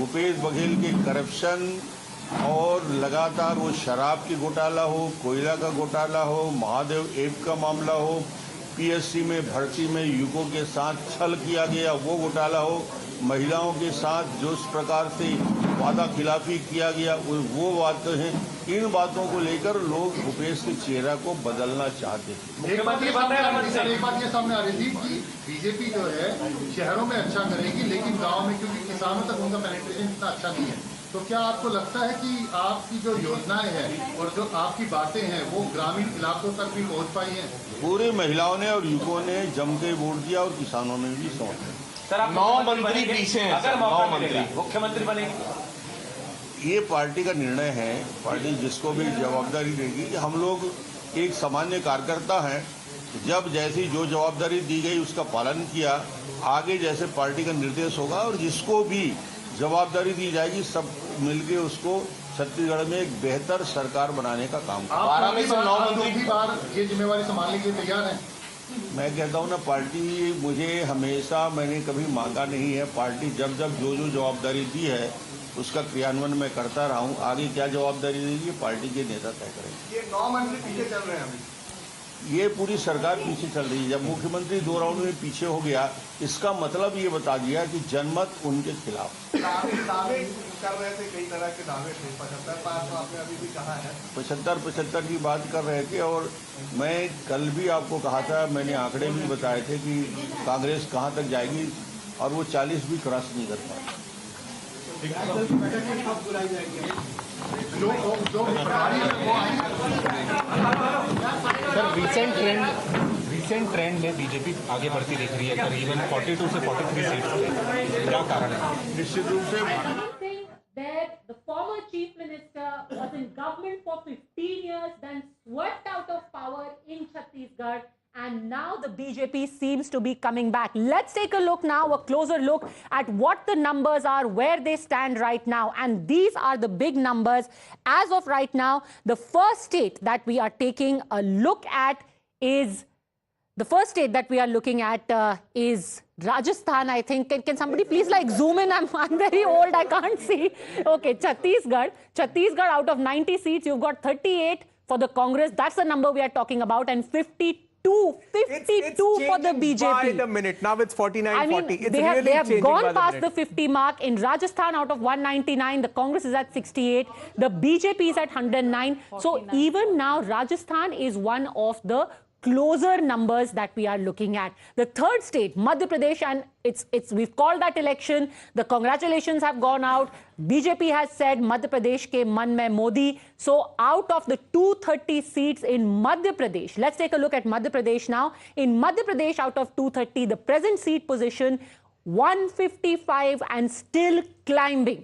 भूपेश बघेल के करप्शन और लगातार वो शराब की घोटाला हो, कोयला का घोटाला हो, महादेव ऐप का मामला हो, पीएससी में भर्ती में युगों के साथ छल किया गया वो घोटाला हो, महिलाओं के साथ जिस प्रकार से वादा खिलाफी किया गया वो बातें हैं। इन बातों को लेकर लोग भूपेश के चेहरा को बदलना चाहते थे। एक बात ये सामने आ रही थी कि बीजेपी जो है शहरों में अच्छा करेगी, लेकिन गाँव में क्योंकि किसानों तक उनका पेनिट्रेशन इतना अच्छा नहीं है, तो क्या आपको लगता है कि आपकी जो योजनाएं हैं और जो आपकी बातें हैं वो ग्रामीण इलाकों तक भी पहुंच पाई हैं? पूरी महिलाओं ने और युवकों ने जम के वोट दिया और किसानों ने भी समर्थन। सर, आप 9 मंत्री पीछे हैं, अगर 9 मंत्री मुख्यमंत्री बनेंगे। ये पार्टी का निर्णय है। पार्टी जिसको भी जवाबदारी देगी कि हम लोग एक सामान्य कार्यकर्ता हैं, जब जैसी जो जवाबदारी दी गई उसका पालन किया, आगे जैसे पार्टी का निर्देश होगा और जिसको भी जवाबदारी दी जाएगी सब मिलके उसको छत्तीसगढ़ में एक बेहतर सरकार बनाने का काम करें। 12 में से 9 मंत्री बार ये जिम्मेवारी संभालने के लिए तैयार हैं? मैं कहता हूँ ना, पार्टी मुझे हमेशा मैंने कभी मांगा नहीं है। पार्टी जब जब जो जवाबदारी दी है उसका क्रियान्वयन मैं करता रहा हूँ। आगे क्या जवाबदारी देगी पार्टी के नेता तय करेंगे। ये 9 मंत्री पीछे चल रहे हैं अभी, ये पूरी सरकार पीछे चल रही है। जब मुख्यमंत्री 2 राउंड में पीछे हो गया, इसका मतलब ये बता दिया कि जनमत उनके खिलाफ। दावे कर रहे थे, कई तरह के दावे थे, 75 तो आपने अभी भी कहा है। 75 की बात कर रहे थे और मैं कल भी आपको कहा था, मैंने आंकड़े भी बताए थे कि कांग्रेस कहाँ तक जाएगी और वो 40 भी क्रॉस नहीं कर पाए। सर, रिसेंट ट्रेंड में बीजेपी आगे बढ़ती दिख रही है, करीबन 42 से 43 सीट्स पे। क्या कारण है? निश्चित रूप से that the former chief minister was in government for 15 years, then swept out of power in Chhattisgarh, and now the BJP seems to be coming back. Let's take a look now, a closer look at what the numbers are, where they stand right now. And these are the big numbers as of right now. The first state that we are taking a look at is is Rajasthan, I think. Can somebody please zoom in? I'm very old, I can't see. Okay, Chhattisgarh out of 90 seats, you've got 38 for the Congress. That's the number we are talking about, and 52 for the BJP. By the minute. Now it's 49, I mean, 40. It's they have changing gone by past the the 50 mark. In Rajasthan, out of 199, the Congress is at 68. The BJP is at 109. 49. So even now, Rajasthan is one of the closer numbers that we are looking at. The third state, Madhya Pradesh, and we've called that election. The congratulations have gone out. BJP has said Madhya Pradesh ke man mein Modi. So out of the 230 seats in Madhya Pradesh, let's take a look at Madhya Pradesh now. In Madhya Pradesh, out of 230, the present seat position 155 and still climbing.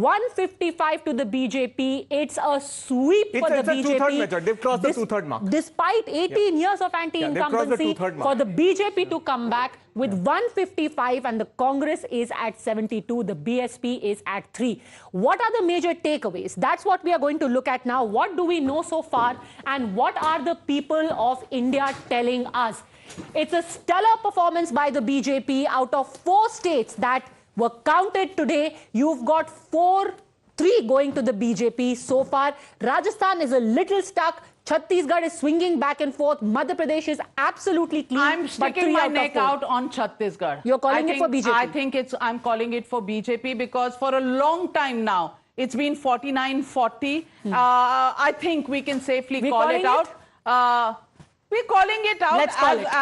155 to the BJP. It's a sweep for the BJP. It's a two-third measure. They've crossed the two-third mark. Despite 18 years of anti-incumbency, for the BJP to come back with 155, and the Congress is at 72. The BSP is at 3. What are the major takeaways? That's what we are going to look at now. What do we know so far? And what are the people of India telling us? It's a stellar performance by the BJP. Out of 4 states that were counted today, you've got 3 going to the BJP so far. Rajasthan is a little stuck. Chhattisgarh is swinging back and forth. Madhya Pradesh is absolutely clean. I'm sticking my neck out on Chhattisgarh. You're calling it for BJP? I think I'm calling it for BJP because for a long time now, it's been 49-40. I think we can safely call it out. We're calling it out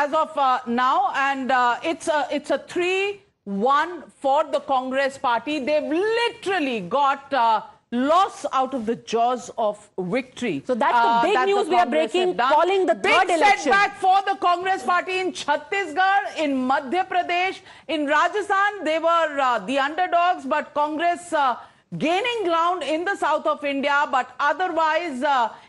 as of now, and it's a 3-1 for the Congress party. They've literally got loss out of the jaws of victory. So that's the big news we are breaking, calling the third election. Big setback for the Congress party in Chhattisgarh, in Madhya Pradesh, in Rajasthan. They were the underdogs, but Congress gaining ground in the south of India, but otherwise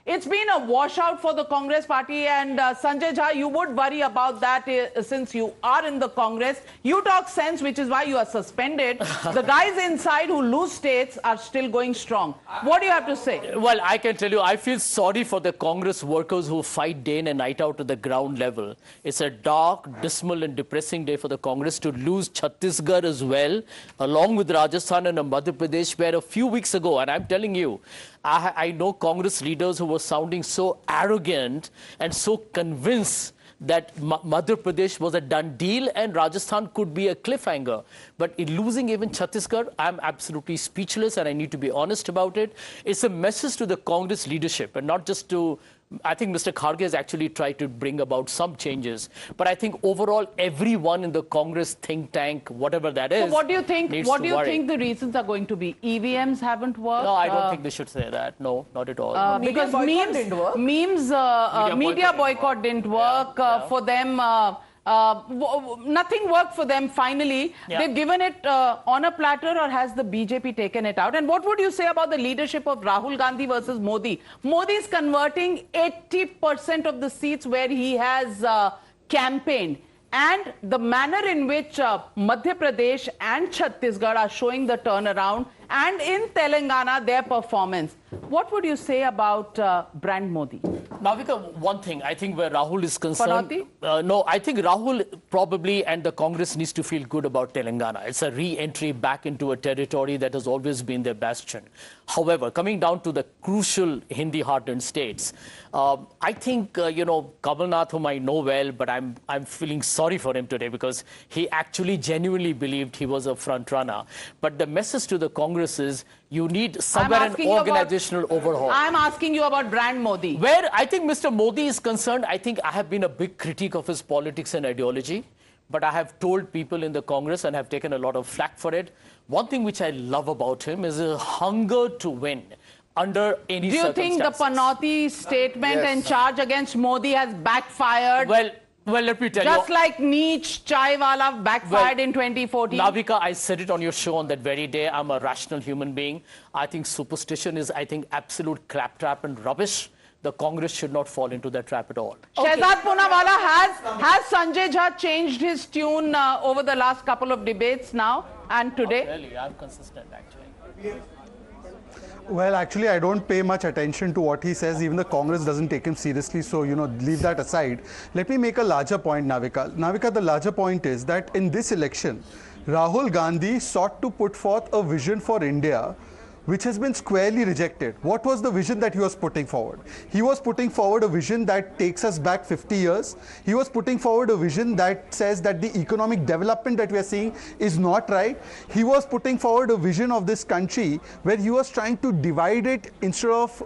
it's been a washout for the Congress party. And Sanjay Jha, you would worry about that since you are in the Congress. You talk sense, which is why you are suspended. The guys inside who lose states are still going strong. What do you have to say? Well, I can tell you, I feel sorry for the Congress workers who fight day in and night out at the ground level. It's a dark, dismal and depressing day for the Congress to lose Chhattisgarh as well, along with Rajasthan and Madhya Pradesh, where a few weeks ago, and I'm telling you, I know Congress leaders who were sounding so arrogant and so convinced that Madhya Pradesh was a done deal and Rajasthan could be a cliffhanger. But in losing even Chhattisgarh, I'm absolutely speechless, and I need to be honest about it. It's a message to the Congress leadership, and not just to... I think Mr. Kharge has actually tried to bring about some changes. But I think overall, everyone in the Congress think tank, whatever that is, so what do you think? What do you worry. think the reasons are going to be? EVMs haven't worked? No, I don't think they should say that. No, not at all. Because media boycott didn't work for them. Nothing worked for them finally. Yeah. They've given it on a platter, or has the BJP taken it out? And what would you say about the leadership of Rahul Gandhi versus Modi? Modi is converting 80% of the seats where he has campaigned. And the manner in which Madhya Pradesh and Chhattisgarh are showing the turnaround, and in Telangana, their performance. What would you say about brand Modi? Navika, one thing, I think where Rahul is concerned... no, I think Rahul probably and the Congress needs to feel good about Telangana. It's a re-entry back into a territory that has always been their bastion. However, coming down to the crucial Hindi-hearted states, I think, Kamal Nath, whom I know well, but I'm feeling sorry for him today because he actually genuinely believed he was a front runner. But the message to the Congress is you need somewhere an organizational overhaul. I'm asking you about brand Modi. Where I think Mr. Modi is concerned, I think I have been a big critic of his politics and ideology. But I have told people in the Congress and have taken a lot of flack for it. One thing which I love about him is a hunger to win under any circumstances. Do you think the Panoti statement and charge against Modi has backfired? Well, let me tell you. Just like Neech Chaiwala backfired in 2014. Navika, I said it on your show on that very day. I'm a rational human being. I think superstition is, absolute claptrap and rubbish. The Congress should not fall into that trap at all. Shehzad Poonawalla, has Sanjay Jha changed his tune over the last couple of debates now and today? Not really, I'm consistent actually. Well, actually, I don't pay much attention to what he says. Even the Congress doesn't take him seriously. So, leave that aside. Let me make a larger point, Navika. Navika, the larger point is that in this election, Rahul Gandhi sought to put forth a vision for India which has been squarely rejected. What was the vision that he was putting forward? He was putting forward a vision that takes us back 50 years. He was putting forward a vision that says that the economic development that we are seeing is not right. He was putting forward a vision of this country where he was trying to divide it instead of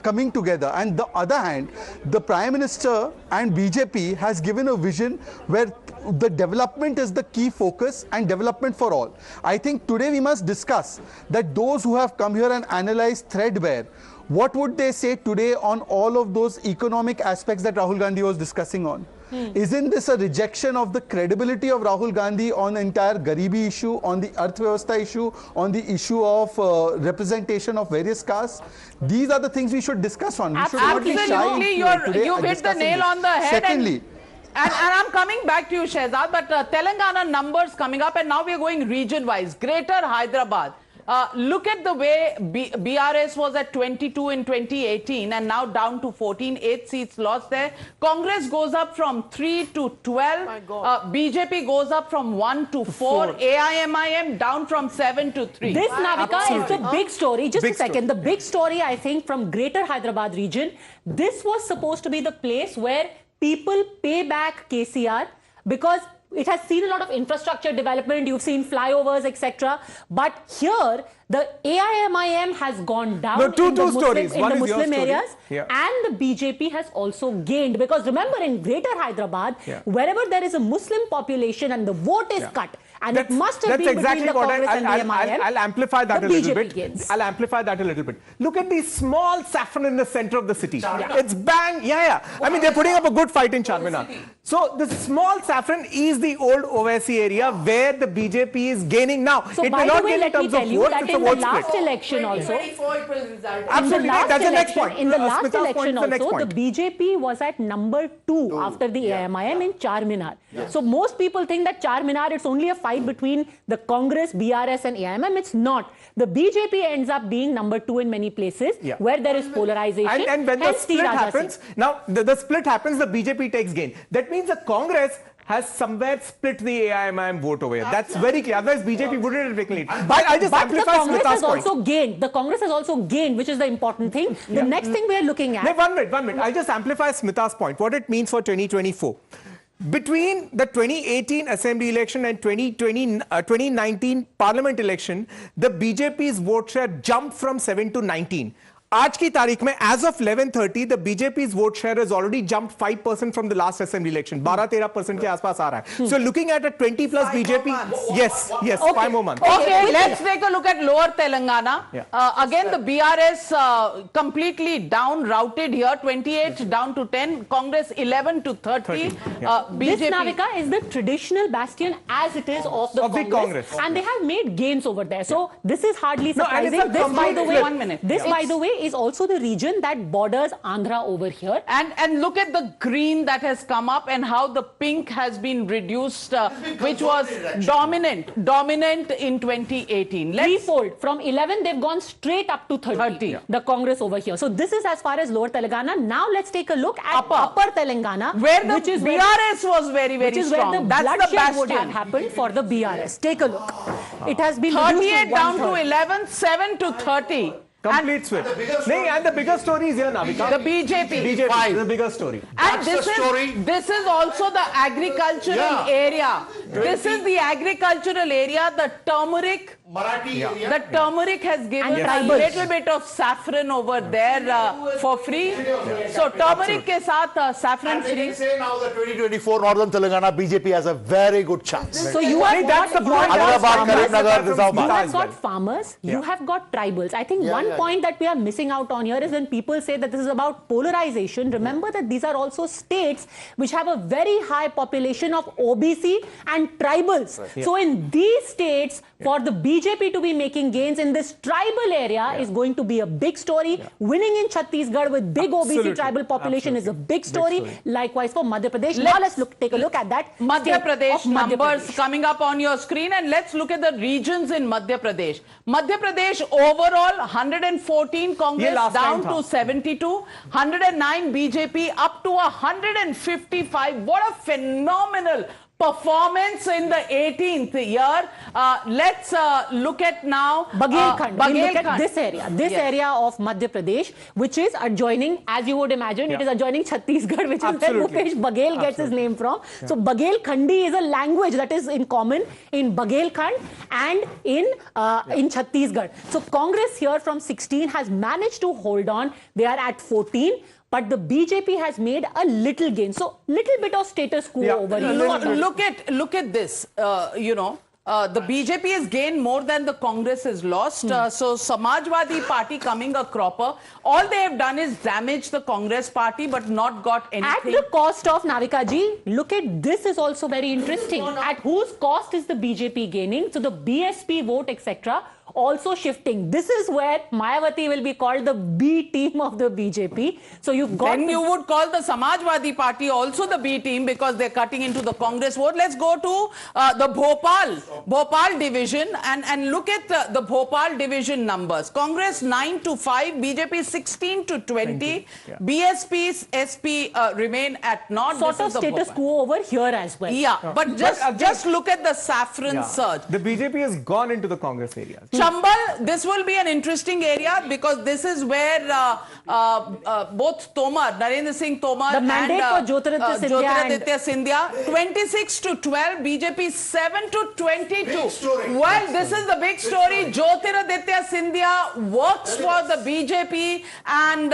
coming together. And the other hand, the Prime Minister and BJP has given a vision where the development is the key focus and development for all. I think today we must discuss that those who have come here and analyzed threadbare, what would they say today on all of those economic aspects that Rahul Gandhi was discussing on? Isn't this a rejection of the credibility of Rahul Gandhi on the entire Garibi issue, on the Arthvyavastha issue, on the issue of representation of various castes? These are the things we should discuss on. We should not be shy you hit the nail on the head. Secondly, and I'm coming back to you, Shehzad, but Telangana numbers coming up, and now we're going region-wise. Greater Hyderabad. Look at the way BRS was at 22 in 2018 and now down to 14, 8 seats lost there. Congress goes up from 3 to 12. BJP goes up from 1 to 4. AIMIM down from 7 to 3. This, Navika, is the big story. Just a second. The big story, I think, from Greater Hyderabad region, this was supposed to be the place where people pay back KCR because it has seen a lot of infrastructure development. You've seen flyovers, etc. But here, the AIMIM has gone down in the Muslim areas, and the BJP has also gained. Because remember, in Greater Hyderabad, wherever there is a Muslim population and the vote is cut, And it must have been between the Congress and the MIM. I'll amplify that the a little BJP bit. gains. I'll amplify that a little bit. Look at the small saffron in the center of the city. It's bang. Yeah. I mean, they're putting up a good fight in Charminar. So the small saffron is the old OSC area where the BJP is gaining now. So it by may the not way, gain in let me terms tell of you votes, that it's a in the vote last split. election also, Absolutely, that's the next point. In the last Smita's point election is the next also, the point. BJP was at number 2 after the AIMIM in Charminar. So most people think that Charminar, it's only a fight between the Congress, BRS and AIMIM. It's not. The BJP ends up being number 2 in many places where there is polarization. And when the Hence split happens, now the split happens, the BJP takes gain. That means the Congress has somewhere split the AIMIM vote over here. That's very clear. Otherwise, BJP wouldn't have taken it. But I'll just amplify Smita's point. The Congress has also gained, which is the important thing. The next thing we are looking at. No, one minute. I'll just amplify Smita's point. What it means for 2024. Between the 2018 Assembly election and 2019 Parliament election, the BJP's vote share jumped from 7 to 19. आज की तारीख में as of 11:30 the BJP's vote share has already jumped 5% from the last assembly election. 12-13% के आसपास आ रहा है. So looking at a 20 plus BJP, yes, 5 more months. Okay, let's take a look at Lower Telangana. Again, the BRS completely down, routed here, 28 down to 10, Congress 11 to 30. BJP. This, Navika, is the traditional bastion as it is of the Congress. And they have made gains over there. So this is hardly surprising. This, by the way, 1 minute. This, by the way, is also the region that borders Andhra over here. And look at the green that has come up and how the pink has been reduced, which was dominant in 2018. Threefold. From 11, they've gone straight up to 30. The Congress over here. So this is as far as Lower Telangana. Now let's take a look at Upper Telangana, where the BRS was very, very which is strong. Where the bloodshed would have happened for the BRS. Take a look. It has been 38 down to 11, 7 to 30. Complete switch. And the bigger story is here, Navika. The BJP. Is the bigger story. And this is also the agricultural area. This is the agricultural area. The turmeric. The turmeric has given a little bit of saffron over there for free. So turmeric ke saath saffron free. I can say now that 2024 Northern Telangana BJP has a very good chance. So you have got farmers, you have got tribals. I think one point that we are missing out on here is when people say that this is about polarization. Remember that these are also states which have a very high population of OBC and tribals. So in these states, for the BJP to be making gains in this tribal area is going to be a big story. Winning in Chhattisgarh with big OBC tribal population is a big story. Likewise for Madhya Pradesh. Now let's take a look at that. Madhya Pradesh numbers coming up on your screen, and let's look at the regions in Madhya Pradesh. Madhya Pradesh overall 114 Congress down to 72, 109 BJP up to 155. What a phenomenal performance in the 18th year. Let's look at now Bagelkhand. Look at this area. This area of Madhya Pradesh, which is adjoining, as you would imagine, it is adjoining Chhattisgarh, which is where Bhupesh Baghel gets his name from. So Bagelkhandi is a language that is in common in Bagelkhand and in Chhattisgarh. So Congress here from 16 has managed to hold on. They are at 14. But the BJP has made a little gain. So little bit of status quo over here. Look at this. The BJP has gained more than the Congress has lost. So Samajwadi Party coming a cropper. All they have done is damage the Congress Party but not got anything. At the cost of, Navika ji, look at this is also very interesting. At whose cost is the BJP gaining? So the BSP vote, etc. also shifting. This is where Mayawati will be called the B team of the BJP. So you've got... Then you would call the Samajwadi Party also the B team because they're cutting into the Congress vote. Let's go to the Bhopal division and look at the Bhopal division numbers. Congress 9 to 5, BJP 16 to 20. BSP's SP remain at naught. Sort of status quo over here as well. Yeah, but just look at the saffron surge. The BJP has gone into the Congress areas. Chambal, this will be an interesting area because this is where both Tomar, Narendra Singh Tomar and Jyotiraditya Scindia, 26 to 12, BJP 7 to 22. Well, this is the big story. Jyotiraditya Scindia works for the BJP, and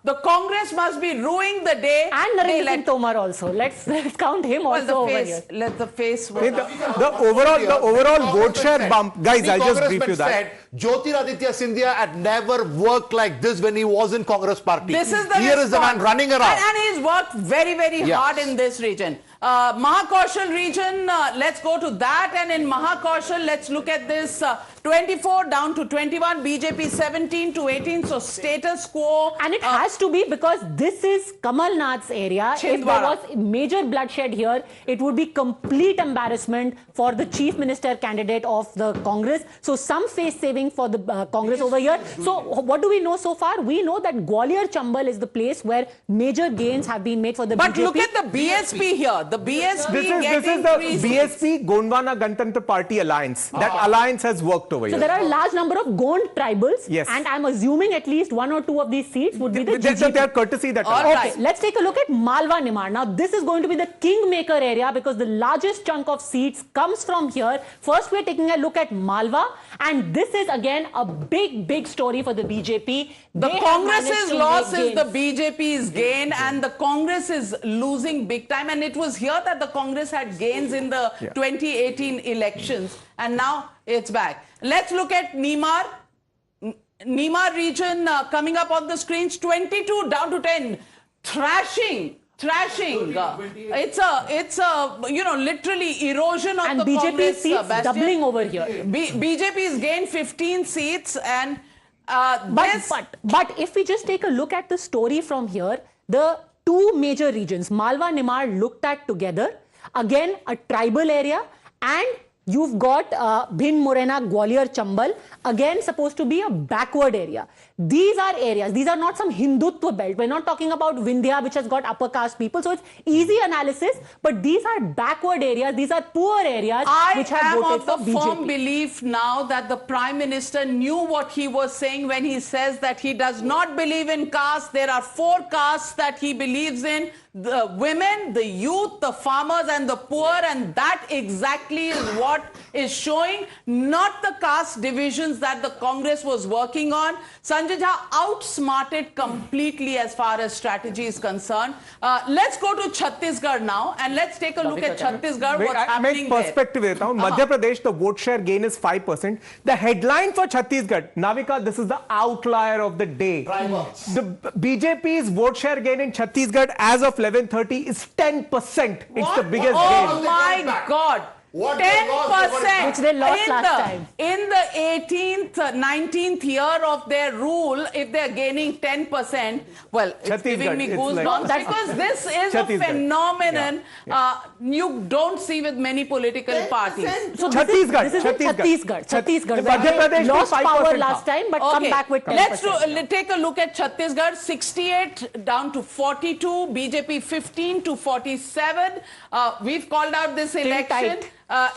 the Congress must be ruining the day. And Narendra Singh Tomar also. Let's count him also over here. Let the face vote. The overall vote share bump, guys, I'll just brief you that. Said Jyotiraditya Scindia had never worked like this when he was in Congress party. This is the Here is the man running around. And he's worked very, very hard in this region. Mahakaushal region, let's go to that. And in Mahakaushal, let's look at this 24 down to 21, BJP 17 to 18. So status quo. And it has to be because this is Kamal Nath's area. If there was major bloodshed here, it would be complete embarrassment for the chief minister candidate of the Congress. So some face saving for the Congress over here. So what do we know so far? We know that Gwalior Chambal is the place where major gains have been made for the BJP. But look at the BSP here. The BSP This is the BSP Gondwana Ganatantra Party alliance. That alliance has worked over here. So there are a large number of Gond tribals. Yes. And I'm assuming at least 1 or 2 of these seats would be the They GGP. are courtesy that. Okay, let's take a look at Malwa Nimar. Now, this is going to be the kingmaker area because the largest chunk of seats comes from here. First, we're taking a look at Malwa, and this is again a big story for the BJP. The Congress's loss is the BJP's gain, and the Congress is losing big time. And it was here that the Congress had gains in the 2018 elections, and now it's back. Let's look at Nimar. Nimar region coming up on the screens, 22 down to 10, thrashing. It's a literally erosion of and the BJP Congress seats bastion. doubling over here. BJP's gained 15 seats, and but if we just take a look at the story from here, the 2 major regions, Malwa Nimar looked at together, again a tribal area, and you've got Bhind Morena Gwalior Chambal, again supposed to be a backward area. These are areas, these are not some Hindutva belt. We're not talking about Vindhya, which has got upper caste people. So it's easy analysis, but these are backward areas, these are poor areas which have voted for BJP. I am of the firm belief now that the Prime Minister knew what he was saying when he says that he does not believe in caste. There are 4 castes that he believes in: the women, the youth, the farmers and the poor, and that exactly is what is showing, not the caste divisions that the Congress was working on. Sanjay Jha outsmarted completely as far as strategy is concerned. Let's go to Chhattisgarh now, and let's take a look at Chhattisgarh, what's happening there. Perspective Madhya Pradesh, the vote share gain is 5%. The headline for Chhattisgarh, Navika, this is the outlier of the day. The BJP's vote share gain in Chhattisgarh as of 11:30 is 10%. It's the biggest gain. Oh my God. 10%, which they lost last time. In the 18th, 19th year of their rule, if they're gaining 10%, well, it's giving me goosebumps because this is a phenomenon you don't see with many political parties. So Chhattisgarh. Madhya Pradesh lost power last time, but come back with 10%. Let's take a look at Chhattisgarh. 68 down to 42, BJP 15 to 47. We've called out this election.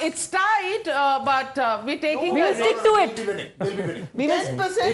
It's tight, but we're taking. We will stick to it. They'll be winning. 10%.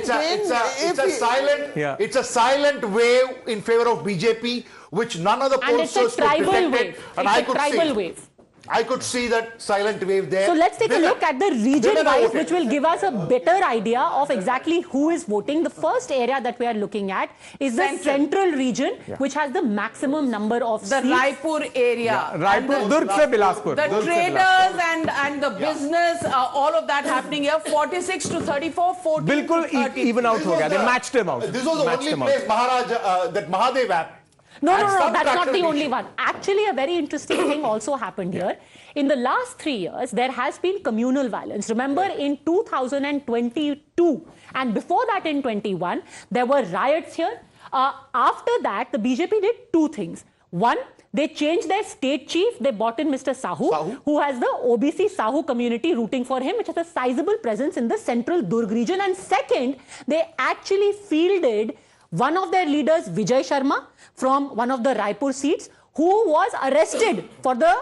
It's a silent wave in favor of BJP, which none of the pollsters could detect. And it's a tribal wave. I could see that silent wave there. So let's take a look at the region-wise, which will give us a better idea of exactly who is voting. The first area that we are looking at is the central region, which has the maximum number of seats. The Raipur area. Raipur, Durg se Bilaspur. The traders and the business, all of that happening here. 46 to 34, 14 to 30. Even out ho gaya. They matched him out. This was the only place that Mahadev app. No, that's not the only one. Actually, a very interesting thing also happened here. In the last 3 years, there has been communal violence. Remember, in 2022 and before that in 21, there were riots here. After that, the BJP did 2 things. One, they changed their state chief. They brought in Mr. Sahu, who has the OBC Sahu community rooting for him, which has a sizable presence in the central Durg region. And second, they actually fielded one of their leaders, Vijay Sharma, from one of the Raipur seats, who was arrested for the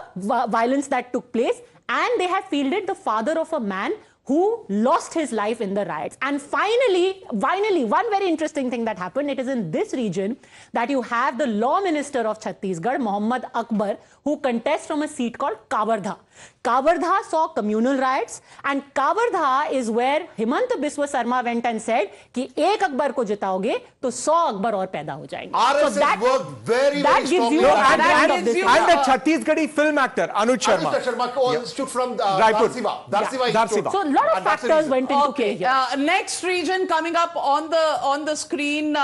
violence that took place. And they have fielded the father of a man who lost his life in the riots. And finally, one very interesting thing that happened, it is in this region that you have the law minister of Chhattisgarh, Mohammad Akbar, who contests from a seat called Kavardha. Kavardha saw communal riots, and Kavardha is where Himanta Biswa Sarma went and said कि एक अकबर को जिताओगे तो 100 अकबर और पैदा हो जाएंगे. RSS worked very strongly. And the Chhattisgarhi film actor Anuj Sharma. Anuj Sharma stood from Raipur. Darsiva. So a lot of factors went into play here. Next region coming up on the screen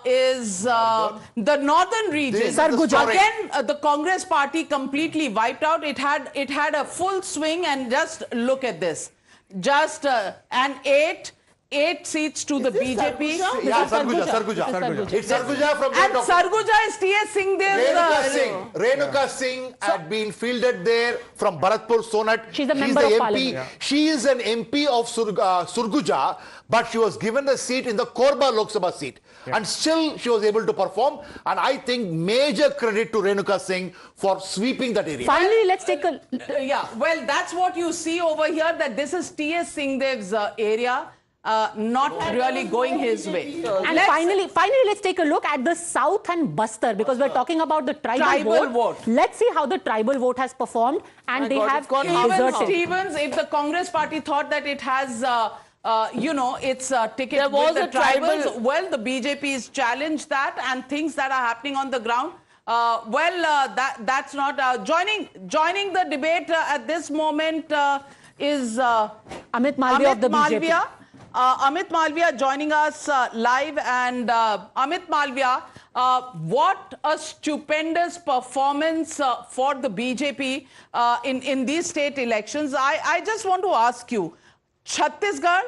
is the northern region. Sarguja. Again, the Congress party completely wiped out. It had a full swing, and just look at this. Just an eight seats to the BJP. Yeah, Sarguja. It's Sarguja from and Sarguja is T.S. Singh. Renuka Singh had been fielded there from Bharatpur, Sonat. She's a member of parliament. Yeah. She is an MP of Surguja, but she was given the seat in the Korba Lok Sabha seat. Yeah. And still she was able to perform. And I think major credit to Renuka Singh for sweeping that area. Finally, let's take a... well, that's what you see over here, that this is T.S. Singh's area. Not really going his way. And finally, let's take a look at the South and Bastar, because we're talking about the tribal vote. Let's see how the tribal vote has performed, and they have even Stevens, if the Congress party thought that it has its ticket with the tribals, well, the BJP is challenged that, and things that are happening on the ground. That's not joining the debate at this moment is Amit Malviya of the BJP. Amit Malviya joining us live, and Amit Malviya, what a stupendous performance for the BJP in these state elections. I just want to ask you, Chhattisgarh,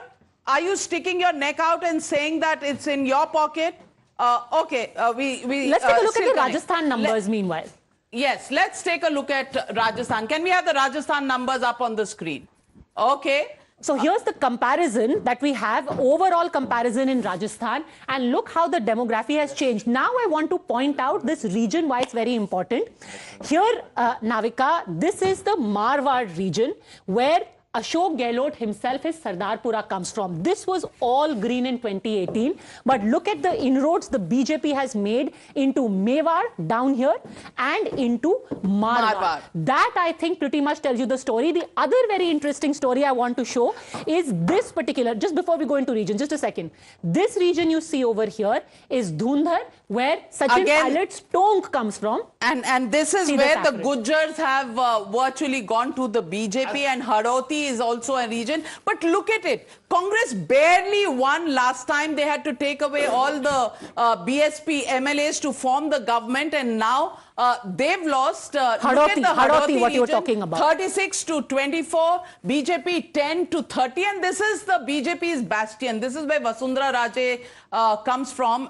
are you sticking your neck out and saying that it's in your pocket? Let's take a look at the Rajasthan numbers meanwhile. Yes, let's take a look at Rajasthan. Can we have the Rajasthan numbers up on the screen? Okay. So here's the comparison that we have, overall comparison in Rajasthan, and look how the demography has changed. Now I want to point out this region, why it's very important. Here, Navika, this is the Marwar region where Ashok Gehlot himself, his Sardarpura comes from. This was all green in 2018. But look at the inroads the BJP has made into Mewar down here and into Marwar. That, I think, pretty much tells you the story. The other very interesting story I want to show is this particular, just before we go into region, just a second. This region you see over here is Dhundhar, where Sachin Pilot's Tonk comes from. And this is where the Gujars have virtually gone to the BJP, and Hadoti is also a region. But look at it. Congress barely won last time. They had to take away all the BSP MLAs to form the government, and now they've lost. Look at the Hadoti, what you were talking about. 36 to 24, BJP 10 to 30, and this is the BJP's bastion. This is where Vasundhara Raje comes from,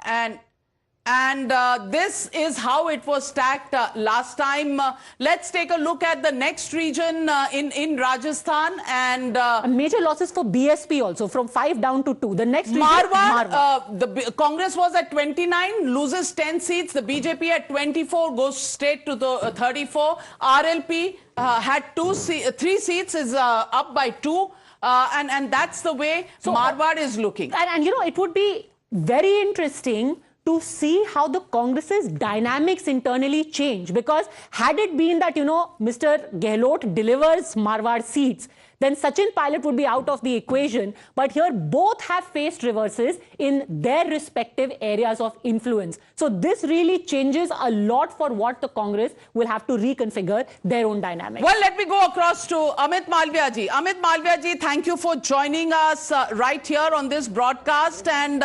and this is how it was stacked last time. Let's take a look at the next region in Rajasthan, and major losses for BSP also, from 5 down to 2. The next region, Marwar. The Congress was at 29, loses 10 seats. The BJP at 24 goes straight to the 34. RLP had 3 seats, is up by 2, and that's the way Marwar is looking. And you know, it would be very interesting to see how the Congress's dynamics internally change, because had it been that, you know, Mr. Gehlot delivers Marwar seats, then Sachin Pilot would be out of the equation. But here both have faced reverses in their respective areas of influence. So this really changes a lot for what the Congress will have to reconfigure their own dynamics. Well, let me go across to Amit Malviya ji. Amit Malviya ji, thank you for joining us right here on this broadcast. And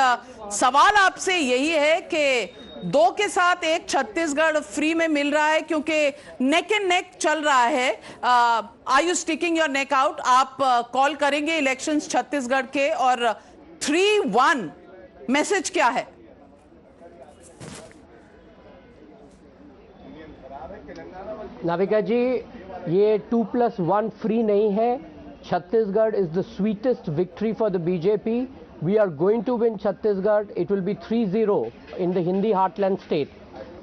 सवाल आपसे यही है कि 2 के साथ एक Chhattisgarh free में मिल रहा है, क्योंकि नेक एंड नेक चल रहा है. Are you sticking your neck out? आप कॉल करेंगे इलेक्शंस छत्तीसगढ़ के, और 3-1 मैसेज क्या है? नाविका जी, ये 2+1 फ्री नहीं है. Chhattisgarh is the sweetest victory for the BJP. We are going to win Chhattisgarh. It will be 3-0 in the Hindi heartland state.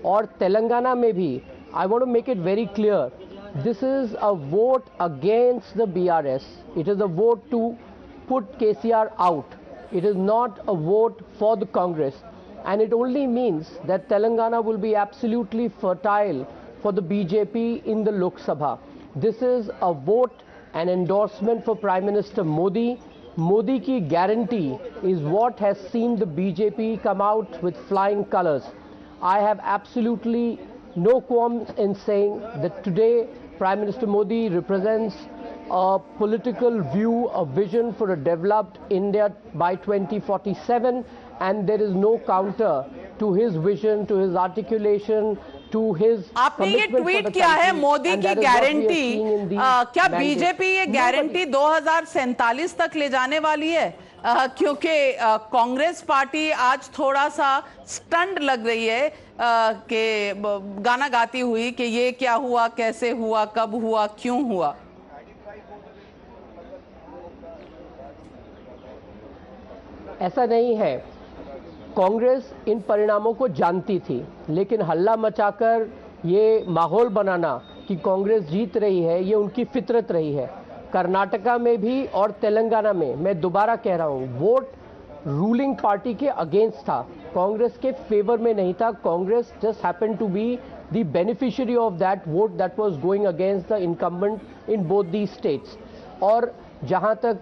और तेलंगाना में भी, I want to make it very clear, this is a vote against the BRS. It is a vote to put KCR out. It is not a vote for the Congress. And it only means that Telangana will be absolutely fertile for the BJP in the Lok Sabha. This is a vote, an endorsement for Prime Minister Modi. Modi ki guarantee is what has seen the BJP come out with flying colors. I have absolutely no qualms in saying that today Prime Minister Modi represents a political view, a vision for a developed India by 2047, and there is no counter to his vision, to his articulation, to his आपने ये tweet किया है मोदी की guarantee, क्या BJP ये guarantee 2047 तक ले जाने वाली है? क्योंकि कांग्रेस पार्टी आज थोड़ा सा स्टंड लग रही है कि गाना गाती हुई कि ये क्या हुआ, कैसे हुआ, कब हुआ, क्यों हुआ? ऐसा नहीं है। कांग्रेस इन परिणामों को जानती थी, लेकिन हल्ला मचाकर ये माहौल बनाना कि कांग्रेस जीत रही है, ये उनकी फितरत रही है। कर्नाटका में भी और तेलंगाना में, मैं दोबारा कह रहा हूँ, वोट रूलिंग पार्टी के अगेंस्ट था, कांग्रेस के फेवर में नहीं था। Congress just happen to be the beneficiary of that vote that was going against the incumbent in both the states. और जहां तक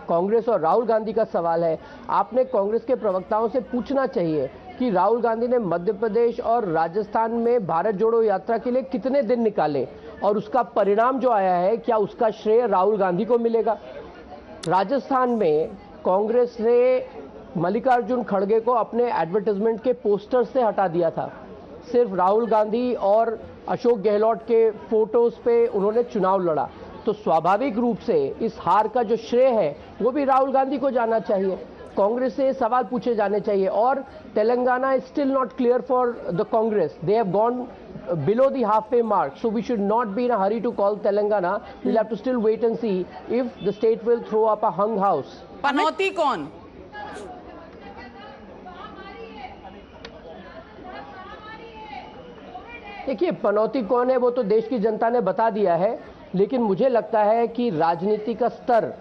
कांग्रेस और राहुल गांधी का सवाल है, आपने कांग्रेस के प्रवक्ताओं से पूछना चाहिए कि राहुल गांधी ने मध्य प्रदेश और राजस्थान में भारत जोड़ो यात्रा के लिए कितने दिन निकाले और उसका परिणाम जो आया है, क्या उसका श्रेय राहुल गांधी को मिलेगा? राजस्थान में कांग्रेस ने मल्लिकार्जुन खड़गे को अपने एडवर्टाइजमेंट के पोस्टर से हटा दिया था। सिर्फ राहुल गांधी और अशोक गहलोत के फोटोज पे उन्होंने चुनाव लड़ा, तो स्वाभाविक रूप से इस हार का जो श्रेय है वो भी राहुल गांधी को जाना चाहिए। कांग्रेस से सवाल पूछे जाने चाहिए। और Telangana is still not clear for the Congress, they have gone below the halfway mark, so we should not be in a hurry to call Telangana. We'll have to still wait and see if the state will throw up a hung house. पनौती कौन? देखिए, पनौती कौन है वो तो देश की जनता ने बता दिया है, लेकिन मुझे लगता है कि राजनीति का स्तर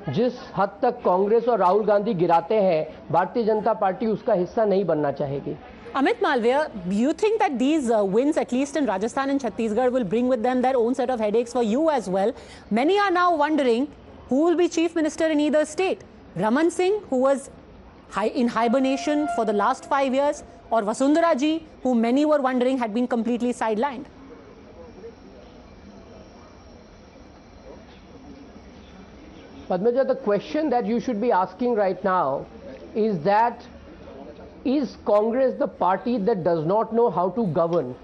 जिस हद तक कांग्रेस और राहुल गांधी गिराते हैं, भारतीय जनता पार्टी उसका हिस्सा नहीं बनना चाहेगी। Amit Malviya, you think that these wins, at least in Rajasthan and Chhattisgarh, will bring with them their own set of headaches for you as well? Many are now wondering who will be chief minister in either state. Raman Singh, who was in hibernation for the last 5 years, or Vasundhara ji, who many were wondering had been completely sidelined. Padmaja, the question that you should be asking right now is that, is Congress the party that does not know how to govern?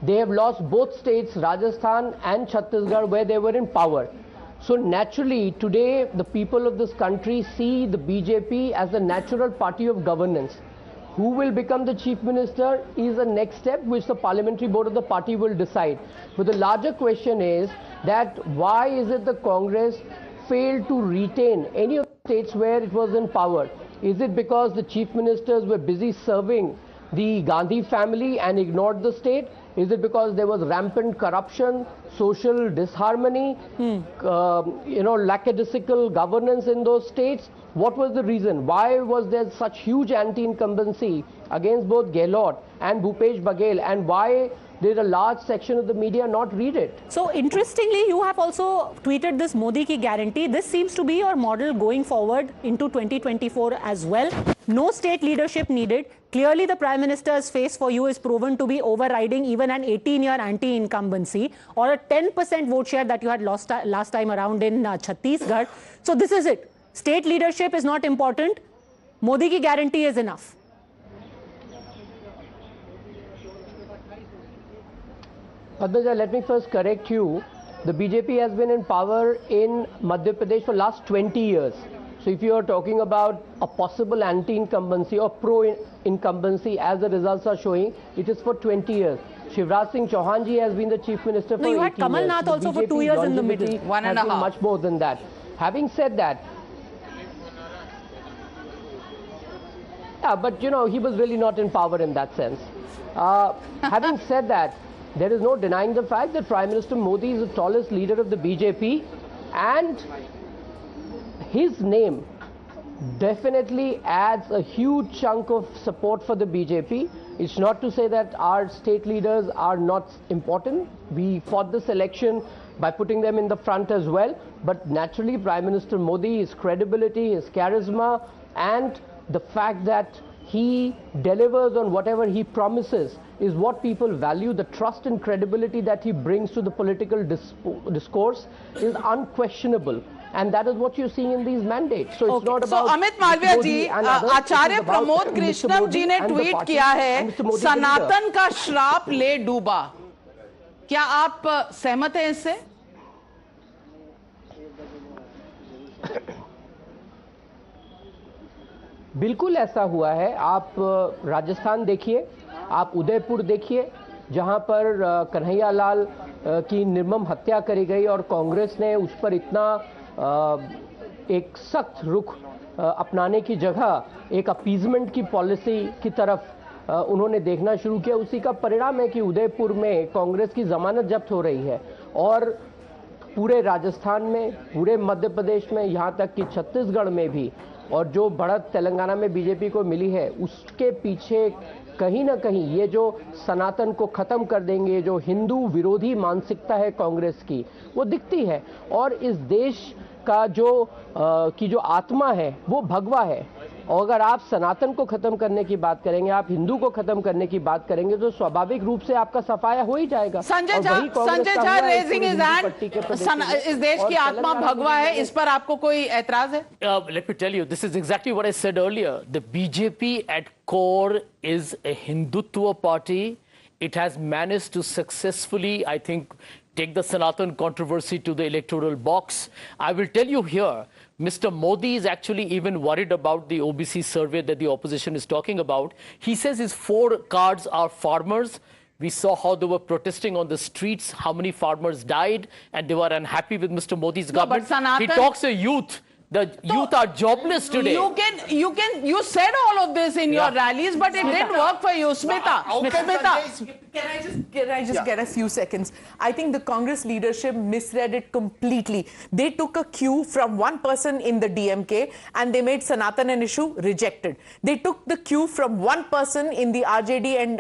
They have lost both states, Rajasthan and Chhattisgarh, where they were in power. So naturally, today the people of this country see the BJP as the natural party of governance. Who will become the chief minister is the next step which the parliamentary board of the party will decide. But the larger question is that why is it the Congress failed to retain any of the states where it was in power? Is it because the chief ministers were busy serving the Gandhi family and ignored the state? Is it because there was rampant corruption, social disharmony, lackadaisical governance in those states? What was the reason? Why was there such huge anti-incumbency against both Gehlot and Bhupesh Baghel? And why did a large section of the media not read it? So interestingly, you have also tweeted this Modi ki guarantee. This seems to be your model going forward into 2024 as well. No state leadership needed. Clearly, the Prime Minister's face for you is proven to be overriding even an 18-year anti-incumbency or a 10% vote share that you had lost last time around in Chhattisgarh. So this is it. State leadership is not important. Modi ki guarantee is enough. Padmaja, let me first correct you. The BJP has been in power in Madhya Pradesh for last 20 years. So if you are talking about a possible anti-incumbency or pro-incumbency as the results are showing, it is for 20 years. Shivraj Singh Chauhan ji has been the chief minister for 18 years. You had Kamal Nath also for 2 years in the middle. 1.5. Much more than that. Having said that, yeah, but he was really not in power in that sense. Having said that, There is no denying the fact that Prime Minister Modi is the tallest leader of the BJP, and his name definitely adds a huge chunk of support for the BJP. It's not to say that our state leaders are not important. We fought this election by putting them in the front as well. But naturally, Prime Minister Modi, his credibility, his charisma, and the fact that he delivers on whatever he promises is what people value. The trust and credibility that he brings to the political discourse is unquestionable. And that is what you're seeing in these mandates. So it's not about Amit Malviya जी, आचार्य प्रमोद कृष्णम जी ने tweet किया है, सनातन का श्राप ले डूबा। क्या आप सहमत हैं इससे? बिल्कुल ऐसा हुआ है। आप राजस्थान देखिए, आप उदयपुर देखिए, जहां पर कन्हैया लाल की निर्मम हत्या करी गई और कांग्रेस ने उस पर इतना एक सख्त रुख अपनाने की जगह एक अपीजमेंट की पॉलिसी की तरफ उन्होंने देखना शुरू किया। उसी का परिणाम है कि उदयपुर में कांग्रेस की जमानत जब्त हो रही है और पूरे राजस्थान में, पूरे मध्य प्रदेश में, यहाँ तक कि छत्तीसगढ़ में भी, और जो बढ़त तेलंगाना में बीजेपी को मिली है उसके पीछे कहीं ना कहीं ये जो सनातन को खत्म कर देंगे, जो हिंदू विरोधी मानसिकता है कांग्रेस की, वो दिखती है। और इस देश का जो आत्मा है वो भगवा है। और अगर आप सनातन को खत्म करने की बात करेंगे, आप हिंदू को खत्म करने की बात करेंगे, तो स्वाभाविक रूप से आपका सफाया हो ही जाएगा। Sanjay Jha raising his hand, इस देश की आत्मा भगवा है, इस पर आपको कोई ऐतराज है? Let me tell you, this is exactly what I said earlier. The BJP at core is a Hindutva party. It has managed to successfully, I think, take the Sanatan controversy to the electoral box. I will tell you here, Mr. Modi is actually even worried about the OBC survey that the opposition is talking about. He says his 4 cards are farmers. We saw how they were protesting on the streets, how many farmers died, and they were unhappy with Mr. Modi's government. Sanatan, he talks to youth. The youth are jobless today. You said all of this in your rallies, but it didn't work for you, Smita. Can I just get a few seconds? I think the Congress leadership misread it completely. They took a cue from one person in the DMK and they made Sanatan an issue, rejected. They took the cue from one person in the RJD and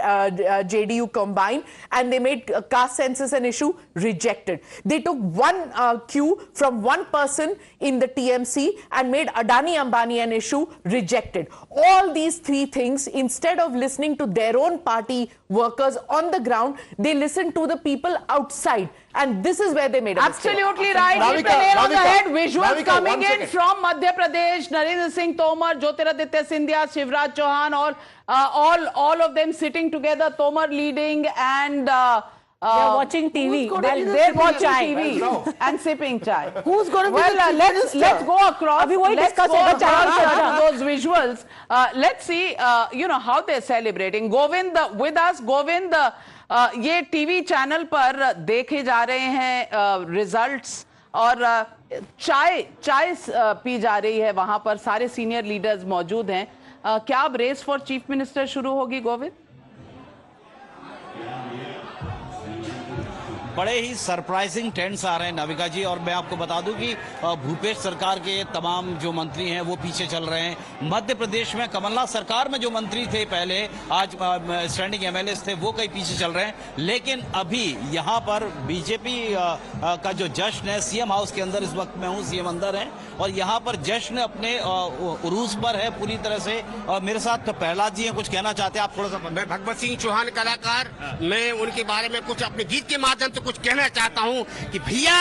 JDU combined and they made caste census an issue, rejected. They took one cue from one person in the TMC and made Adani Ambani an issue, rejected. All these 3 things, instead of listening to their own party workers on the ground, they listened to the people outside. And this is where they made a mistake. Absolutely right. Hit the nail on the head. Visuals coming in from Madhya Pradesh, Narendra Singh Tomar, Jyotiraditya Scindia, Shivraj Chauhan, all of them sitting together, Tomar leading, and they're watching TV. They're watching TV and sipping chai. Who's going to be let's go across. Let's go across those visuals. Let's see, how they're celebrating. Govind with us. Govind, ये TV channel पर देखे जा रहे हैं results और चाय P जा रही है, वहां पर सारे सीनियर लीडर्स मौजूद हैं। क्या अब रेस फॉर चीफ मिनिस्टर शुरू होगी गोविंद? बड़े ही सरप्राइजिंग ट्रेंड्स आ रहे हैं नाविका जी, और मैं आपको बता दूं कि भूपेश सरकार के तमाम जो मंत्री हैं वो पीछे चल रहे हैं। मध्य प्रदेश में कमलनाथ सरकार में जो मंत्री थे पहले, आज स्टैंडिंग एमएलए थे, वो कई पीछे चल रहे हैं। लेकिन अभी यहाँ पर बीजेपी का जो जश्न है, सीएम हाउस के अंदर इस वक्त मैं हूँ, सीएम अंदर है और यहाँ पर जश्न अपने उरूस पर है पूरी तरह से। और मेरे साथ तो प्रहलाद जी हैं, कुछ कहना चाहते हैं आप थोड़ा सा? मैं भगवत सिंह चौहान कलाकार, मैं उनके बारे में कुछ अपने गीत के माध्यम से कुछ कहना चाहता हूं कि भैया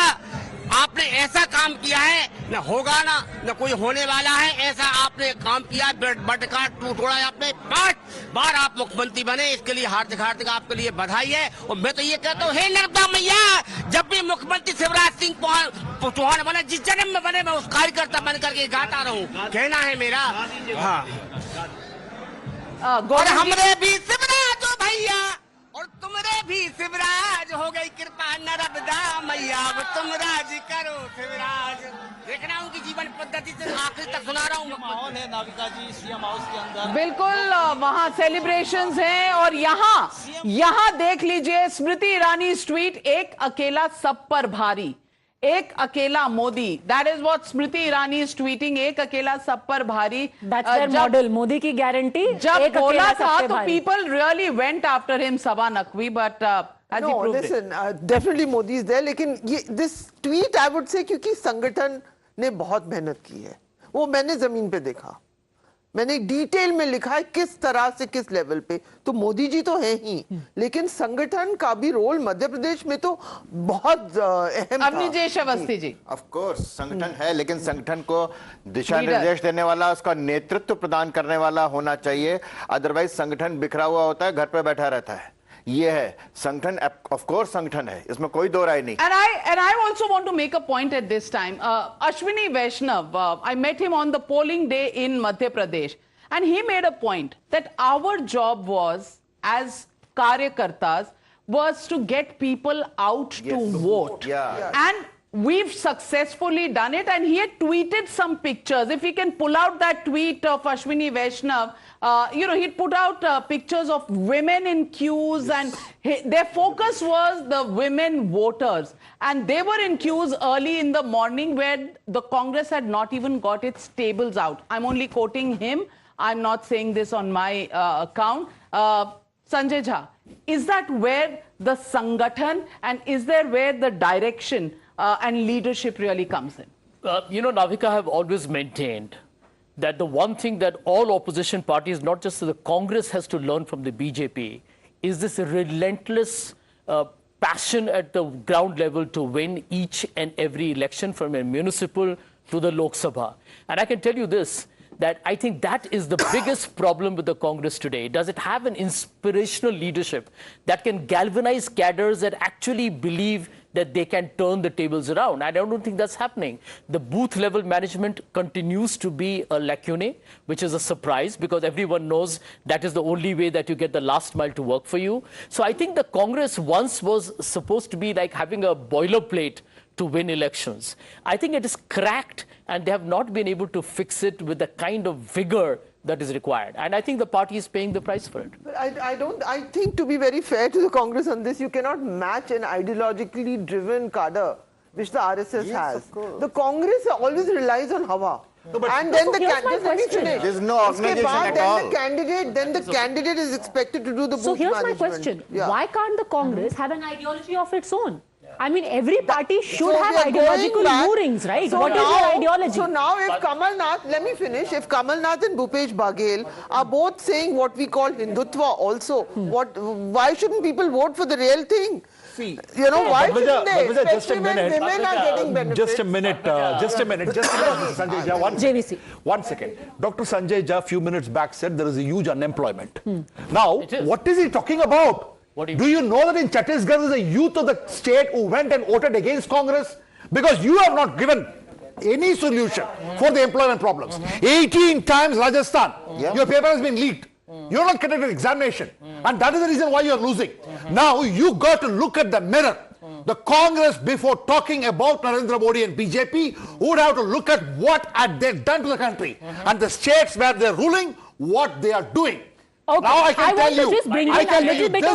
आपने ऐसा काम किया है, न होगा न कोई होने वाला है, ऐसा आपने काम किया, बटका टूटा है आपने, 5 बार आप मुख्यमंत्री बने, इसके लिए हार्दिक आपके लिए बधाई है। और मैं तो ये कहता हूँ, हे नर्मदा मैया, जब भी मुख्यमंत्री शिवराज सिंह चौहान बने, जिस जन्म में बने, मैं उस कार्यकर्ता बन करके गाता रहूं, कहना है मेरा। हाँ, और हमरे भी शिवराज भैया और तुमरे भी शिवराज हो गई कृपा नरबदा मैया अब तुम राज करो शिवराज। देख रहा हूँ कि जीवन पद्धति से आखिर तक सुना रहा हूँ। माहौल है नाविका जी सीएम हाउस के अंदर। बिल्कुल वहां सेलिब्रेशंस हैं और यहाँ देख लीजिए स्मृति ईरानी ट्वीट, एक अकेला सब पर भारी, एक अकेला Modi. That is what Smriti Irani is tweeting, एक अकेला सब पर भारी। दैट्स देयर मॉडल, मोदी की गारंटी। जब बोला था तो people really went after him, Saba Naqvi, but no, listen, definitely Modi is there, लेकिन ये this tweet I would say क्योंकि संगठन ने बहुत मेहनत की है, वो मैंने जमीन पे देखा, मैंने डिटेल में लिखा है किस तरह से किस लेवल पे। तो मोदी जी तो है ही, लेकिन संगठन का भी रोल मध्य प्रदेश में तो बहुत अहम था। अवस्थी जी, ऑफ कोर्स संगठन है, लेकिन संगठन को दिशा निर्देश देने वाला, उसका नेतृत्व प्रदान करने वाला होना चाहिए। अदरवाइज संगठन बिखरा हुआ होता है, घर पे बैठा रहता है। ये है संगठन, ऑफ कोर्स संगठन है, इसमें कोई दो राय नहीं। And I also want to make a point at this time. Ashwini Vaishnav, I met him on the polling day in Madhya Pradesh, and he made a point that our job was, as karyakartas, was to get people out to vote. And we've successfully done it, and he had tweeted some pictures. If we can pull out that tweet of Ashwini Vaishnav, he'd put out pictures of women in queues, and their focus was the women voters. And they were in queues early in the morning where the Congress had not even got its tables out. I'm only quoting him. I'm not saying this on my account. Sanjay Jha, is that where the Sangathan, and is there where the direction and leadership really comes in? Navika, have always maintained that the one thing that all opposition parties, not just the Congress, has to learn from the BJP is this relentless passion at the ground level to win each and every election, from a municipal to the Lok Sabha. And I can tell you this, that I think that is the biggest problem with the Congress today. Does it have an inspirational leadership that can galvanize cadres that actually believe that they can turn the tables around? I don't think that's happening. The booth level management continues to be a lacune, which is a surprise because everyone knows that is the only way that you get the last mile to work for you. So I think the Congress once was supposed to be like having a boilerplate to win elections. I think it is cracked, and they have not been able to fix it with the kind of vigor that is required. And I think the party is paying the price for it. But I think, to be very fair to the Congress on this, you cannot match an ideologically driven cadre which the RSS has. The Congress always relies on Hawa. No, and then the candidate, let me finish. There's no organization at all. Then the candidate is expected to do the booth management. So here's my question. Why can't the Congress have an ideology of its own? I mean, every party should have ideological moorings, right? So what is your ideology? So now if Kamal Nath, let me finish, if Kamal Nath and Bhupesh Baghel are both saying what we call Hindutva also, why shouldn't people vote for the real thing? See, why shouldn't they? Just a minute. Women are getting benefits. Just a minute, Sanjay Jha. JVC. 1 second. Dr. Sanjay Jha, a few minutes back, said there is a huge unemployment. Now, what is he talking about? Do you know that in Chhattisgarh there is a youth of the state who went and voted against Congress? Because you have not given any solution for the employment problems. 18 times Rajasthan, your paper has been leaked. You're not conducted examination. And that is the reason why you're losing. Now you got to look at the mirror. The Congress, before talking about Narendra Modi and BJP, would have to look at what had they done to the country. And the states where they're ruling, what they are doing. Okay. Now I can tell you, this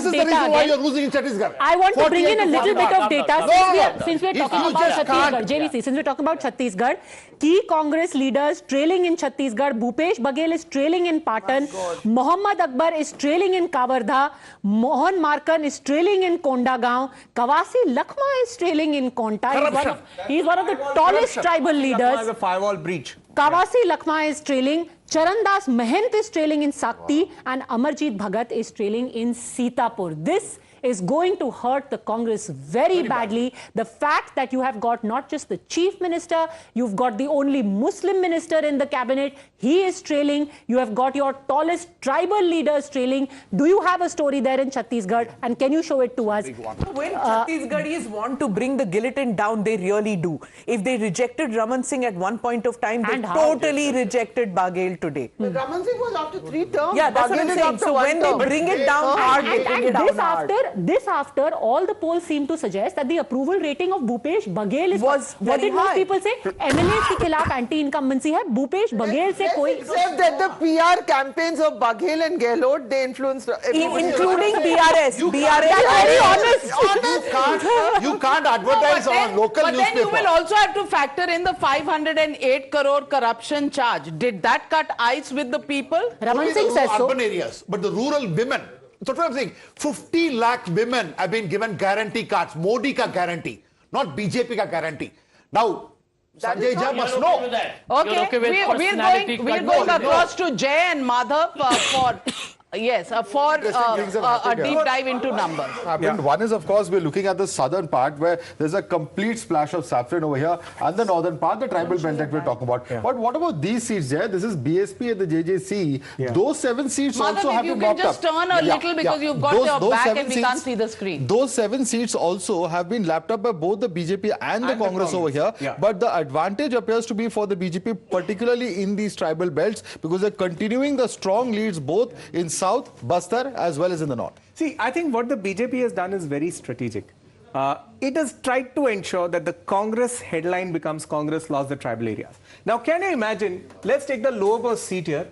is the reason why you're losing in Chhattisgarh. I want to bring in a little bit of data since we're talking about Chhattisgarh. JVC, since we're talking about Chhattisgarh, key Congress leaders trailing in Chhattisgarh. Bhupesh Baghel is trailing in Patan. Mohammad Akbar is trailing in Kavardha. Mohan Markan is trailing in Kondagaon. Kawasi Lakhma is trailing in Konta. He's one of the tallest tribal leaders. A firewall breach. Kawasi Lakhma is trailing. Charandas Mahant is trailing in Sakti, and Amarjit Bhagat is trailing in Sitapur. This is going to hurt the Congress very badly. The fact that you have got not just the chief minister, you've got the only Muslim minister in the cabinet, He is trailing. You have got your tallest tribal leaders trailing. Do you have a story there in Chhattisgarh? And can you show it to us? When Chhattisgarhis want to bring the guillotine down, they really do. If they rejected Raman Singh at one point of time, they totally rejected Baghel today. But Raman Singh was after 3 terms. Yeah, that's what I'm saying. So when they bring it down hard, they bring it down hard. This after, all the polls seem to suggest that the approval rating of Bhupesh Baghel is... What did most people say? MLAs के खिलाफ anti-incumbency है. Bhupesh Baghel से कोई... Except that the PR campaigns of Baghel and Gehlot, they influenced... Including BRS. BRS. That's very honest. You can't advertise on a local newspaper. But then you will also have to factor in the 508 crore corruption charge. Did that cut ice with the people? Raman Singh says so. Urban areas, but the rural women. That's what I'm saying. 50 lakh women have been given guarantee cards. Modi ka guarantee, not BJP ka guarantee. Now, Sanjay Jha must know. Okay, we're going across to Jay and Madhav for a deep dive into numbers. One is, of course, we're looking at the southern part where there's a complete splash of saffron over here, and the northern part, the tribal belt that we're talking about. But what about these seats there? This is BSP and the JJC. Those 7 seats also have been lapped up. You can just turn a little because you've got your back and we can't see the screen. Those 7 seats also have been lapped up by both the BJP and the Congress over here. But the advantage appears to be for the BJP, particularly in these tribal belts, because they're continuing the strong leads both in South, Bastar, as well as in the North. See, I think what the BJP has done is very strategic. It has tried to ensure that the Congress headline becomes Congress lost the tribal areas. Now, can you imagine, let's take the lowermost seat here.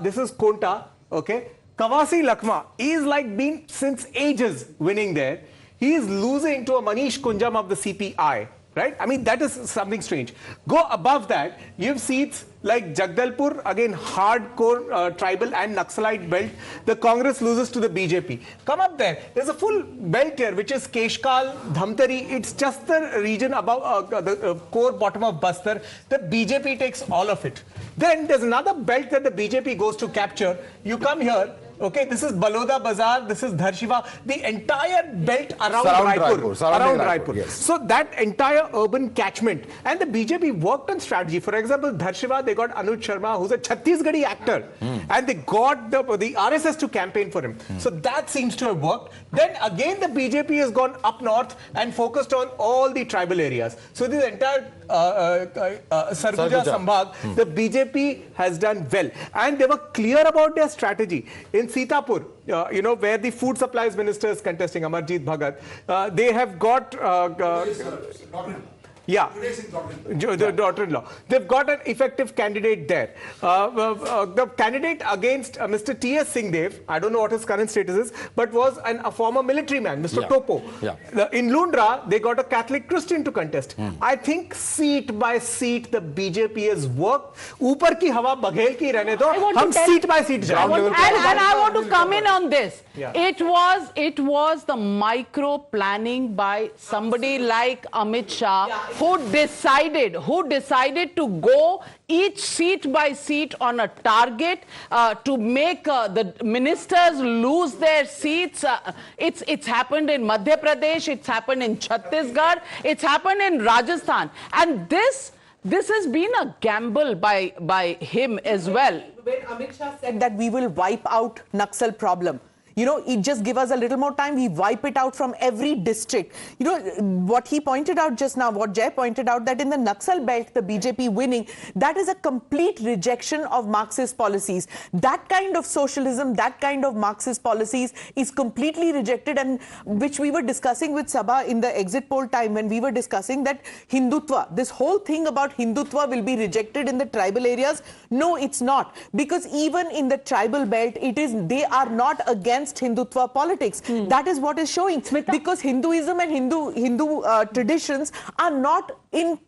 This is Konta, okay? Kawasi Lakhma is like been since ages winning there. He is losing to a Manish Kunjam of the CPI, right? I mean, that is something strange. Go above that, you have seats like Jagdalpur, again hardcore tribal and Naxalite belt. The Congress loses to the BJP. Come up there. There's a full belt here, which is Keshkal, Dhamtari. It's just the region above the core bottom of Bastar. The BJP takes all of it. Then there's another belt that the BJP goes to capture. You come here. Okay, this is Baloda Bazaar, this is Dharshiva, the entire belt around Raipur. Yes. So that entire urban catchment, and the BJP worked on strategy. For example, Dharshiva, they got Anuj Sharma, who's a Chhattisgarhi actor, and they got the RSS to campaign for him. So that seems to have worked. Then again, the BJP has gone up north and focused on all the tribal areas. So this entire Sarguja Sambhag, the BJP has done well, and they were clear about their strategy. In Sitapur, where the food supplies minister is contesting, Amarjit Bhagat, they have got... the daughter-in-law. They've got an effective candidate there. The candidate against Mr. T.S. Singhdev, I don't know what his current status is, but was a former military man, Mr. Topo. In Lundra, they got a Catholic Christian to contest. I think seat by seat, the BJP has worked. Upar ki hawa Baghel ki rehne do. Hum seat by seat and I want to come in on this. It was the micro planning by somebody like Amit Shah who decided to go each seat by seat on a target to make the ministers lose their seats. It's happened in Madhya Pradesh, it's happened in Chhattisgarh, it's happened in Rajasthan, and this has been a gamble by him as well. When Amit Shah said that we will wipe out Naxal problem, it just give us a little more time, we wipe it out from every district. What he pointed out just now, what Jay pointed out, that in the Naxal belt, the BJP winning, that is a complete rejection of Marxist policies. That kind of socialism, that kind of Marxist policies is completely rejected, and which we were discussing with Sabha in the exit poll time when we were discussing that Hindutva, this whole thing about Hindutva will be rejected in the tribal areas. No, it's not. Because even in the tribal belt, they are not against Hindutva politics. That is what is showing. Because Hinduism and Hindu traditions are not in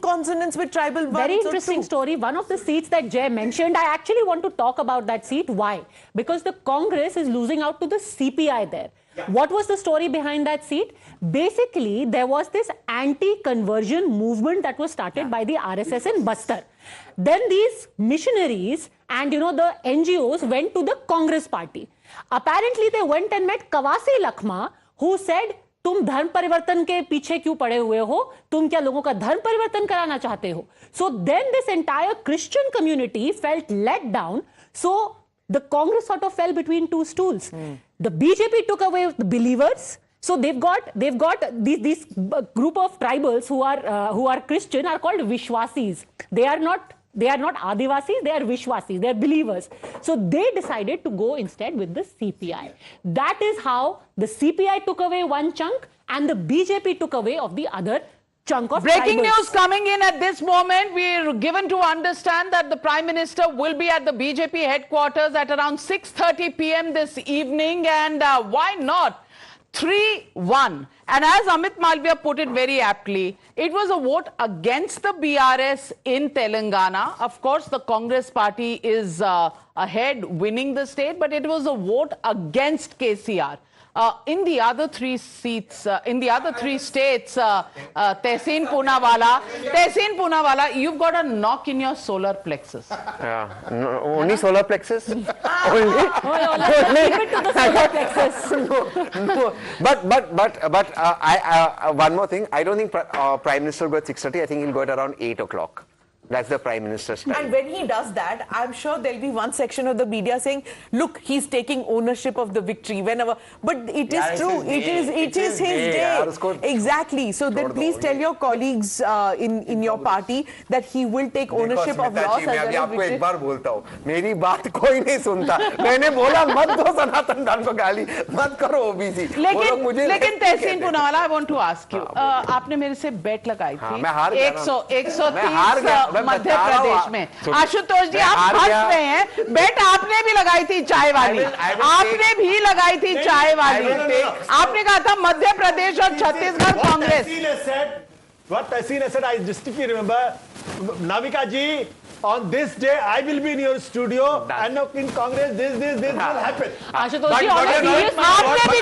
consonance with tribal ones. Very interesting story. One of the seats that Jay mentioned, I actually want to talk about that seat. Why? Because the Congress is losing out to the CPI there. What was the story behind that seat? Basically, there was this anti-conversion movement that was started by the RSS in Bastar. Then these missionaries and the NGOs went to the Congress party. Apparently, they went and met Kawasi Lakhma, who said तुम धर्म परिवर्तन के पीछे क्यों पड़े हुए हो? तुम क्या लोगों का धर्म परिवर्तन कराना चाहते हो? So then this entire Christian community felt let down. So the Congress sort of fell between two stools. The BJP took away the believers. So they've got these group of tribals who are Christian are called Vishwasis. They are not Adivasis, they are Vishwasis, they are believers. So they decided to go instead with the CPI. That is how the CPI took away one chunk and the BJP took away of the other chunk of Breaking tribals. news coming in at this moment. We're given to understand that the Prime Minister will be at the BJP headquarters at around 6:30 p.m. this evening, and why not 3-1? And as Amit Malviya put it very aptly, it was a vote against the BRS in Telangana. Of course, the Congress party is ahead, winning the state, but it was a vote against KCR. In the other three seats, in the other three states, Tehseen Poonawala, you've got a knock in your solar plexus. Yeah, only solar plexus? Only? No. But one more thing. I don't think Prime Minister will go at 6:30. I think he'll go at around 8 o'clock. That's the Prime Minister's style. And when he does that, I'm sure there'll be one section of the media saying, look, he's taking ownership of the victory whenever. But it is true. It is his day. Exactly. So then please tell your colleagues in your party that he will take ownership of loss as well as victory. एक बार बोलता हूँ, मेरी बात कोई नहीं सुनता. मैंने बोला मत दो सनातन धर्म को गाली, मत करो ओबीसी. लेकिन तहसीन Poonawalla, I want to ask you, आपने मेरे से बेट लगाई थी 130 मध्य प्रदेश में. आशुतोष जी, आप हंस रहे हैं. बेट आपने भी लगाई थी चाय वाली, आपने भी लगाई थी चाय वाली. आपने कहा था मध्य प्रदेश और Chhattisgarh Congress. What Tehseen said, I distinctly remember. Navika ji, on this day I will be in your studio, and in Congress this will happen. Ashutosh जी, आपने भी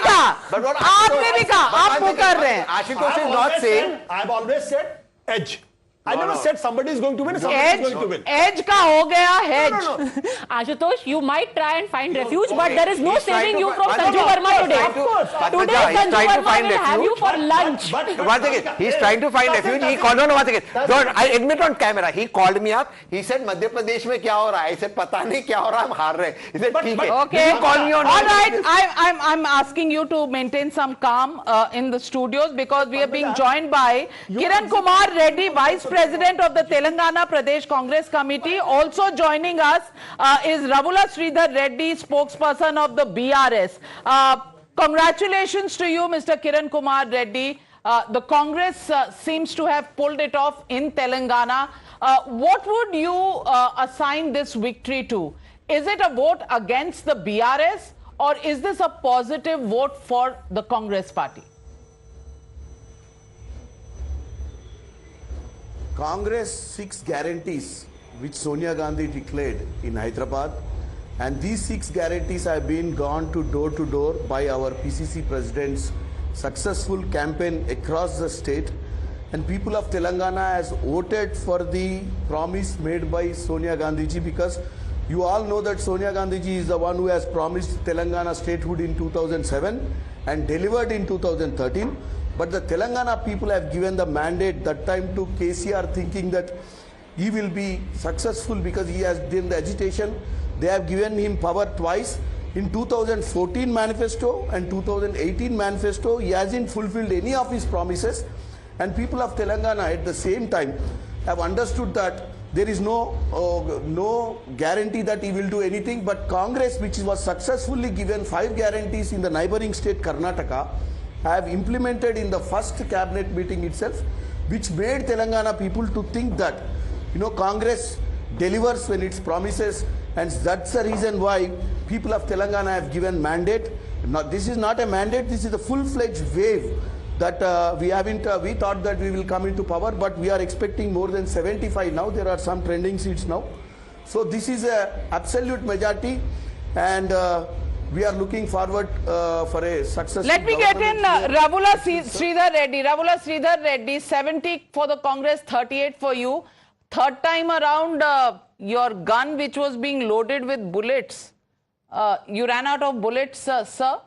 कहा, आप वो कर रहे हैं. Ashutosh is not saying. I've always said edge. I never said somebody is going to win. Somebody is going to win. Edge का हो गया hedge. No. Ashutosh, you might try and find refuge, but there is no saving you from Sanju Verma today. Today, Sanju Verma will have you for lunch. One second, he's trying to find refuge. He called on one second. Don't, I admit on camera. He called me up. He said, Madhya Pradesh में क्या हो रहा है? I said, पता नहीं क्या हो रहा है, हम हार रहे हैं. He said, ठीक है. Okay. You call me on. All right. I'm asking you to maintain some calm in the studios because we are being joined by Kiran Kumar Reddy, Vice President of the Telangana Pradesh Congress Committee. Also joining us is Ravula Sridhar Reddy, spokesperson of the BRS. Congratulations to you, Mr. Kiran Kumar Reddy. The Congress seems to have pulled it off in Telangana. What would you assign this victory to? Is it a vote against the BRS or is this a positive vote for the Congress party? Congress 6 guarantees which Sonia Gandhi declared in Hyderabad, and these 6 guarantees have been gone to door by our PCC president's successful campaign across the state, and people of Telangana has voted for the promise made by Sonia Gandhi ji, because you all know that Sonia Gandhi ji is the one who has promised Telangana statehood in 2007 and delivered in 2013. But the Telangana people have given the mandate that time to KCR, thinking that he will be successful because he has done the agitation. They have given him power twice. In 2014 manifesto and 2018 manifesto, he hasn't fulfilled any of his promises. And people of Telangana at the same time have understood that there is no guarantee that he will do anything. But Congress, which was successfully given 5 guarantees in the neighboring state Karnataka, have implemented in the first cabinet meeting itself, which made Telangana people to think that, Congress delivers when it promises, and that's the reason why people of Telangana have given mandate. Now, this is not a mandate, this is a full-fledged wave that we thought that we will come into power, but we are expecting more than 75 now. There are some trending seats now. So this is an absolute majority, and we are looking forward for a successful. Let me get in Ravula Sridhar Reddy. Ravula Sridhar Reddy, 70 for the Congress, 38 for you. Third time around, your gun which was being loaded with bullets, you ran out of bullets, sir?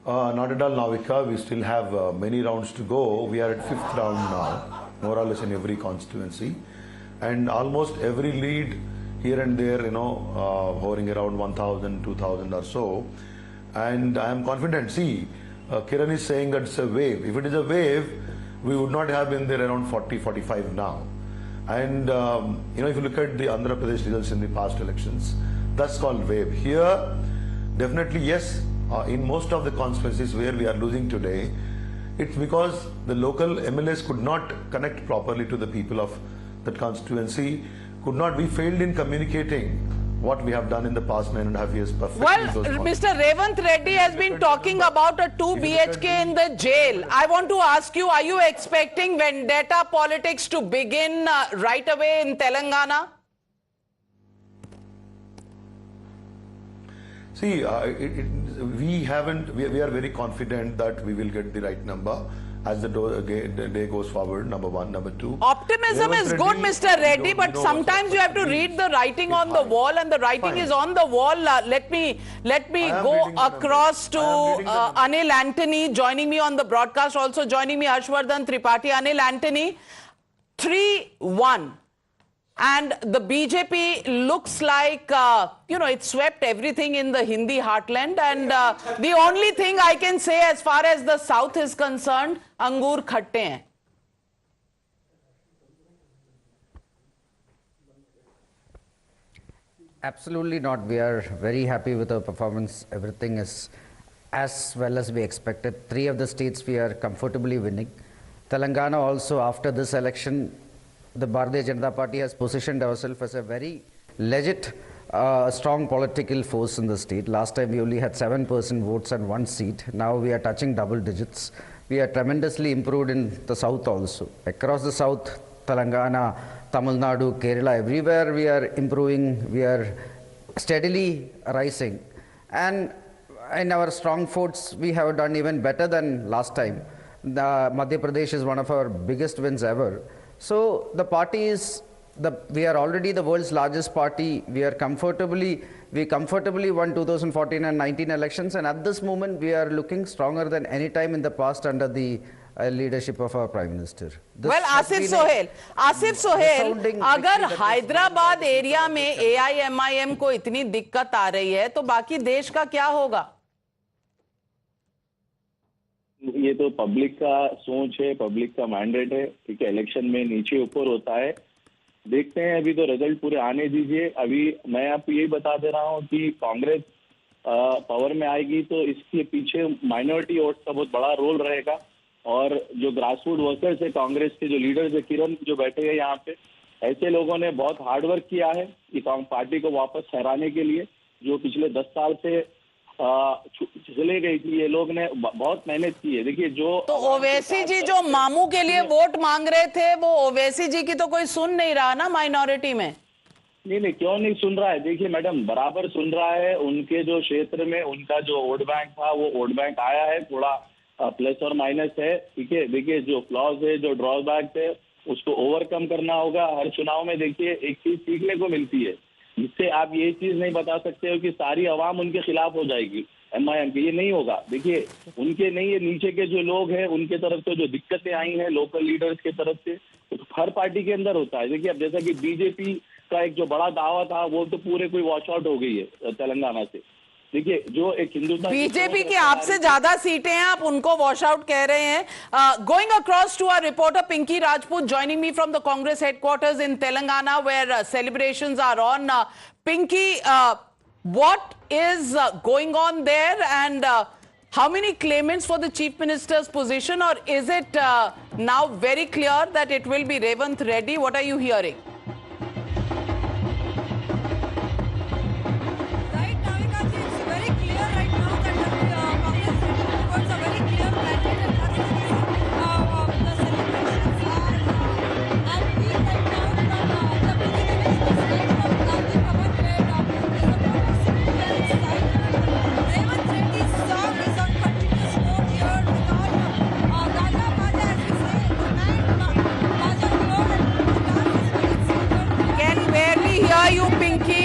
Not at all, Navika. We still have many rounds to go. We are at 5th round now, more or less in every constituency. And almost every lead here and there, hovering around 1,000, 2,000 or so. And I am confident. See, Kiran is saying that it's a wave. If it is a wave, we would not have been there around 40, 45 now. And, if you look at the Andhra Pradesh results in the past elections, that's called wave. Here, definitely, yes, in most of the constituencies where we are losing today, it's because the local MLAs could not connect properly to the people of that constituency, could not be failed in communicating what we have done in the past 9.5 years. Well, Mr. Revanth Reddy has been talking about a 2 BHK in the jail. I want to ask you, are you expecting vendetta politics to begin right away in Telangana? See, we are very confident that we will get the right number as the day goes forward, number one. Number two, optimism is good, Mr. Reddy, but sometimes you have to read the writing on the wall, and the writing is on the wall. Let me go across to Anil Antony, joining me on the broadcast, also joining me Harshvardhan Tripathi. Anil Antony, 3-1. And the BJP looks like, it swept everything in the Hindi heartland. And the only thing I can say as far as the South is concerned, Angur khatte hain. Absolutely not. We are very happy with our performance. Everything is as well as we expected. 3 of the states we are comfortably winning. Telangana also, after this election, the Bharatiya Janata Party has positioned ourselves as a very legit, strong political force in the state. Last time we only had 7% votes and 1 seat. Now we are touching double digits. We are tremendously improved in the south also. Across the south, Telangana, Tamil Nadu, Kerala, everywhere we are improving. We are steadily rising. And in our strong forts, we have done even better than last time. Madhya Pradesh is one of our biggest wins ever. So the party is, we are already the world's largest party. We comfortably won 2014 and 19 elections, and at this moment we are looking stronger than any time in the past under the leadership of our Prime Minister. Well, Asif Sohail, अगर Hyderabad area में AIMIM को इतनी दिक्कत आ रही है, तो बाकी देश का क्या होगा? ये तो पब्लिक का सोच है, पब्लिक का मैंडेट है, ठीक है। इलेक्शन में नीचे ऊपर होता है, देखते हैं। अभी तो रिजल्ट पूरे आने दीजिए। अभी मैं आपको यही बता दे रहा हूँ कि कांग्रेस पावर में आएगी तो इसके पीछे माइनॉरिटी वोट का बहुत बड़ा रोल रहेगा। और जो ग्रासरूट वर्कर्स है, कांग्रेस के जो लीडर्स है, किरण जो बैठे हैं यहाँ पे, ऐसे लोगों ने बहुत हार्डवर्क किया है कि पार्टी को वापस ठहराने के लिए, जो पिछले 10 साल से चले गई थी। ये लोग ने बहुत मेहनत की है। देखिए, जो तो ओवैसी जी जो मामू के लिए वोट मांग रहे थे, वो ओवैसी जी की तो कोई सुन नहीं रहा ना माइनॉरिटी में। नहीं, क्यों नहीं सुन रहा है? देखिए मैडम, बराबर सुन रहा है। उनके जो क्षेत्र में उनका जो वोट बैंक था, वो वोट बैंक आया है, थोड़ा प्लस और माइनस है, ठीक है। देखिए, जो फ्लॉज है, जो ड्रॉबैक है, उसको ओवरकम करना होगा। हर चुनाव में देखिए एक चीज सीखने को मिलती है, जिससे आप ये चीज नहीं बता सकते हो कि सारी आवाम उनके खिलाफ हो जाएगी MIM के। ये नहीं होगा। देखिए, उनके नहीं, ये नीचे के जो लोग हैं उनके तरफ से जो दिक्कतें आई हैं लोकल लीडर्स के तरफ से, तो हर पार्टी के अंदर होता है। देखिए, अब जैसा कि बीजेपी का एक जो बड़ा दावा था, वो तो पूरे कोई वॉश आउट हो गई है तेलंगाना से। देखिए, जो एक हिंदुस्तान बीजेपी की आपसे ज्यादा सीटें हैं, आप उनको वॉश आउट कह रहे हैं। Going across to our reporter Pinky Rajput joining me from the Congress headquarters in Telangana where celebrations are on. Pinky, what is going on there, and how many claimants for the Chief Minister's position, or is it now very clear that it will be Revanth Reddy? What are you hearing?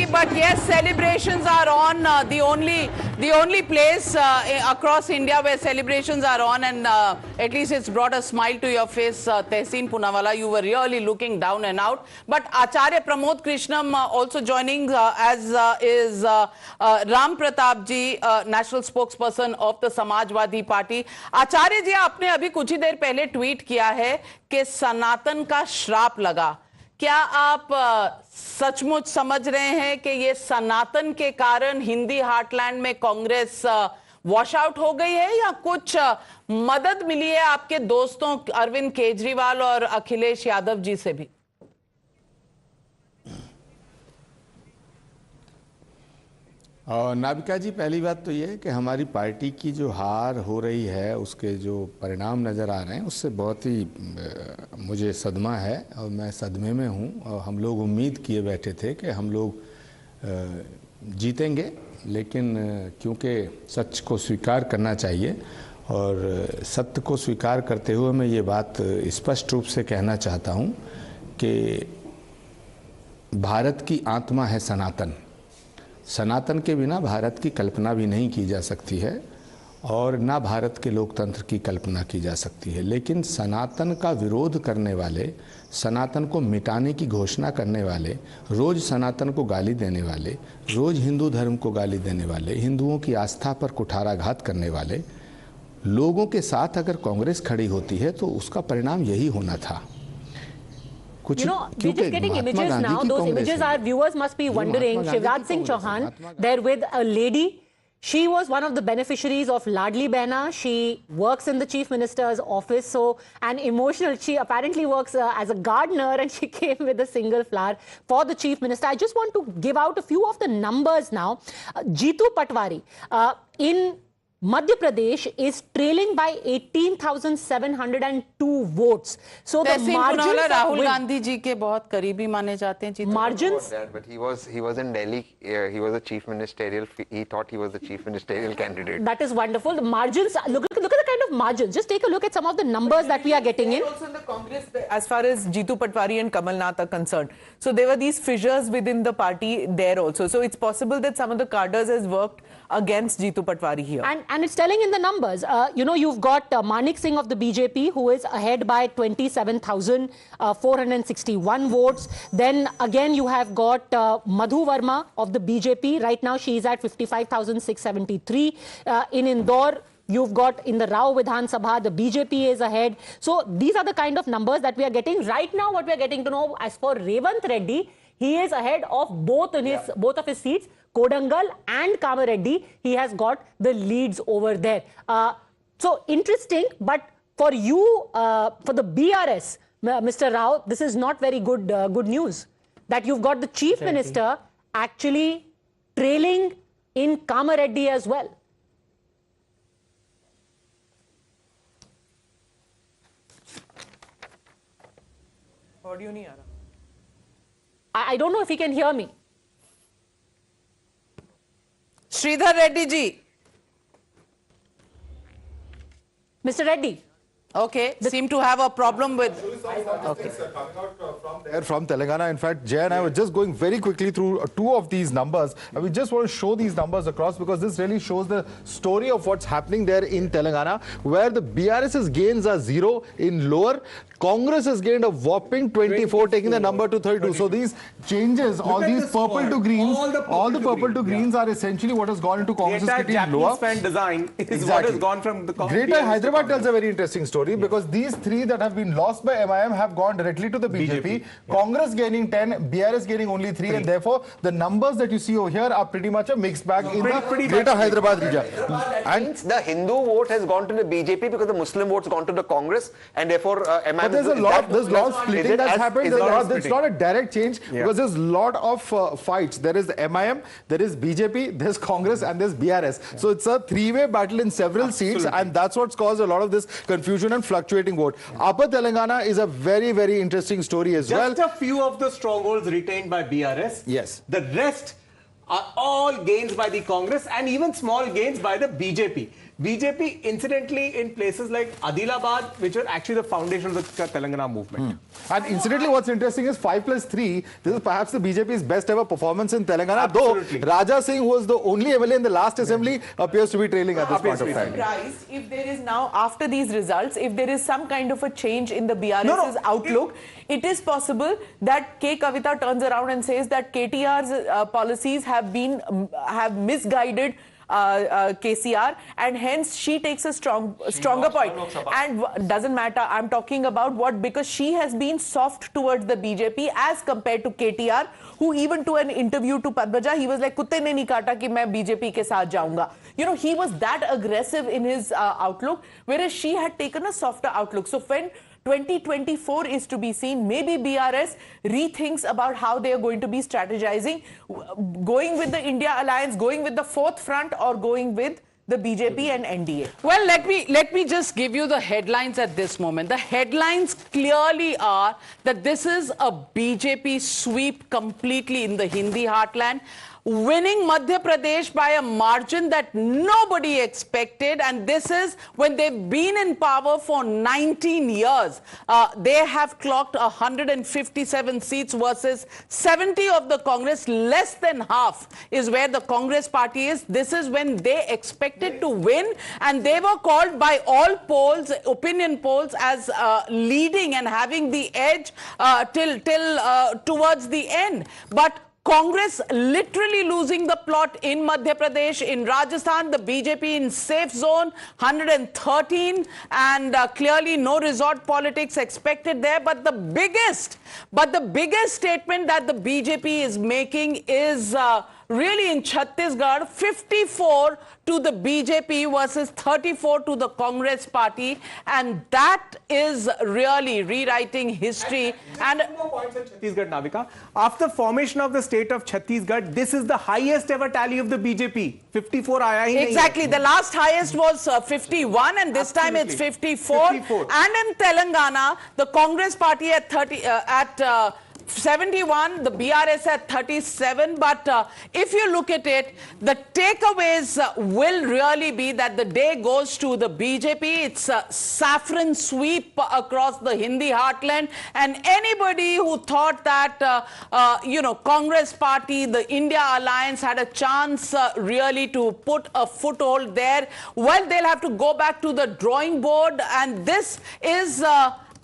But yes, celebrations are on. The only The only place across India where celebrations are on, and at least it's brought a smile to your face, Tehseen Poonawalla. You were really looking down and out. But Acharya Pramod Krishnam also joining, as is Ram Pratap ji, national spokesperson of the Samajwadi Party. Acharya ji, आपने अभी कुछ ही देर पहले tweet किया है कि सनातन का श्राप लगा. क्या आप सचमुच समझ रहे हैं कि ये सनातन के कारण हिंदी हार्टलैंड में कांग्रेस वॉश आउट हो गई है, या कुछ मदद मिली है आपके दोस्तों अरविंद केजरीवाल और अखिलेश यादव जी से भी? नाविका जी, पहली बात तो ये है कि हमारी पार्टी की जो हार हो रही है, उसके जो परिणाम नज़र आ रहे हैं, उससे बहुत ही मुझे सदमा है और मैं सदमे में हूँ. और हम लोग उम्मीद किए बैठे थे कि हम लोग जीतेंगे, लेकिन क्योंकि सच को स्वीकार करना चाहिए और सत्य को स्वीकार करते हुए मैं ये बात स्पष्ट रूप से कहना चाहता हूँ कि भारत की आत्मा है सनातन. सनातन के बिना भारत की कल्पना भी नहीं की जा सकती है और ना भारत के लोकतंत्र की कल्पना की जा सकती है. लेकिन सनातन का विरोध करने वाले, सनातन को मिटाने की घोषणा करने वाले, रोज़ सनातन को गाली देने वाले, रोज़ हिंदू धर्म को गाली देने वाले, हिंदुओं की आस्था पर कुठाराघात करने वाले लोगों के साथ अगर कांग्रेस खड़ी होती है तो उसका परिणाम यही होना था. You know, we're just getting images now. Those images, our viewers must be wondering. Shivraj Singh Chauhan, there with a lady. She was one of the beneficiaries of Ladli Behna. She works in the Chief Minister's office. So, and emotional, she apparently works as a gardener, and she came with a single flower for the Chief Minister. I just want to give out a few of the numbers now. Jeetu Patwari in Madhya Pradesh is trailing by 18,702 votes. So the margins Rahul Gandhi ji ke bahut kareebi mane jate hain. Margins. But he was in Delhi. He was a chief ministerial. He thought he was the chief ministerial candidate. That is wonderful. The margins. Look at the kind of margins. Just take a look at some of the numbers that we are getting in. Also in the Congress, as far as Jeetu Patwari and Kamal Nath are concerned, so there were these fissures within the party there also. So it's possible that some of the cadres has worked against Jeetu Patwari here. And it's telling in the numbers. You know, you've got Manik Singh of the BJP, who is ahead by 27,461 votes. Then again, you have got Madhu Verma of the BJP. Right now, she is at 55,673. In Indore, you've got in the Rao Vidhan Sabha, the BJP is ahead. So these are the kind of numbers that we are getting. Right now, what we are getting to know, as for Revanth Reddy, he is ahead of both of his seats. Kodangal and Kamareddy, he has got the leads over there. So interesting, but for you, for the BRS, Mr. Rao, this is not very good good news. That you've got the Chief Minister actually trailing in Kamareddy as well. Audio nahi aa raha. I don't know if he can hear me. Sridhar Reddy ji. Mr. Reddy. Okay, seem to have a problem with... Okay. From Telangana. In fact, Jay and I were just going very quickly through two of these numbers. And we just want to show these numbers across because this really shows the story of what's happening there in Telangana, where the BRS's gains are 0 in lower. Congress has gained a whopping 24, taking the number to 32. So these changes, all these purple to greens, all the purple to greens are essentially what has gone into Congress's getting lower. Japanese fan design is what has gone from the Congress. Greater Hyderabad tells a very interesting story because these three that have been lost by MIM have gone directly to the BJP. Congress gaining 10, BRS gaining only 3, and therefore the numbers that you see over here are pretty much a mixed bag in the Greater Hyderabad region. And the Hindu vote has gone to the BJP because the Muslim votes gone to the Congress, and therefore MIM. But there's a lot of splitting that's happened. It's not a direct change because there's a lot of fights. There is MIM, there is BJP, there's Congress, and there's BRS. So it's a three-way battle in several seats, and that's what's caused a lot of this confusion and fluctuating vote. Upper Telangana is a very, very interesting story as well. Just a few of the strongholds retained by BRS. Yes. The rest are all gains by the Congress and even small gains by the BJP. BJP, incidentally, in places like Adilabad, which are actually the foundation of the Telangana movement. And incidentally, what's interesting is 5+3. This is perhaps the BJP's best ever performance in Telangana. Absolutely. Though Raja Singh, who was the only MLA in the last assembly, appears to be trailing at this point of time. Surprised if there is now, after these results, if there is some kind of a change in the BRS's outlook, it is possible that K. Kavita turns around and says that KTR's policies have misguided KCR, and hence she takes a stronger point. And doesn't matter, I'm talking about what, because she has been soft towards the BJP as compared to KTR, who even to an interview to Padmaja, he was like, kutte ne nahi kaata ki main BJP ke saath jaunga. You know, he was that aggressive in his outlook, whereas she had taken a softer outlook. So when 2024 is to be seen, maybe BRS rethinks about how they are going to be strategizing, going with the India alliance, going with the fourth front, or going with the BJP and NDA. Well, let me just give you the headlines at this moment. The headlines clearly are that this is a BJP sweep completely in the Hindi heartland, winning Madhya Pradesh by a margin that nobody expected, and this is when they've been in power for 19 years. They have clocked 157 seats versus 70 of the Congress. Less than half is where the Congress party is. This is when they expected to win, and they were called by all polls, opinion polls, as leading and having the edge till towards the end. But Congress literally losing the plot in Madhya Pradesh. In Rajasthan, the BJP in safe zone, 113, and clearly no resort politics expected there. But the biggest statement that the BJP is making is really in Chhattisgarh, 54 to the BJP versus 34 to the Congress party, and that is really rewriting history. And two more points on Chhattisgarh, Navika. After formation of the state of Chhattisgarh, this is the highest ever tally of the BJP. 54 aaya hi nahi. Exactly. The last highest was 51, and this time it's 54. And in Telangana, the Congress party at 71, the BRS at 37. But if you look at it, the takeaways will really be that the day goes to the BJP. It's a saffron sweep across the Hindi heartland. And anybody who thought that, Congress party, the India alliance had a chance really to put a foothold there, well, they'll have to go back to the drawing board. And this is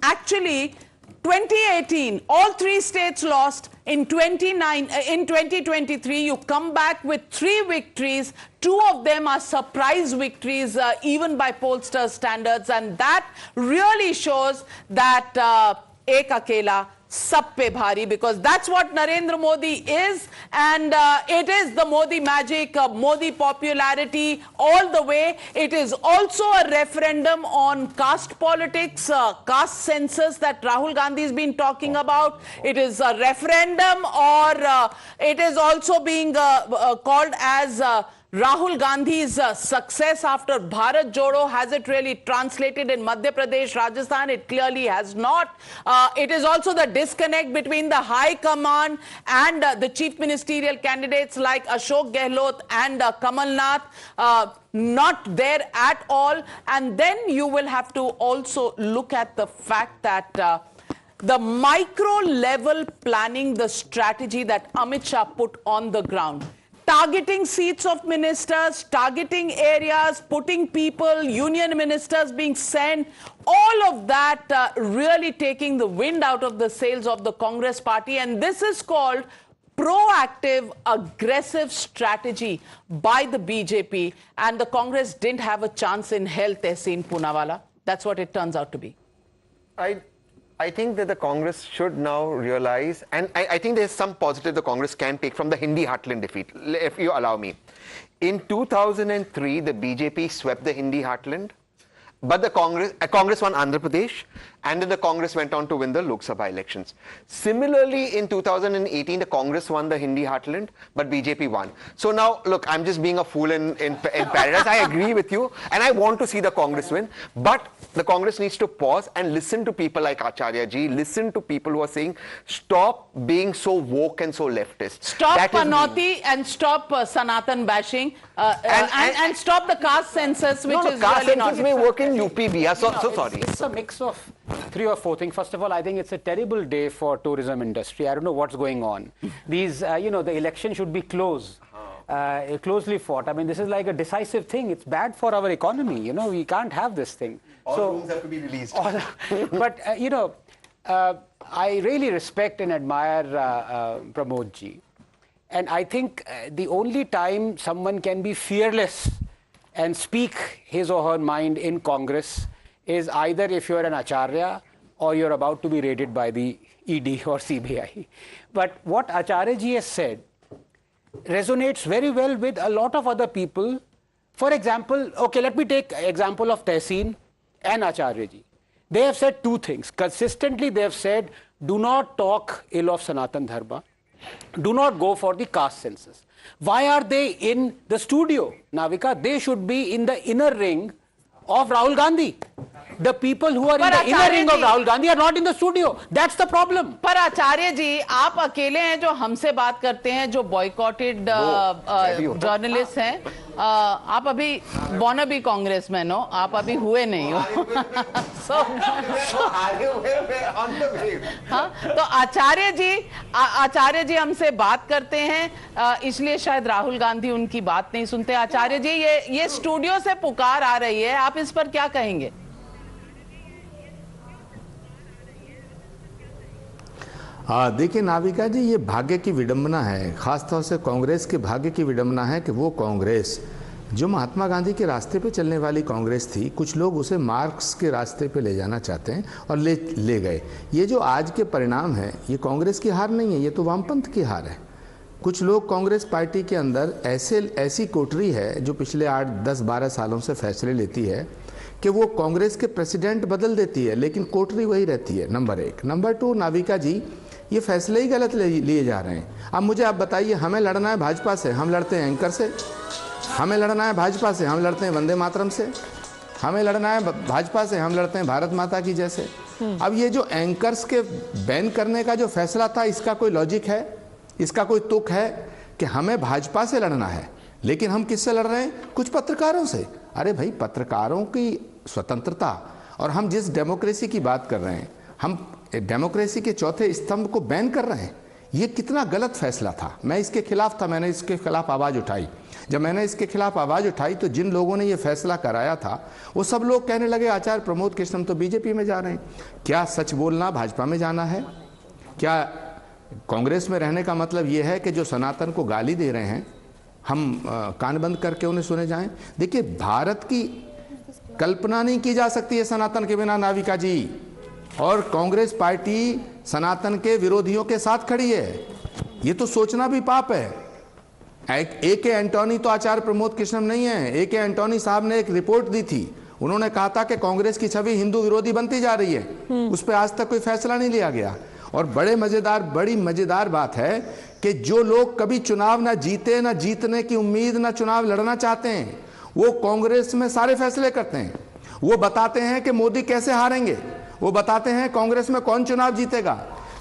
actually 2018, all three states lost. In 2023, you come back with 3 victories. 2 of them are surprise victories, even by pollster standards. And that really shows that ek akela sab pe bhari, because that's what Narendra Modi is, and it is the Modi magic, Modi popularity all the way. It is also a referendum on caste politics, caste census that Rahul Gandhi has been talking about. It is a referendum, or it is also being called as Rahul Gandhi's success after Bharat Jodo. Has it really translated in Madhya Pradesh, Rajasthan? It clearly has not. It is also the disconnect between the high command and the chief ministerial candidates like Ashok Gehlot and Kamal Nath. Not there at all. And then you will have to also look at the fact that the micro level planning, the strategy that Amit Shah put on the ground, targeting seats of ministers, targeting areas, putting people, union ministers being sent, all of that really taking the wind out of the sails of the Congress party. And this is called proactive, aggressive strategy by the BJP. And the Congress didn't have a chance in hell, Tehseen Poonawalla. That's what it turns out to be. I think that the Congress should now realize, and I think there's some positive the Congress can take from the Hindi heartland defeat, if you allow me. In 2003, the BJP swept the Hindi heartland, but the Congress won Andhra Pradesh, and then the Congress went on to win the Lok Sabha elections. Similarly, in 2018, the Congress won the Hindi heartland, but BJP won. So now, look, I'm just being a fool in paradise. I agree with you, and I want to see the Congress win, but the Congress needs to pause and listen to people like Acharya ji, listen to people who are saying, stop being so woke and so leftist. Stop Panoti and stop Sanatan bashing, and stop the caste census, which is caste really not. census may work in UP, Bihar. So sorry. It's a mix of 3 or 4 things. First of all, I think it's a terrible day for tourism industry. I don't know what's going on. These, the election should be closely fought. I mean, this is like a decisive thing. It's bad for our economy. We can't have this thing. All rules have to be released. But, I really respect and admire Pramod ji. And I think the only time someone can be fearless and speak his or her mind in Congress is either if you're an Acharya or you're about to be raided by the ED or CBI. But what Acharya ji has said resonates very well with a lot of other people. For example, okay, let me take example of Tehseen and Acharya ji. They have said 2 things. Consistently, they have said, do not talk ill of Sanatan Dharma. Do not go for the caste census. Why are they in the studio, Navika? They should be in the inner ring of Rahul Gandhi. The people who are in the inner ring of Rahul Gandhi are not in the studio. That's the problem. पर आचार्य जी, आप अकेले हैं जो हमसे बात करते हैं, जो बॉयकॉटेड जर्नलिस्ट हैं. आप अभी wannabe कांग्रेसमैन हो, आप अभी हुए नहीं हो. तो आचार्य जी हमसे बात करते हैं, इसलिए शायद राहुल गांधी उनकी बात नहीं सुनते. आचार्य जी, ये स्टूडियो से पुकार आ रही है, आप इस पर क्या कहेंगे? देखिए नाविका जी, ये भाग्य की विडंबना है, खासतौर से कांग्रेस के भाग्य की विडंबना है कि वो कांग्रेस जो महात्मा गांधी के रास्ते पे चलने वाली कांग्रेस थी, कुछ लोग उसे मार्क्स के रास्ते पे ले जाना चाहते हैं और ले गए. ये जो आज के परिणाम है, ये कांग्रेस की हार नहीं है, ये तो वामपंथ की हार है. कुछ लोग कांग्रेस पार्टी के अंदर ऐसी कोटरी है जो पिछले 8, 10, 12 सालों से फैसले लेती है कि वो कांग्रेस के प्रेसिडेंट बदल देती है, लेकिन कोटरी वही रहती है. नंबर 1. नंबर 2, नाविका जी, ये फैसले ही गलत लिए जा रहे हैं. अब मुझे आप बताइए, हमें लड़ना है भाजपा से, हम लड़ते हैं एंकर से. हमें लड़ना है भाजपा से, हम लड़ते हैं वंदे मातरम से. हमें लड़ना है भाजपा से, हम लड़ते हैं भारत माता की जैसे. अब ये जो एंकर्स के बैन करने का जो फैसला था, इसका कोई लॉजिक है, इसका कोई तुक है कि हमें भाजपा से लड़ना है, लेकिन हम किससे लड़ रहे हैं? कुछ पत्रकारों से. अरे भाई, पत्रकारों की स्वतंत्रता और हम जिस डेमोक्रेसी की बात कर रहे हैं, हम डेमोक्रेसी के चौथे स्तंभ को बैन कर रहे हैं. ये कितना गलत फैसला था. मैं इसके खिलाफ था, मैंने इसके खिलाफ आवाज़ उठाई. जब मैंने इसके खिलाफ आवाज़ उठाई तो जिन लोगों ने ये फैसला कराया था, वो सब लोग कहने लगे आचार्य प्रमोद कृष्णम तो बीजेपी में जा रहे हैं. क्या सच बोलना भाजपा में जाना है? क्या कांग्रेस में रहने का मतलब ये है कि जो सनातन को गाली दे रहे हैं हम कान बंद करके उन्हें सुने जाएं? देखिए, भारत की कल्पना नहीं की जा सकती है सनातन के बिना, नाविका जी. और कांग्रेस पार्टी सनातन के विरोधियों के साथ खड़ी है. ये तो सोचना भी पाप है. ए.के. एंटोनी तो आचार्य प्रमोद कृष्णम नहीं है. ए.के. एंटोनी साहब ने एक रिपोर्ट दी थी. उन्होंने कहा था कि कांग्रेस की छवि हिंदू विरोधी बनती जा रही है. उस पर आज तक कोई फैसला नहीं लिया गया. और बड़ी मजेदार बात है कि जो लोग कभी चुनाव ना जीते, ना जीतने की उम्मीद, ना चुनाव लड़ना चाहते हैं, वो कांग्रेस में सारे फैसले करते हैं. वो बताते हैं कि मोदी कैसे हारेंगे, वो बताते हैं कांग्रेस में कौन चुनाव जीतेगा.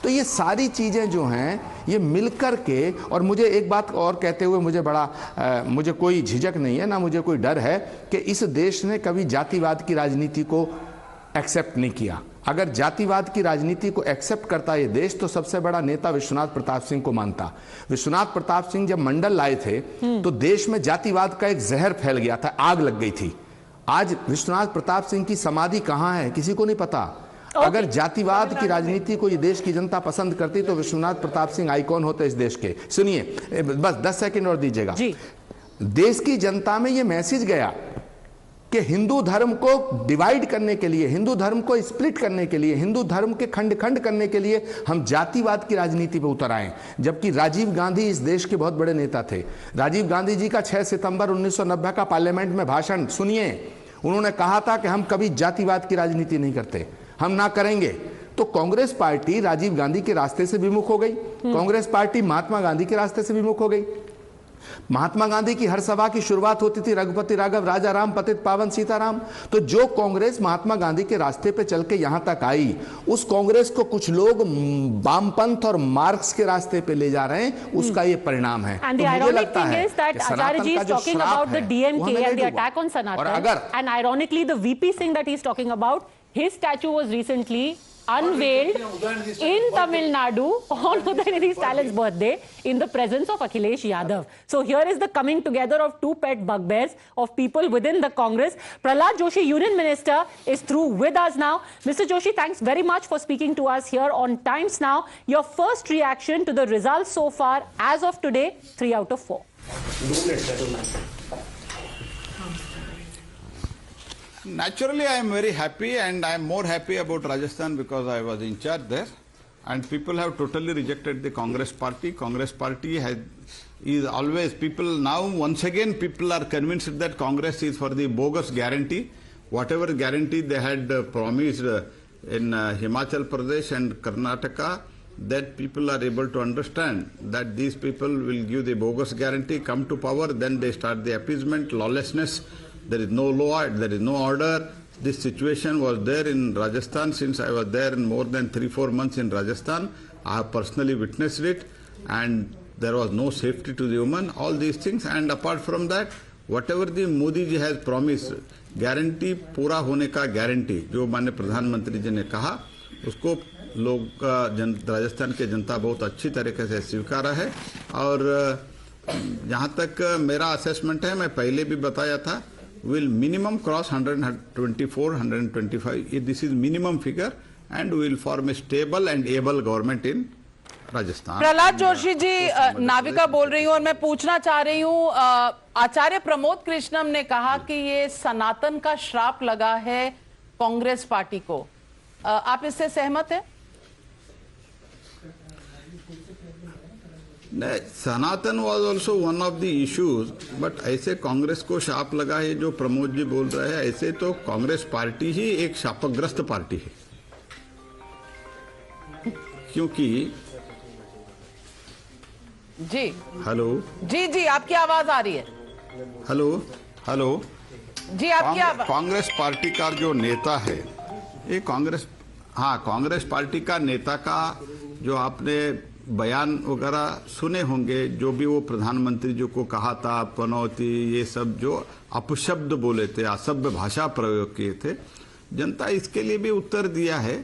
तो ये सारी चीज़ें जो हैं, ये मिलकर के, और मुझे एक बात और कहते हुए मुझे कोई झिझक नहीं है, ना मुझे कोई डर है कि इस देश ने कभी जातिवाद की राजनीति को एक्सेप्ट नहीं किया. अगर जातिवाद की राजनीति को एक्सेप्ट करता ये देश, तो सबसे बड़ा नेता विश्वनाथ प्रताप सिंह को मानता. विश्वनाथ प्रताप सिंह जब मंडल लाए थे तो देश में जातिवाद का एक जहर फैल गया था, आग लग गई थी. आज विश्वनाथ प्रताप सिंह की समाधि कहाँ है, किसी को नहीं पता. अगर जातिवाद की राजनीति को ये देश की जनता पसंद करती तो विश्वनाथ प्रताप सिंह आइकॉन होते इस देश के. सुनिए, बस 10 सेकंड और दीजिएगा. देश की जनता में ये मैसेज गया कि हिंदू धर्म को डिवाइड करने के लिए, हिंदू धर्म को स्प्लिट करने के लिए, हिंदू धर्म के खंड खंड करने के लिए हम जातिवाद की राजनीति पर उतर आए. जबकि राजीव गांधी इस देश के बहुत बड़े नेता थे. राजीव गांधी जी का 6 सितंबर 1990 का पार्लियामेंट में भाषण सुनिए. उन्होंने कहा था कि हम कभी जातिवाद की राजनीति नहीं करते, हम ना करेंगे, तो कांग्रेस पार्टी राजीव गांधी के रास्ते से विमुख हो गई, कांग्रेस पार्टी महात्मा गांधी के रास्ते से विमुख हो गई। महात्मा गांधी की हर सभा की शुरुआत होती थी रघुपति राघव राजा राम पतित पावन सीताराम। तो जो कांग्रेस महात्मा गांधी के रास्ते पे चल के यहां तक आई, उस कांग्रेस को कुछ लोग वामपंथ और मार्क्स के रास्ते पे ले जा रहे हैं, उसका ये परिणाम है। And the ironic thing is that Acharya ji is talking about the DMK and the attack on Sanatan. And ironically, the VP Singh that he is talking about, his statue was recently unveiled in Tamil Nadu on Udayanidhi Stalin's birthday in the presence of Akhilesh Yadav. So here is the coming together of two pet bugbears of people within the Congress. Prahlad Joshi, Union Minister, is through with us now. Mr. Joshi, thanks very much for speaking to us here on Times Now. Your first reaction to the results so far, as of today, 3 out of 4. Naturally, I am very happy, and I am more happy about Rajasthan because I was in charge there, and people have totally rejected the Congress party. Congress party is always, people now once again people are convinced that Congress is for the bogus guarantee. Whatever guarantee they had promised in Himachal Pradesh and Karnataka, that people are able to understand that these people will give the bogus guarantee, come to power, then they start the appeasement, lawlessness. There is no law, there is no order. This situation was there in Rajasthan since I was there in more than 3-4 months in Rajasthan. I have personally witnessed it, and there was no safety to the woman, all these things. And apart from that, whatever the Modi ji has promised, guarantee पूरा होने का guarantee, जो माननीय प्रधानमंत्री जी ने कहा, उसको लोग राजस्थान के जनता बहुत अच्छी तरीके से स्वीकारा है। और जहाँ तक मेरा असेसमेंट है, मैं पहले भी बताया था, will minimum cross 124, 125. This is minimum figure, and we will form a stable and able government in Rajasthan. Prahlad Joshi ji, Navika बोल रही हूँ और मैं पूछना चाह रही हूँ, आचार्य प्रमोद कृष्णम ने कहा कि ये सनातन का श्राप लगा है कांग्रेस पार्टी को, आप इससे सहमत हैं? Sanatan was also one of the issues, but ऐसे कांग्रेस को शाप लगा है जो प्रमोद जी बोल रहे हैं, ऐसे तो कांग्रेस पार्टी ही एक शापग्रस्त पार्टी है। क्योंकि जी हेलो जी आपकी आवाज आ रही है। हेलो जी आपकी आवाज। कांग्रेस पार्टी का जो नेता है, ये कांग्रेस पार्टी का नेता का जो आपने बयान वगैरह सुने होंगे, जो भी वो प्रधानमंत्री जी को कहा था, पनौती, ये सब जो अपशब्द बोले थे, असभ्य भाषा प्रयोग किए थे, जनता इसके लिए भी उत्तर दिया है।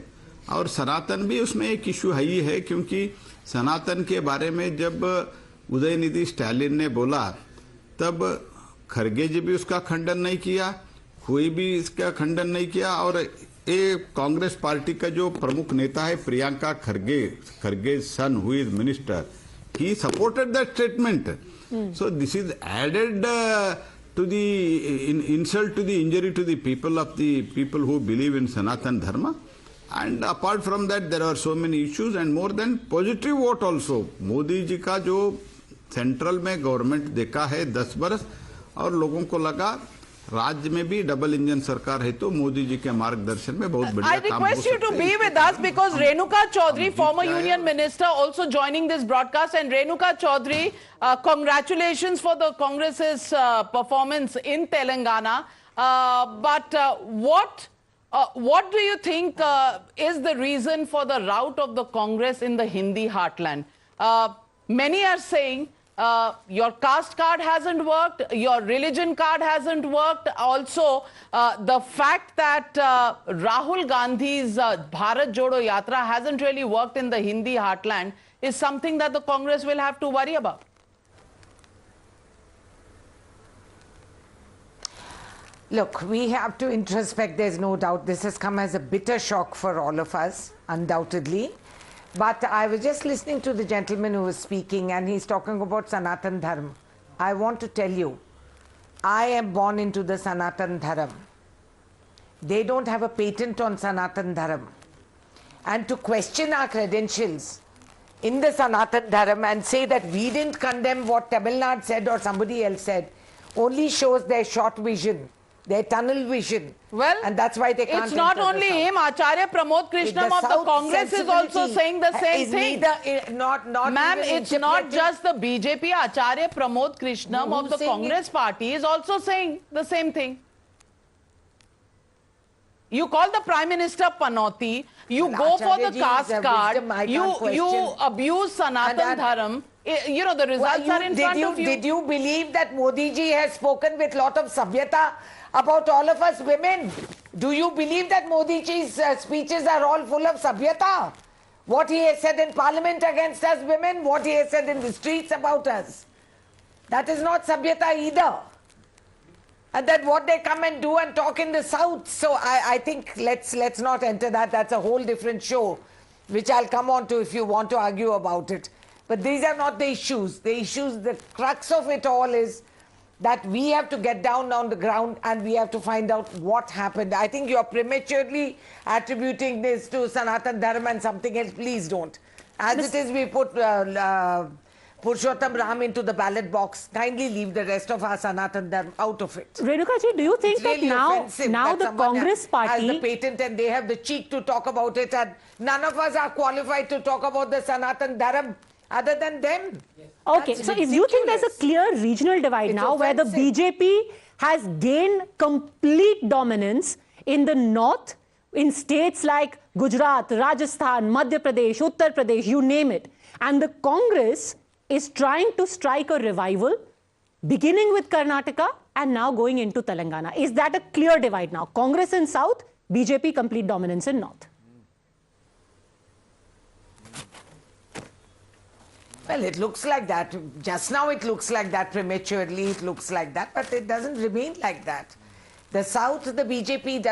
और सनातन भी उसमें एक इशू है ही है, क्योंकि सनातन के बारे में जब उदयनिधि स्टालिन ने बोला, तब खरगे जी भी उसका खंडन नहीं किया, कोई भी इसका खंडन नहीं किया। और ये कांग्रेस पार्टी का जो प्रमुख नेता है Priyanka Kharge son who is minister, he supported that statement. So this is added to the insult to the injury to the people of the people who believe in Sanatan Dharma. And apart from that, there are so many issues, and more than positive vote also. Modi ji का जो central में government देखा है 10 बरस, और लोगों को लगा राज्य में भी डबल इंजन सरकार है, तो मोदी जी के मार्गदर्शन में बहुत बढ़िया काम हो सकता है। I request you to be with us because Renuka Chaudhary, former Union Minister, also joining this broadcast. And Renuka Chaudhary, congratulations for the Congress's performance in Telangana. But what do you think is the reason for the rout of the Congress in the Hindi heartland? Many are saying your caste card hasn't worked, your religion card hasn't worked. Also, the fact that Rahul Gandhi's Bharat Jodo Yatra hasn't really worked in the Hindi heartland is something that the Congress will have to worry about. Look, we have to introspect, there's no doubt. This has come as a bitter shock for all of us, undoubtedly. But I was just listening to the gentleman who was speaking, and he's talking about Sanatan Dharma. I want to tell you, I am born into the Sanatan Dharma. They don't have a patent on Sanatan Dharma. And to question our credentials in the Sanatan Dharma and say that we didn't condemn what Tamil Nadu said or somebody else said only shows their short vision. their tunnel vision. Well, and that's why they can't. It's not only him. Acharya Pramod Krishnam of the Congress is also saying the same thing. Ma'am, it's not just the BJP. Acharya Pramod Krishnam of the Congress party is also saying the same thing. You call the Prime Minister Panoti, you go for the caste card, you abuse Sanatan Dharam. You know, the results are in front of you. Did you believe that Modi ji has spoken with lot of savyata about all of us women? Do you believe that Modi ji's speeches are all full of savyata? What he has said in parliament against us women, what he has said in the streets about us. That is not savyata either. And then what they come and do and talk in the south. So I think let's not enter that. That's a whole different show, which I'll come on to if you want to argue about it. But these are not the issues. The issues, the crux of it all is that we have to get down on the ground and we have to find out what happened. I think you're prematurely attributing this to Sanatan Dharma and something else. Please don't. As it is, we put Purushottam Ram into the ballot box. Kindly leave the rest of our Sanatan Dharma out of it. Renukaji, do you think that now the Congress party has the patent and they have the cheek to talk about it, and none of us are qualified to talk about the Sanatan Dharma other than them? Okay, so if you think there's a clear regional divide now where the BJP has gained complete dominance in the north, in states like Gujarat, Rajasthan, Madhya Pradesh, Uttar Pradesh, you name it, and the Congress is trying to strike a revival, beginning with Karnataka and now going into Telangana. Is that a clear divide now? Congress in south, BJP complete dominance in north. Well, it looks like that. Just now it looks like that. Prematurely it looks like that. But it doesn't remain like that. The south, the BJP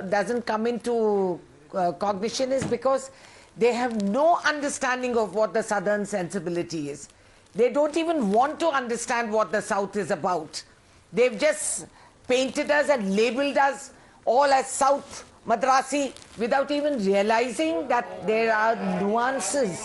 doesn't come into cognition is because they have no understanding of what the southern sensibility is. They don't even want to understand what the south is about. They've just painted us and labeled us all as South Madrasi without even realizing that there are nuances.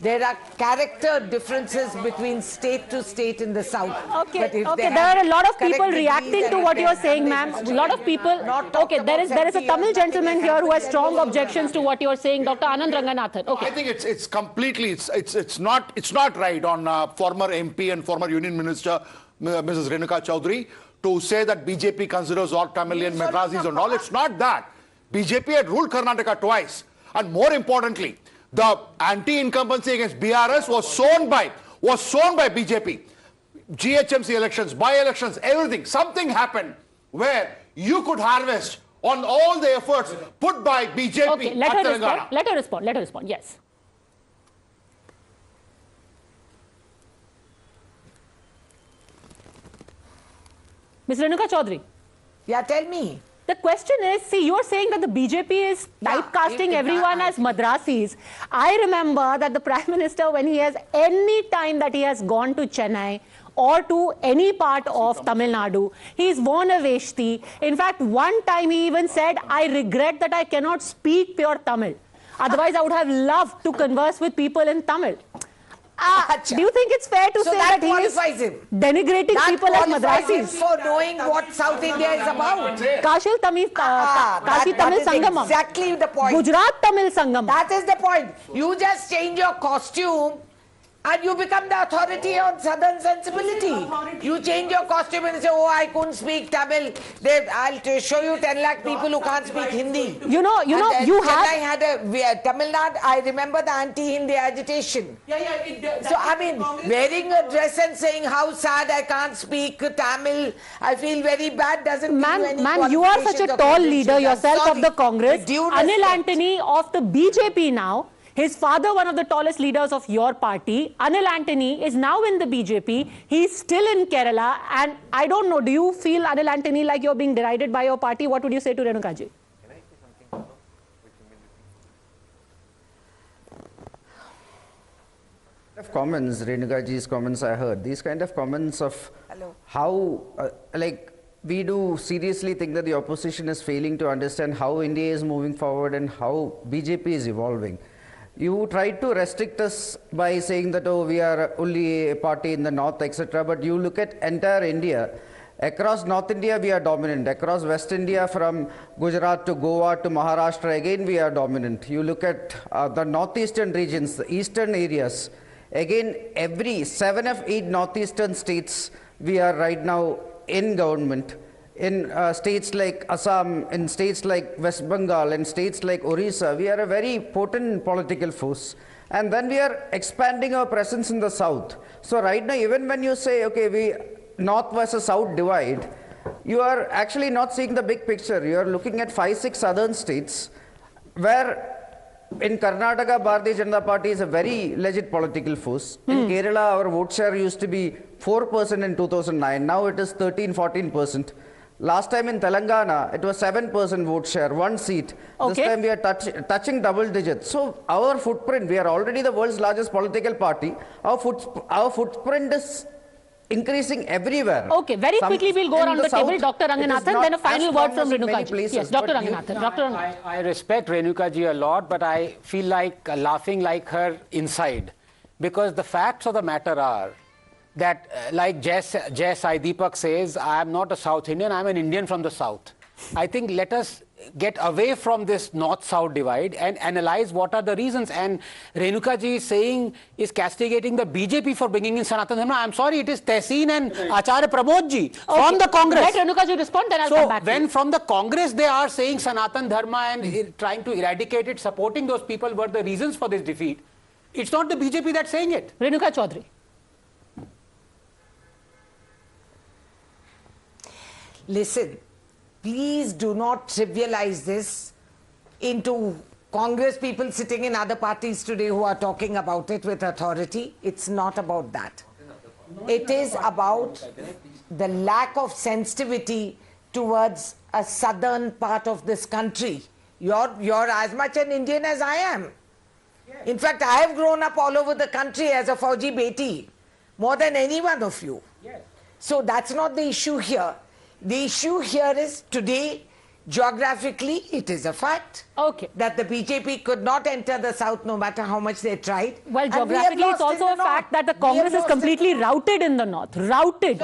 There are character differences between state to state in the south. Okay, there are a lot of people reacting to what you're saying, ma'am. A lot of people. Okay, there is a Tamil gentleman here who has strong objections to what you're saying, Dr. Anand Ranganathan. Okay. I think it's completely it's not right on former MP and former Union Minister Mrs. Renuka Chaudhary to say that BJP considers all Tamilian Madrasis and all. It's not that. BJP had ruled Karnataka twice, and more importantly, the anti-incumbency against BRS was sown by BJP. GHMC elections, by-elections, everything. Something happened where you could harvest on all the efforts put by BJP. Okay, let her respond. Yes. Ms. Renuka Chaudhary. Yeah, tell me. The question is, see, you're saying that the BJP is typecasting everyone as Madrasis. I remember that the Prime Minister, when he has any time that he has gone to Chennai or to any part of Tamil Nadu, he's worn a veshti. In fact, one time he even said, I regret that I cannot speak pure Tamil. Otherwise, I would have loved to converse with people in Tamil. Do you think it's fair to say that he is denigrating people as Madrasis? For knowing what South India is about. Kashi Tamil Sangamam. Exactly the point. Gujarat Tamil Sangamam. That is the point. You just change your costume and you become the authority on southern sensibility. You change your costume and say, oh, I couldn't speak Tamil. I'll show you 10 lakh people who can't speak Hindi. You have... Chennai had Tamil Nadu, I remember the anti-Hindi agitation. So, I mean, wearing a dress and saying how sad I can't speak Tamil, I feel very bad, doesn't give you any Ma'am, you are such a tall leader yourself of the Congress. Anil Antony of the BJP now. His father, one of the tallest leaders of your party, Anil Antony, is now in the BJP. He's still in Kerala. And I don't know, do you feel, Anil Antony, like you're being derided by your party? What would you say to Renukaji? Comments, Renukaji's comments I heard. These kind of comments of how, we do seriously think that the opposition is failing to understand how India is moving forward and how BJP is evolving. You tried to restrict us by saying that, oh, we are only a party in the north, etc. But you look at entire India, Across North India, we are dominant. Across West India, from Gujarat to Goa to Maharashtra, again we are dominant. You look at the northeastern regions, the eastern areas, again every 7 of 8 northeastern states, we are right now in government. In states like Assam, in states like West Bengal, in states like Orissa, we are a very potent political force. And then we are expanding our presence in the south. So right now, even when you say, okay, north versus south divide, you are actually not seeing the big picture. You are looking at 5-6 southern states where in Karnataka, Bharatiya Janata Party is a very legit political force. In Kerala, our vote share used to be 4% in 2009. Now it is 13-14%. Last time in Telangana, it was 7% vote share, 1 seat. This time we are touching double digits. So our footprint, we are already the world's largest political party. Our footprint is increasing everywhere. Okay, very quickly we'll go around the table. Dr. Ranganathan, then a final word from Renuka ji. Yes, Dr. Ranganathan. I respect Renuka ji a lot, but I feel like laughing like her inside. Because the facts of the matter are that, like Jai Sai Deepak says, I am not a South Indian, I am an Indian from the South. I think let us get away from this north-south divide and analyze what are the reasons. And Renuka ji is castigating the BJP for bringing in Sanatan Dharma. I'm sorry, it is Tehseen and Acharya Pramod ji from the Congress. Let Renuka ji respond, then I'll come back. So when from the Congress they are saying Sanatan Dharma and trying to eradicate it, supporting those people were the reasons for this defeat, it's not the BJP that's saying it. Renuka Chaudhary. Listen, please do not trivialize this into Congress people sitting in other parties today who are talking about it with authority. It's not about that. It is about the lack of sensitivity towards a southern part of this country. You're as much an Indian as I am. In fact, I have grown up all over the country as a Fauji Beti, more than any one of you. So that's not the issue here. The issue here is today, geographically, it is a fact that the BJP could not enter the south no matter how much they tried. Well, geographically, it's also a fact that the Congress is completely routed in the north. Routed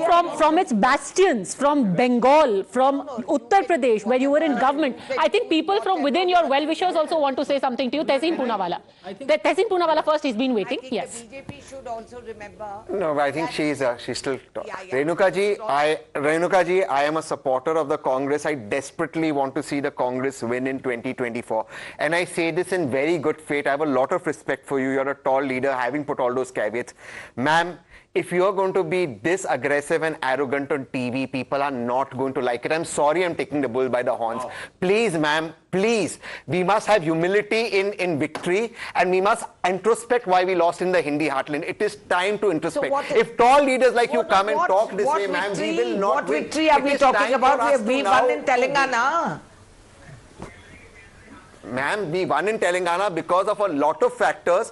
from its bastions, from Bengal, from Uttar Pradesh, where you were in government. I think people from within your well-wishers also want to say something to you. Tehseen Poonawala. Tehseen Poonawala first, he's been waiting. Yes. The BJP should also remember. No, I think she's still. Renuka ji, I am a supporter of the Congress. I desperately want to see the Congress win in 2024. And I say this in very good faith. I have a lot of respect for you. You're a tall leader, having put all those caveats. Ma'am, if you're going to be this aggressive and arrogant on TV, people are not going to like it. I'm sorry I'm taking the bull by the horns. Please, ma'am, please. We must have humility in victory, and we must introspect why we lost in the Hindi heartland. It is time to introspect. If tall leaders like you come and talk this way, ma'am, we will not What victory are we talking about? We won in Telangana. Ma'am, we won in Telangana because of a lot of factors,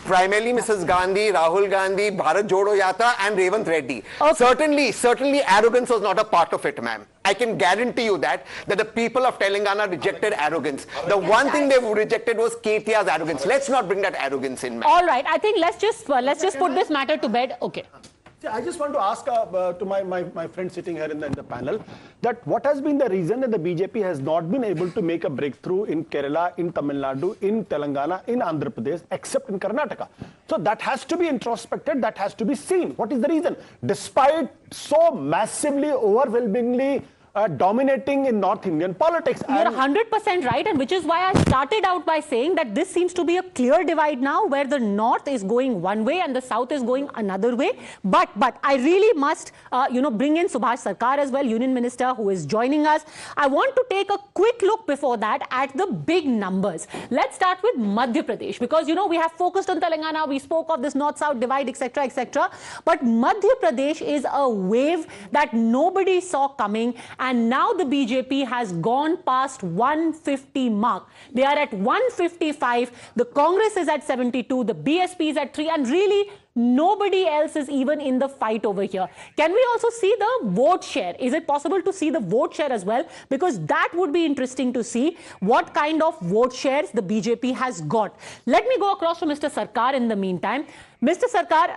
primarily Mrs. Gandhi, Rahul Gandhi, Bharat Jodo Yatra and Revanth Reddy. Certainly arrogance was not a part of it, ma'am. I can guarantee you that the people of Telangana rejected arrogance. The one thing they rejected was KTR's arrogance. Let's not bring that arrogance in, ma'am. All right, I think let's just put this matter to bed. Okay. I just want to ask to my friend sitting here in the panel that what has been the reason that the BJP has not been able to make a breakthrough in Kerala, in Tamil Nadu, in Telangana, in Andhra Pradesh, except in Karnataka. So that has to be introspected, that has to be seen. What is the reason? Despite so massively, overwhelmingly dominating in North Indian politics. You're 100% right, and which is why I started out by saying that this seems to be a clear divide now, where the north is going one way and the south is going another way. But I really must, bring in Subhash Sarkar as well, Union Minister, who is joining us. I want to take a quick look before that at the big numbers. Let's start with Madhya Pradesh, because we have focused on Telangana, we spoke of this north-south divide, etc., etc. But Madhya Pradesh is a wave that nobody saw coming. And now the BJP has gone past 150 mark. They are at 155. The Congress is at 72. The BSP is at 3. And really, nobody else is even in the fight over here. Can we also see the vote share? Is it possible to see the vote share as well? Because that would be interesting to see what kind of vote shares the BJP has got. Let me go across to Mr. Sarkar in the meantime. Mr. Sarkar,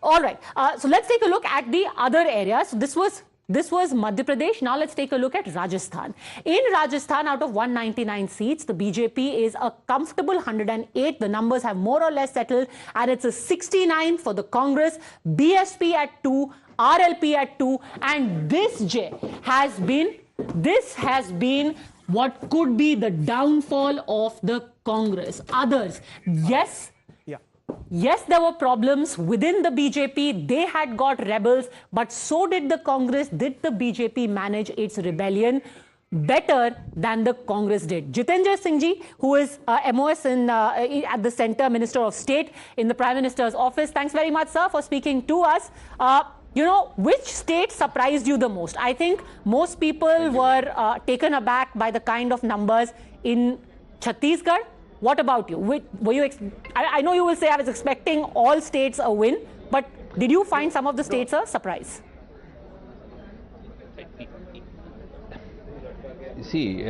all right. So let's take a look at the other areas. This was This was Madhya Pradesh. Now let's take a look at Rajasthan. In Rajasthan, out of 199 seats, the BJP is a comfortable 108. The numbers have more or less settled, and it's a 69 for the Congress, BSP at 2, RLP at 2, and this has been what could be the downfall of the Congress. Others, yes, there were problems within the BJP. They had got rebels, but so did the Congress. Did the BJP manage its rebellion better than the Congress did? Jitendra Singh ji, who is MOS at the Centre, Minister of State in the Prime Minister's office. Thanks very much, sir, for speaking to us. You know, which state surprised you the most? I think most people were taken aback by the kind of numbers in Chhattisgarh. What about you? Were you? I know you will say I was expecting all states a win, but did you find some of the states a surprise? See,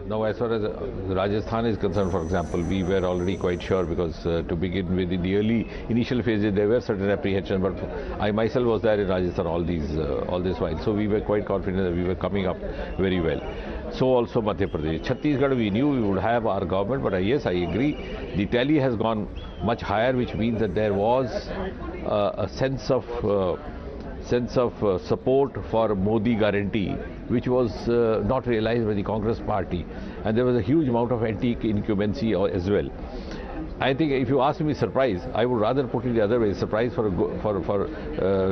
now as far as Rajasthan is concerned, for example, we were already quite sure because to begin with, in the initial phases, there were certain apprehensions, but I myself was there in Rajasthan all this while, so we were quite confident that we were coming up very well. So also Madhya Pradesh. Chhattisgarh, we knew we would have our government, but yes, I agree. The tally has gone much higher, which means that there was a sense of support for Modi guarantee, which was not realized by the Congress party, and there was a huge amount of anti-incumbency as well. I think if you ask me surprise, I would rather put it the other way. Surprise for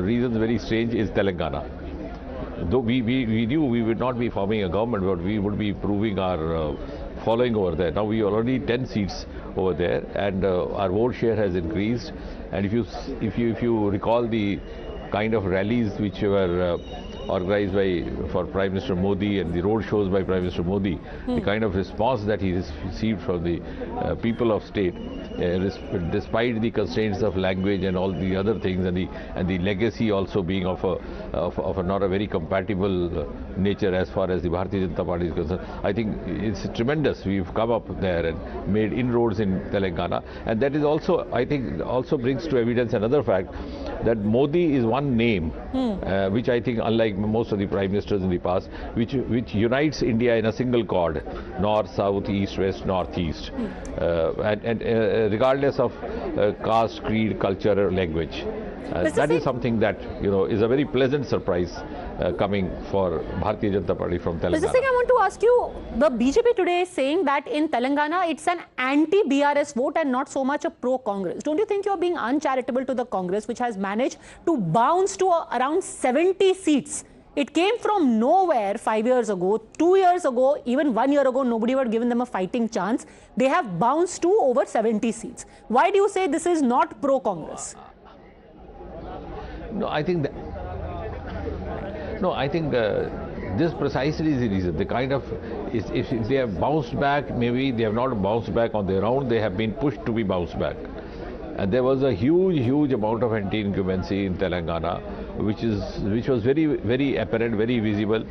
reasons very strange is Telangana. Though we knew we would not be forming a government, but we would be proving our following over there. Now we are already 10 seats over there, and our vote share has increased. And if you recall the kind of rallies which were organized for Prime Minister Modi and the road shows by Prime Minister Modi, the kind of response that he received from the people of state, despite the constraints of language and all the other things, and the legacy also being of a not a very compatible nature as far as the Bharatiya Janata Party is concerned. I think it's tremendous. We've come up there and made inroads in Telangana, and that is also, I think, also brings to evidence another fact, that Modi is one name, which I think, unlike most of the prime ministers in the past, which unites India in a single chord: north, south, east, west, northeast, and regardless of caste, creed, culture, or language. That is something that is a very pleasant surprise coming for Bharatiya Janata Party from Telangana. Mr. Singh, I want to ask you, the BJP today is saying that in Telangana it's an anti-BRS vote and not so much a pro-Congress. Don't you think you're being uncharitable to the Congress, which has managed to bounce to around 70 seats? It came from nowhere 5 years ago, 2 years ago, even 1 year ago, nobody had given them a fighting chance. They have bounced to over 70 seats. Why do you say this is not pro-Congress? No, I think this precisely is the reason. The kind of, if they have bounced back, maybe they have not bounced back on their own, they have been pushed to be bounced back. And there was a huge amount of anti-incumbency in Telangana, which was very, very apparent, very visible.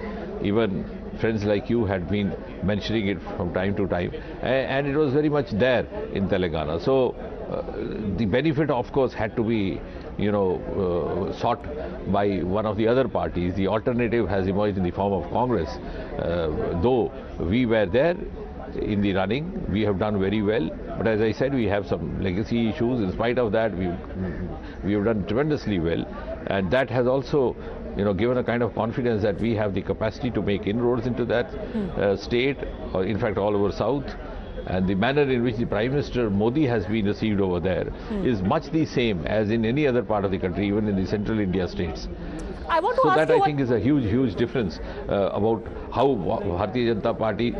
Even friends like you had been mentioning it from time to time, and it was very much there in Telangana. So the benefit, of course, had to be sought by one of the other parties. The alternative has emerged in the form of Congress. Though we were there in the running, we have done very well, but as I said, we have some legacy issues. In spite of that, we have done tremendously well, and that has also given a kind of confidence that we have the capacity to make inroads into that state, or in fact all over South. And the manner in which the Prime Minister Modi has been received over there is much the same as in any other part of the country, even in the central India states. I want to ask that, I think, is a huge difference about how Bharatiya Janata Party.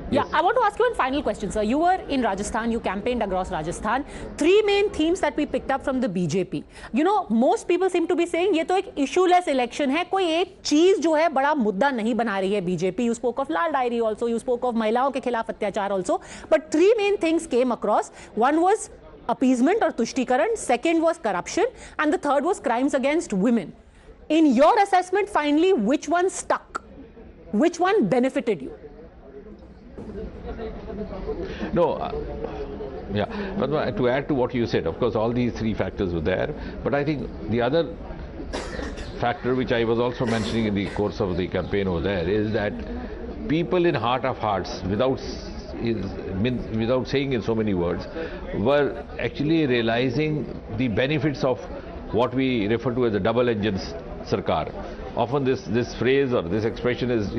Yeah, I want to ask you one final question, sir. You were in Rajasthan, you campaigned across Rajasthan. 3 main themes that we picked up from the BJP. Most people seem to be saying ये तो एक issueless election है, कोई एक चीज जो है बड़ा मुद्दा नहीं बना रही है BJP. You spoke of Lal Diary also, you spoke of महिलाओं के खिलाफ अत्याचार also. But 3 main things came across. One was appeasement or तुष्टीकरण, second was corruption, and the third was crimes against women. In your assessment, finally, which one stuck? Which one benefited you? No, but to add to what you said, of course, all these 3 factors were there, but I think the other factor which I was also mentioning in the course of the campaign over there is that people in heart of hearts, without saying in so many words, were actually realizing the benefits of what we refer to as a double-engine sarkar. Often this phrase or this expression is,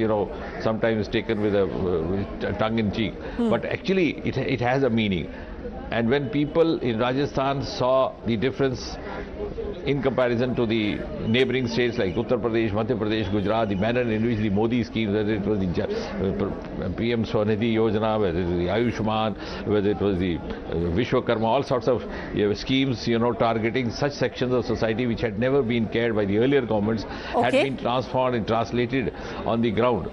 sometimes taken with a tongue in cheek, but actually it has a meaning. And when people in Rajasthan saw the difference in comparison to the neighboring states like Uttar Pradesh, Madhya Pradesh, Gujarat, the manner in which the Modi schemes, whether it was the PM Swanidhi Yojana, whether it was the Ayushman, whether it was the Vishwakarma, all sorts of schemes, targeting such sections of society which had never been cared by the earlier governments, had been transformed and translated on the ground.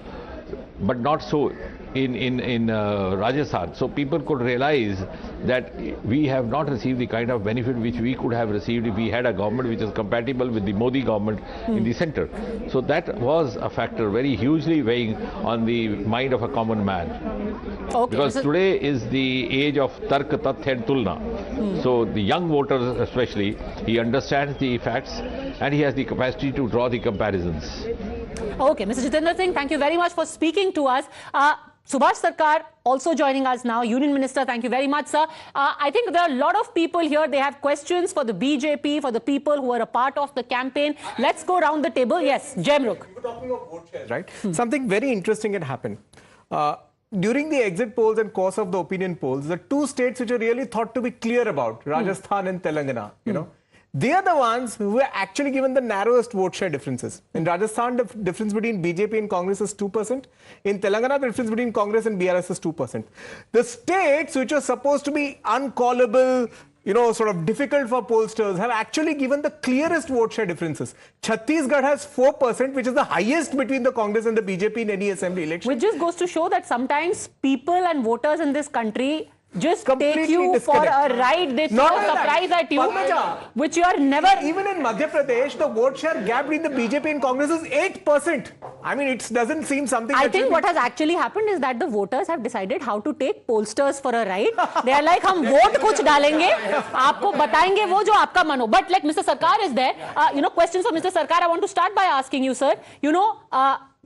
But not so in Rajasthan. So people could realize that we have not received the kind of benefit which we could have received if we had a government which is compatible with the Modi government in the center. So that was a factor very hugely weighing on the mind of a common man. Because today is the age of Tark, Tathya and Tulna. So the young voters especially, he understands the facts and he has the capacity to draw the comparisons. Okay, Mr. Jitendra Singh, thank you very much for speaking to us. Subhash Sarkar also joining us now, Union Minister. Thank you very much, sir. I think there are a lot of people here. They have questions for the BJP, for the people who are a part of the campaign. Let's go around the table. Yes, Jemruk. You were talking of vote shares, right? Something very interesting had happened. During the exit polls and course of the opinion polls, the two states which are really thought to be clear about, Rajasthan and Telangana, they are the ones who were actually given the narrowest vote share differences. In Rajasthan, the difference between BJP and Congress is 2%. In Telangana, the difference between Congress and BRS is 2%. The states which are supposed to be uncallable, sort of difficult for pollsters, have actually given the clearest vote share differences. Chhattisgarh has 4%, which is the highest between the Congress and the BJP in any assembly election. Which just goes to show that sometimes people and voters in this country just take you for a ride. They throw a surprise at you, which you are never... Even in Madhya Pradesh, the vote share gap between the BJP and Congress is 8%. I mean, it doesn't seem something... I think what has actually happened is that the voters have decided how to take pollsters for a ride. They are like, hum vote kuch dalenge, aapko batayenge wo jo aapka man ho. But like Mr. Sarkar is there, questions for Mr. Sarkar, I want to start by asking you, sir.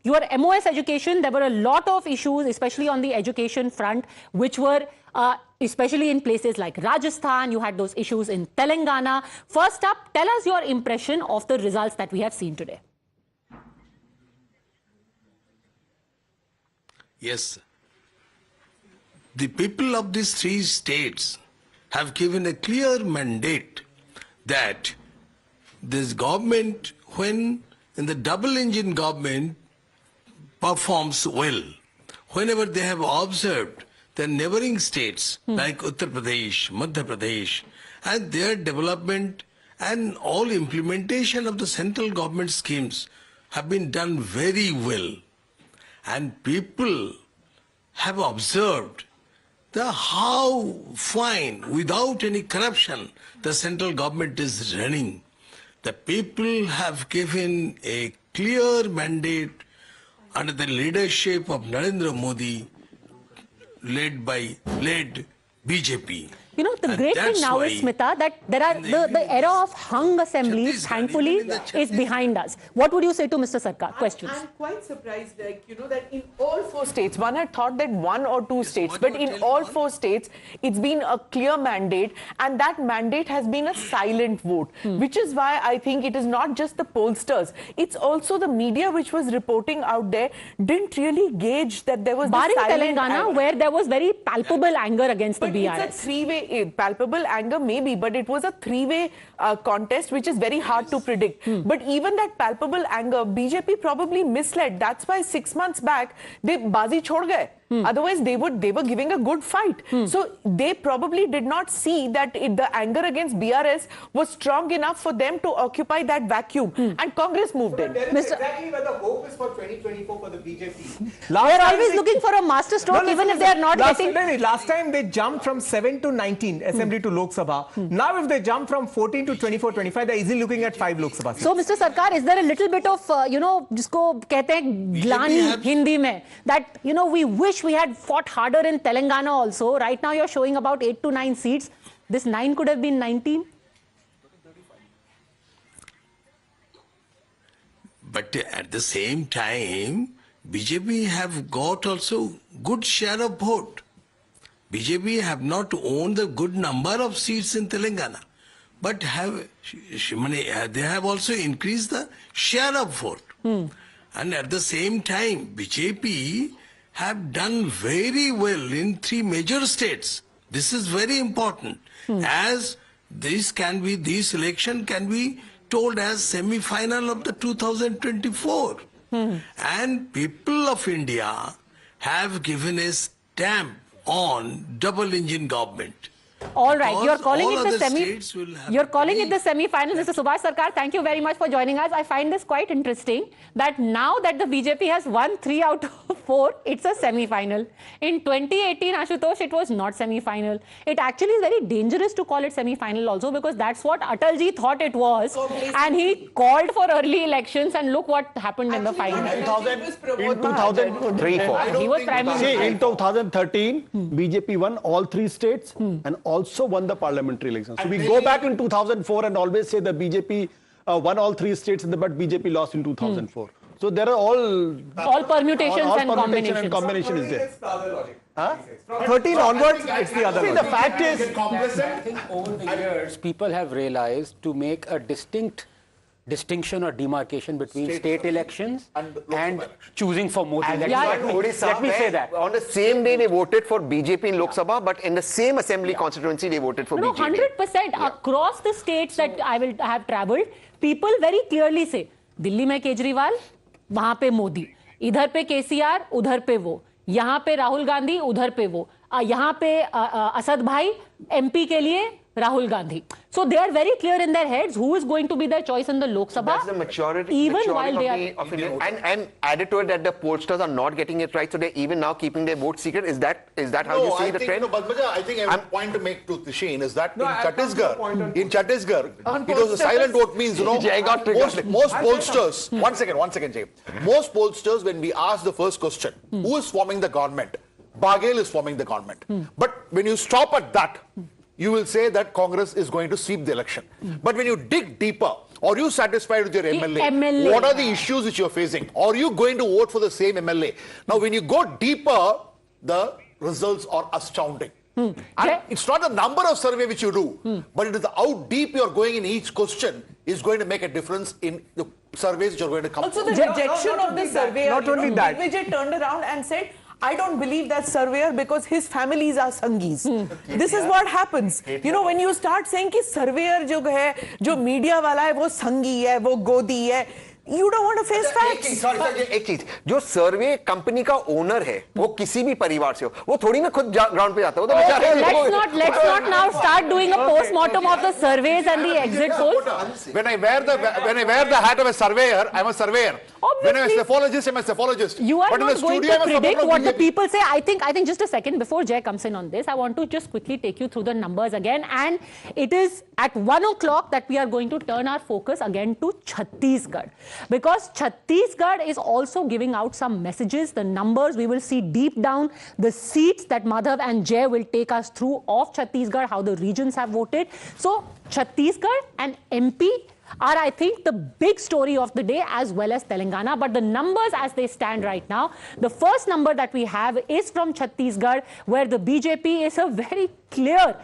Your MOS education, there were a lot of issues, especially on the education front, which were especially in places like Rajasthan. You had those issues in Telangana. First up, tell us your impression of the results that we have seen today. Yes. The people of these three states have given a clear mandate that this government, when in the double-engine government performs well, whenever they have observed the neighboring states like Uttar Pradesh, Madhya Pradesh, and their development and all implementation of the central government schemes have been done very well. And people have observed how fine, without any corruption, the central government is running. The people have given a clear mandate under the leadership of Narendra Modi, led BJP. The great thing now is, Smita, that there are the era of hung assemblies, thankfully, is behind us. What would you say to Mr. Sarkar? Questions? I'm quite surprised, that in all four states, one had thought that one or two states, but in all four states, it's been a clear mandate, and that mandate has been a silent vote, which is why I think it is not just the pollsters, it's also the media which was reporting out there didn't really gauge that there was barring silent Telangana, where there was very palpable anger against the BRS. It's a three-way. Palpable anger maybe, but it was a three-way contest, which is very hard to predict. But even that palpable anger, BJP probably misled. That's why 6 months back they bazi chhod gaye. Otherwise they were giving a good fight. So they probably did not see that the anger against BRS was strong enough for them to occupy that vacuum, and Congress moved in. Exactly where the hope is for 2024 for the BJP. They are always looking for a master stroke, even if they are not getting... Last time they jumped from 7 to 19 Assembly to Lok Sabha. Now if they jump from 14 to 24, 25, they're easily looking at 5 Lok Sabha seats. So Mr. Sarkar, is there a little bit of, jisko kehte hain glani Hindi mein, that, we wish we had fought harder in Telangana also. Right now you're showing about 8 to 9 seats. This 9 could have been 19. But at the same time, BJP have got also good share of vote. BJP have not owned the good number of seats in Telangana, but they have also increased the share of vote. And at the same time, BJP have done very well in 3 major states. This is very important, as this election can be told as semi-final of the 2024. And people of India have given a stamp on double engine government. All right, you're calling all it the other states will have semi-final. Mr. Subhash Sarkar, thank you very much for joining us. I find this quite interesting that now that the BJP has won 3 out of 4, it's a semi-final. In 2018, Ashutosh, it was not semi-final. It actually is very dangerous to call it semi-final also, because that's what Atalji thought it was, and he called for early elections, and look what happened in the final. In 2003, he was Prime Minister. See, in 2013, BJP won all 3 states and also won the parliamentary elections. So we go back in 2004 and always say the BJP won all 3 states, but BJP lost in 2004. So there are all permutations and combinations. And combination is there. 13 onwards, it's the other. See, the fact is, I think over the years, people have realized to make a distinction or demarcation between state elections and choosing for Modi. Let me say that. On the same day, they voted for BJP in Lok Sabha, but in the same assembly constituency, they voted for BJP. 100% across the states that I have travelled, people very clearly say, Delhi में केजरीवाल, वहां पे मोदी, इधर पे केसीआर, उधर पे वो, यहाँ पे राहुल गांधी, उधर पे वो, यहाँ पे असद भाई, एमपी के लिए Rahul Gandhi. So they are very clear in their heads who is going to be their choice in the Lok Sabha. That's the maturity, while they are of India. And added to it that the pollsters are not getting it right, so they're even now keeping their vote secret. Is that how you see the trend? No, but I think a point to make to Shane is that in Chhattisgarh, it was a silent vote means, most pollsters, one second, Jay. Most pollsters, when we ask the first question, who is forming the government? Baghel is forming the government. But when you stop at that, you will say that Congress is going to sweep the election. But when you dig deeper, are you satisfied with your MLA? What are the issues which you're facing? Are you going to vote for the same MLA? Now, when you go deeper, the results are astounding. And it's not the number of survey which you do, but it is how deep you're going in each question is going to make a difference in the surveys which are going to come. Also, the rejection of the surveyor, not only that, Vijay turned around and said, I don't believe that surveyor because his families are Sanghis. This is what happens. You know, when you start saying कि surveyor जो है, जो media वाला है, वो संघी है, वो गोदी है, you don't want to face facts. एक चीज, जो सर्वे कंपनी का ओनर है, वो किसी भी परिवार से हो, वो थोड़ी ना खुद ग्राउंड पे जाता है. Let's not now start doing a post-mortem of the surveys and the exit polls. When I wear the hat of a surveyor, I'm a surveyor. Obviously. When I'm a cephalogist, I'm a cephalogist. You are not going to predict what the people say. I think just a second before Jay comes in on this, I want to just quickly take you through the numbers again. And it is at 1 o'clock that we are going to turn our focus again to Chhattisgarh. Because Chhattisgarh is also giving out some messages. The numbers we will see deep down, the seats that Madhav and Jay will take us through of Chhattisgarh, how the regions have voted. So Chhattisgarh and MP are, I think, the big story of the day, as well as Telangana. But the numbers as they stand right now, the first number that we have is from Chhattisgarh, where the BJP is a very clear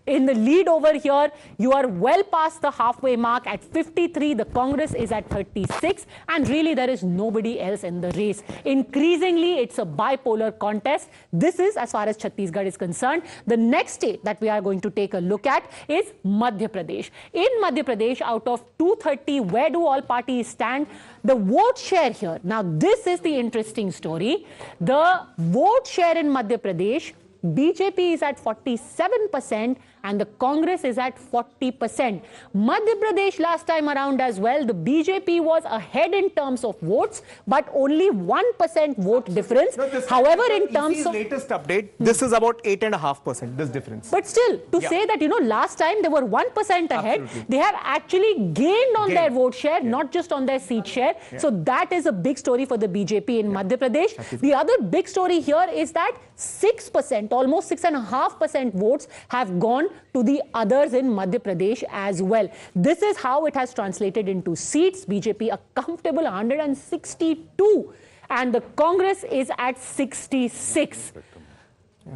in the lead over here. You are well past the halfway mark at 53. The Congress is at 36. And really, there is nobody else in the race. Increasingly, it's a bipolar contest. This is as far as Chhattisgarh is concerned. The next state that we are going to take a look at is Madhya Pradesh. In Madhya Pradesh, out of 230, where do all parties stand? The vote share here. Now, this is the interesting story. The vote share in Madhya Pradesh, BJP is at 47% and the Congress is at 40%. Madhya Pradesh last time around as well, the BJP was ahead in terms of votes, but only 1% vote difference. However, in terms of latest update, this is about 8.5%, this difference. But still, to say that, last time they were 1% ahead, they have actually gained on their vote share, not just on their seat share. So that is a big story for the BJP in Madhya Pradesh. The other big story here is that 6%, almost 6.5% votes have gone to the others in Madhya Pradesh as well. This is how it has translated into seats. BJP a comfortable 162 and the Congress is at 66.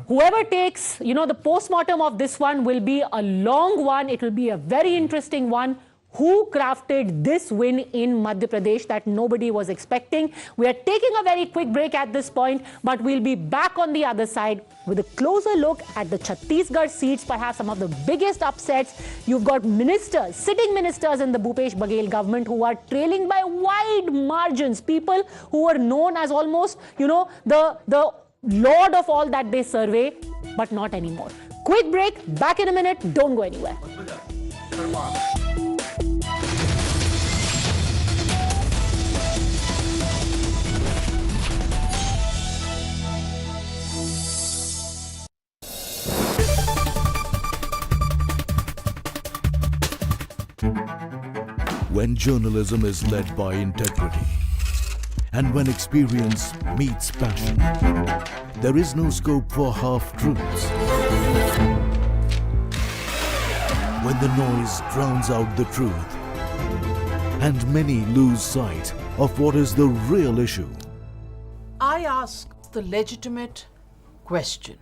Whoever takes, the postmortem of this one will be a long one. It will be a very interesting one. Who crafted this win in Madhya Pradesh that nobody was expecting? We are taking a very quick break at this point, but we'll be back on the other side with a closer look at the Chhattisgarh seats, perhaps some of the biggest upsets. You've got ministers, sitting ministers in the Bhupesh Baghel government who are trailing by wide margins. People who were known as almost, the lord of all that they survey, but not anymore. Quick break, back in a minute. Don't go anywhere. When journalism is led by integrity and when experience meets passion, there is no scope for half-truths. When the noise drowns out the truth and many lose sight of what is the real issue. I ask the legitimate question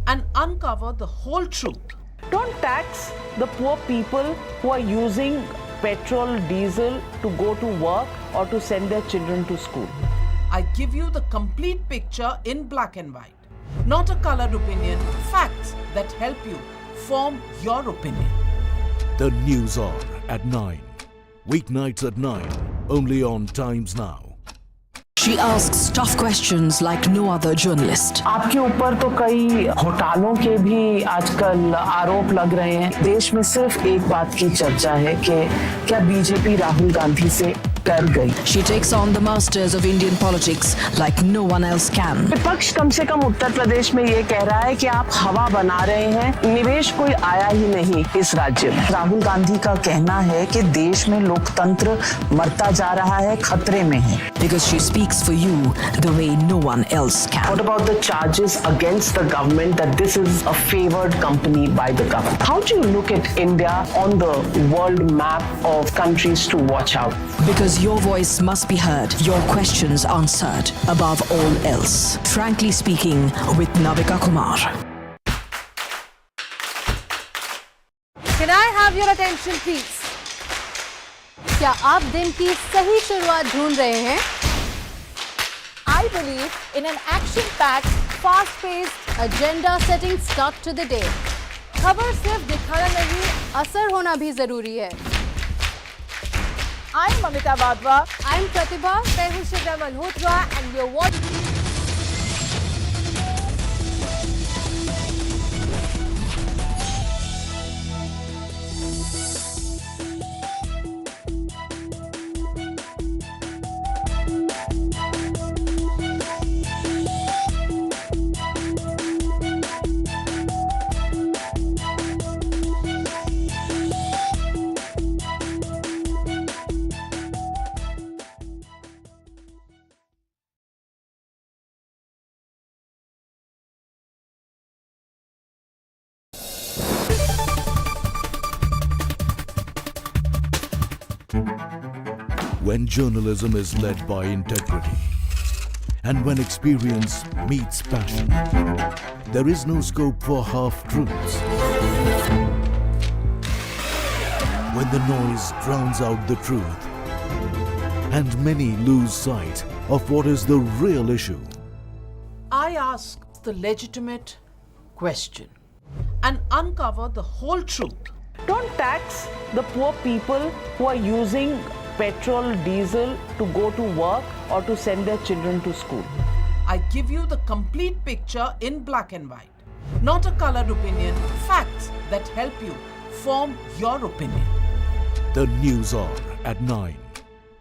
and uncover the whole truth. Don't tax the poor people who are using petrol, diesel to go to work or to send their children to school. I give you the complete picture in black and white, not a colored opinion, facts that help you form your opinion. The News Hour at 9. Weeknights at 9, only on Times Now. She asks tough questions like no other journalist. आपके ऊपर तो कई घोटालों के भी आजकल आरोप लग रहे हैं। देश में सिर्फ एक बात की चर्चा है कि क्या बीजेपी राहुल गांधी से कर गई। She takes on the masters of Indian politics like no one else can. विपक्ष कम से कम उत्तर प्रदेश में ये कह रहा है कि आप हवा बना रहे हैं, निवेश कोई आया ही नहीं इस राज्य में। राहुल गांधी का कहना है कि देश में लोकतंत्र मरता जा रहा है, खतरे में है। Because she speaks for you the way no one else can. What about the charges against the government that this is a favored company by the government? How do you look at India on the world map of countries to watch out? Because your voice must be heard, your questions answered, above all else. Frankly Speaking with Navika Kumar. Can I have your attention, please? क्या आप दिन की सही शुरुआत ढूंढ रहे हैं? I believe in an action-packed, fast-paced, agenda-setting start to the day. खबर सिर्फ दिखाना नहीं, असर होना भी जरूरी है. I'm Mamita Vadva. I'm Pratibha Tehusha Malhotra, and we're watching. When journalism is led by integrity and when experience meets passion, there is no scope for half-truths. When the noise drowns out the truth and many lose sight of what is the real issue. I ask the legitimate question and uncover the whole truth. Don't tax the poor people who are using petrol, diesel to go to work or to send their children to school. I give you the complete picture in black and white, not a colored opinion, facts that help you form your opinion. The News Hour at 9.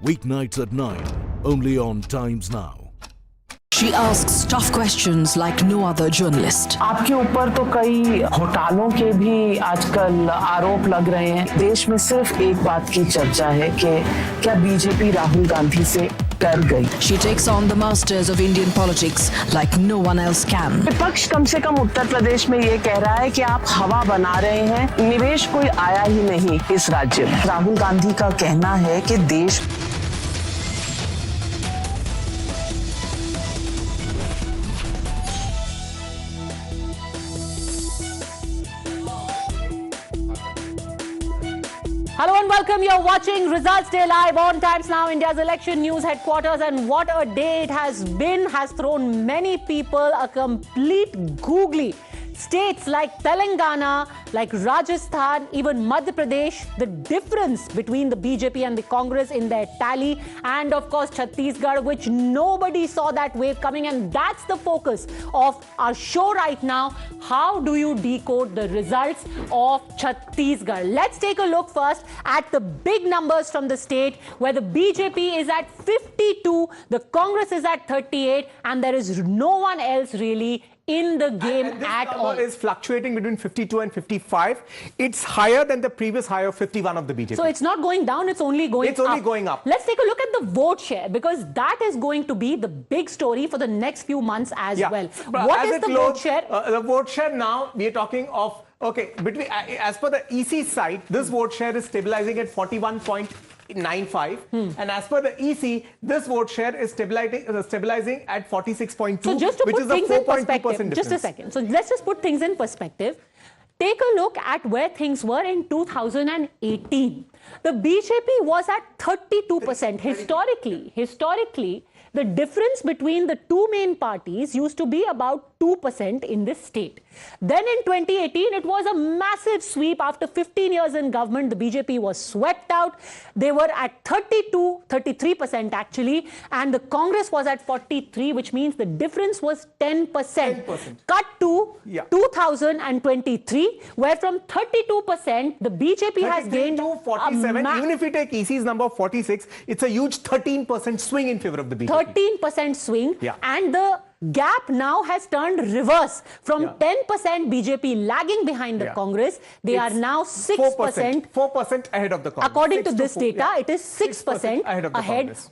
Weeknights at 9, only on Times Now. She asks tough questions like no other journalist. आपके ऊपर तो कई घोटालों के भी आजकल आरोप लग रहे हैं। देश में सिर्फ एक बात की चर्चा है कि क्या बीजेपी राहुल गांधी से कर गई. She takes on the masters of Indian politics like no one else can. विपक्ष कम से कम उत्तर प्रदेश में ये कह रहा है कि आप हवा बना रहे हैं, निवेश कोई आया ही नहीं इस राज्य में. राहुल गांधी का कहना है कि देश Hello and welcome. You're watching Results Day live on Times Now, India's election news headquarters, and what a day it has been, has thrown many people a complete googly. States like Telangana, like Rajasthan, even Madhya Pradesh, the difference between the BJP and the Congress in their tally, and of course Chhattisgarh, which nobody saw that wave coming, and that's the focus of our show right now. How do you decode the results of Chhattisgarh? Let's take a look first at the big numbers from the state, where the BJP is at 52, the Congress is at 38, and there is no one else really in the game and this at number all. Is fluctuating between 52 and 55. It's higher than the previous high of 51 of the BJP. So it's not going down, it's only going up. It's only going up. Let's take a look at the vote share, because that is going to be the big story for the next few months as well. What is the vote share? The vote share now, we are talking of, okay, between as per the EC side, this vote share is stabilizing at 41.95, and as per the EC, this vote share is stabilizing at 46.2, so just to which put is a things in 4.2% perspective, difference. just a second. So let's just put things in perspective. Take a look at where things were in 2018. The BJP was at 32%. Historically, the difference between the two main parties used to be about 2% in this state. Then in 2018, it was a massive sweep. After 15 years in government, the BJP was swept out. They were at 33% actually, and the Congress was at 43, which means the difference was 10%. Cut to 2023, where from 32%, the BJP has gained to 47. Even if we take EC's number 46, it's a huge 13% swing in favor of the BJP. 13% swing, and the gap now has turned reverse. From 10% BJP lagging behind the Congress, they are now 6%. 4% ahead of the Congress. According to this data, it is 6% ahead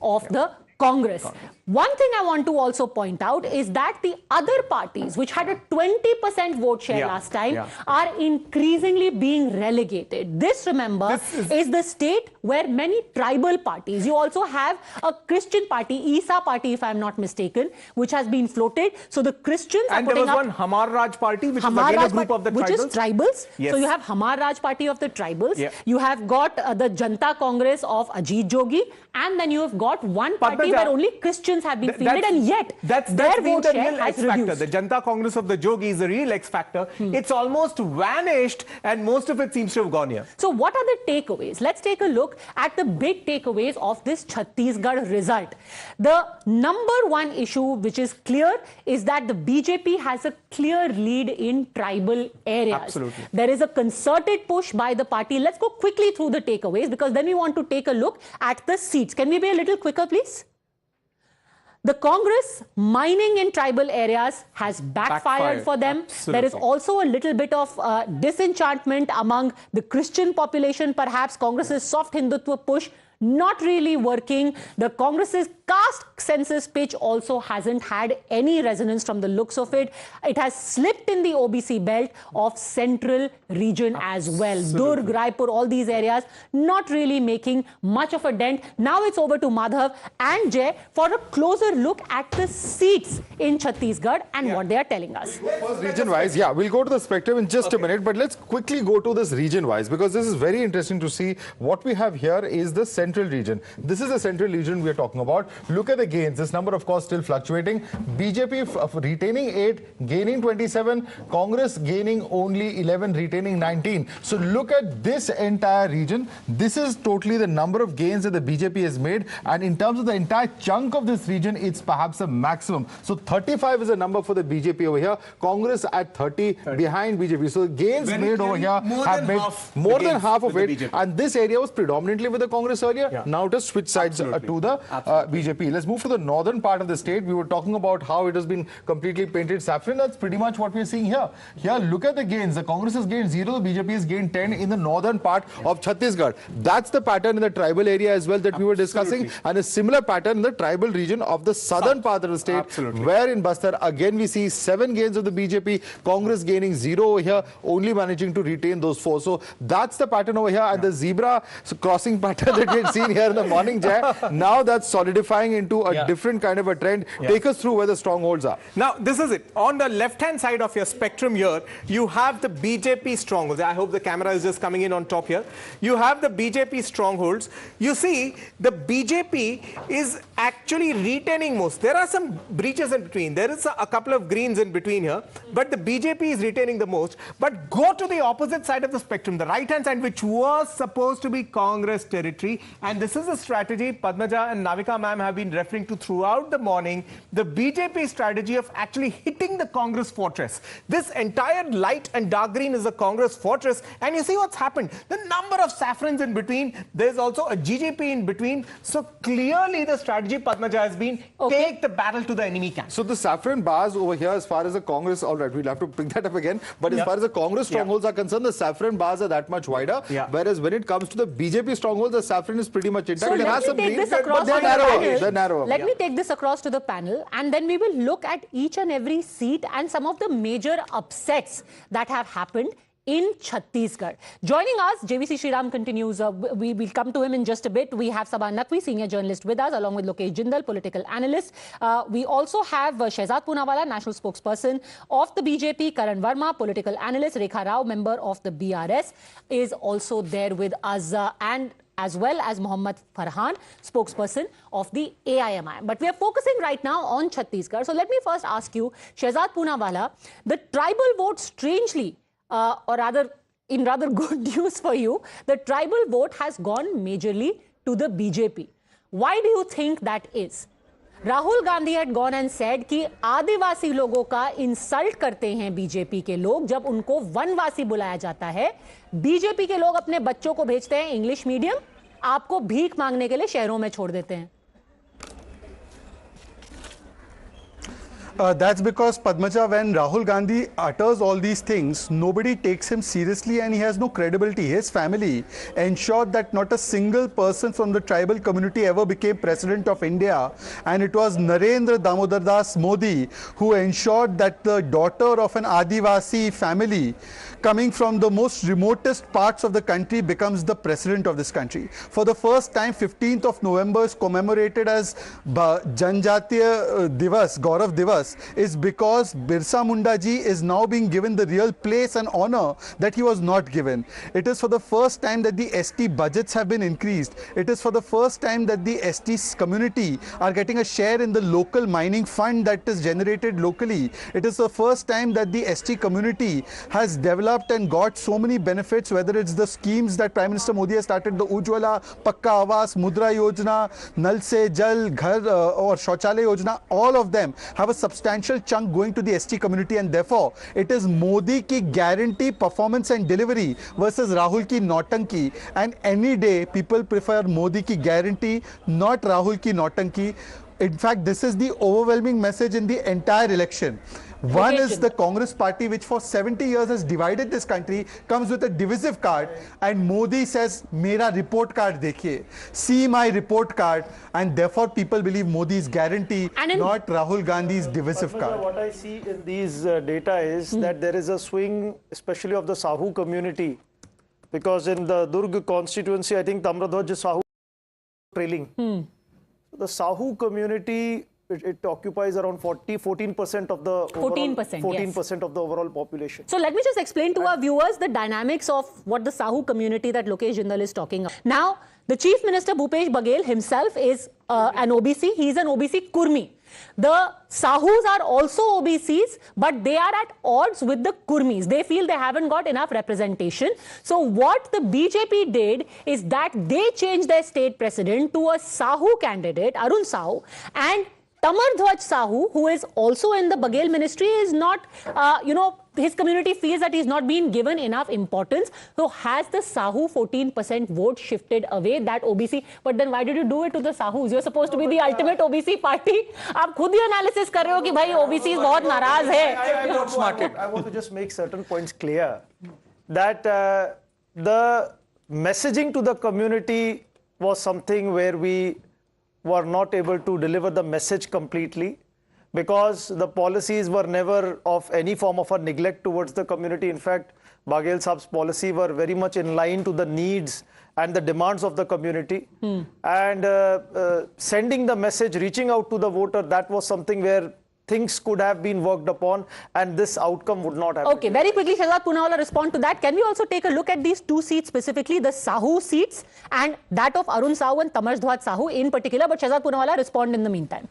of the Congress. One thing I want to also point out is that the other parties, which had a 20% vote share last time, are increasingly being relegated. This, remember, is the state where many tribal parties, you also have a Christian party, Isa party, if I'm not mistaken, which has been floated. So the Christians and are putting there was up one Hamar Raj party, which is again a group of the tribals. Which is tribals. Yes. So you have Hamar Raj party of the tribals. You have got the Janta Congress of Ajit Jogi, and then you have got one party where only Christians have been fielded, and yet their vote share has reduced. The Janta Congress of the Jogi is the real X factor. It's almost vanished, and most of it seems to have gone here. So what are the takeaways? Let's take a look at the big takeaways of this Chhattisgarh result. The number one issue which is clear is that the BJP has a clear lead in tribal areas. Absolutely. There is a concerted push by the party. Let's go quickly through the takeaways, because then we want to take a look at the seats. Can we be a little quicker, please? The Congress mining in tribal areas has backfired for them. Absolutely. There is also a little bit of disenchantment among the Christian population. Perhaps Congress's soft Hindutva push not really working. The Congress's caste census pitch also hasn't had any resonance from the looks of it. It has slipped in the OBC belt of central region as well. Durg, Raipur, all these areas not really making much of a dent. Now it's over to Madhav and Jay for a closer look at the seats in Chhattisgarh and what they are telling us. Region-wise, we'll go to the spectrum in just a minute, but let's quickly go to this region-wise, because this is very interesting to see. What we have here is the central region. This is the central region we are talking about. Look at the gains. This number, of course, still fluctuating. BJP retaining 8, gaining 27. Congress gaining only 11, retaining 19. So look at this entire region. This is totally the number of gains that the BJP has made. And in terms of the entire chunk of this region, it's perhaps a maximum. So 35 is a number for the BJP over here. Congress at 30 behind BJP. So gains made over here have made more than half of it. And this area was predominantly with the Congress earlier. area. Now it has switched sides to the BJP. Let's move to the northern part of the state. We were talking about how it has been completely painted saffron. That's pretty much what we're seeing here. Here, look at the gains. The Congress has gained 0, the BJP has gained 10 in the northern part of Chhattisgarh. That's the pattern in the tribal area as well that we were discussing, and a similar pattern in the tribal region of the southern part of the state, where in Bastar, again, we see 7 gains of the BJP, Congress gaining 0 over here, only managing to retain those 4. So that's the pattern over here, and the zebra crossing pattern that we had seen here in the morning, Jay, now that's solidifying into a different kind of a trend. Take us through where the strongholds are. Now, this is it. On the left-hand side of your spectrum here, you have the BJP strongholds. I hope the camera is just coming in on top here. You have the BJP strongholds. You see, the BJP is actually retaining most. There are some breaches in between. There is a couple of greens in between here, but the BJP is retaining the most. But go to the opposite side of the spectrum, the right-hand side, which was supposed to be Congress territory. And this is a strategy Padmaja and Navika ma'am have been referring to throughout the morning, the BJP strategy of actually hitting the Congress fortress. This entire light and dark green is the Congress fortress, and you see what's happened. The number of saffrons in between, there's also a GGP in between. So clearly the strategy Padmaja has been take the battle to the enemy camp. So the saffron bars over here, as far as the Congress, all right, we'll have to pick that up again, but as far as the Congress strongholds are concerned, the saffron bars are that much wider, whereas when it comes to the BJP strongholds, the saffron is pretty much intact. So let me take this across to the panel. Let me take this across to the panel, and then we will look at each and every seat and some of the major upsets that have happened in Chhattisgarh. Joining us, JVC Sriram continues. We will come to him in just a bit. We have Sabha Naqvi, senior journalist, with us, along with Lokesh Jindal, political analyst. We also have Shehzad Poonawala, national spokesperson of the BJP. Karan Verma, political analyst. Rekha Rao, member of the BRS, is also there with us, and as well as Mohammad Farhan, spokesperson of the AIMI. But we are focusing right now on Chhattisgarh. So let me first ask you, Shehzad Poonawala, the tribal vote, strangely, or rather, in rather good news for you, the tribal vote has gone majorly to the BJP. Why do you think that is? Rahul Gandhi had gone and said कि आदिवासी लोगों का insult करते हैं BJP के लोग जब उनको वनवासी बुलाया जाता है. बीजेपी के लोग अपने बच्चों को भेजते हैं इंग्लिश मीडियम, आपको भीख मांगने के लिए शहरों में छोड़ देते हैं. That's because, Padmaja, when Rahul Gandhi utters all these things, nobody takes him seriously and he has no credibility. His family ensured that not a single person from the tribal community ever became president of India, and it was Narendra Damodar Das Modi who ensured that the daughter of an Adivasi family coming from the most remotest parts of the country becomes the president of this country. For the first time, 15th of November is commemorated as Janjatiya Divas, Gaurav Divas, is because Birsa Munda ji is now being given the real place and honor that he was not given. It is for the first time that the ST budgets have been increased. It is for the first time that the ST community are getting a share in the local mining fund that is generated locally. It is the first time that the ST community has developed and got so many benefits, whether it's the schemes that Prime Minister Modi has started, the Ujjwala, Pakka Awas, Mudra Yojana, Nal Se Jal, Ghar or Shauchalaya Yojana, all of them have a substantial chunk going to the ST community, and therefore it is Modi ki guarantee, performance and delivery versus Rahul ki nautanki, and any day people prefer Modi ki guarantee, not Rahul ki nautanki. In fact, this is the overwhelming message in the entire election. One is the Congress party, which for 70 years has divided this country, comes with a divisive card, and Modi says, Mera report card dekhiye, see my report card, and therefore people believe Modi's guarantee, not Rahul Gandhi's divisive card. What I see in these data is that there is a swing, especially of the Sahu community, because in the Durg constituency, I think Tamradhwaj Sahu trailing. The Sahu community, it occupies around 14% of the 14% of the overall population. So let me just explain to our viewers the dynamics of what the Sahu community that Lokesh Jindal is talking about. Now, the Chief Minister Bhupesh Baghel himself is an OBC. He is an OBC Kurmi. The Sahus are also OBCs, but they are at odds with the Kurmis. They feel they haven't got enough representation. So what the BJP did is that they changed their state president to a Sahu candidate, Arun Sahu, and Tamardhwaj Sahu, who is also in the Baghel ministry, is not, his community feels that he's not being given enough importance. So has the Sahu 14% vote shifted away that OBC? But then why did you do it to the Sahus? You're supposed to be the ultimate OBC party. आप खुद ही analysis कर रहे हो कि भाई OBCs बहुत नाराज है. I want to just make certain points clear that the messaging to the community was something where we were not able to deliver the message completely, because the policies were never of any form of a neglect towards the community. In fact, Baghel Saab's policy were very much in line to the needs and the demands of the community. And sending the message, reaching out to the voter, that was something where things could have been worked upon and this outcome would not have Okay, very quickly, Shehzad Poonawalla respond to that. Can we also take a look at these two seats specifically, the Sahu seats and that of Arun Sahu and Tamasdhwaj Sahu in particular? But Shehzad Poonawalla, respond in the meantime.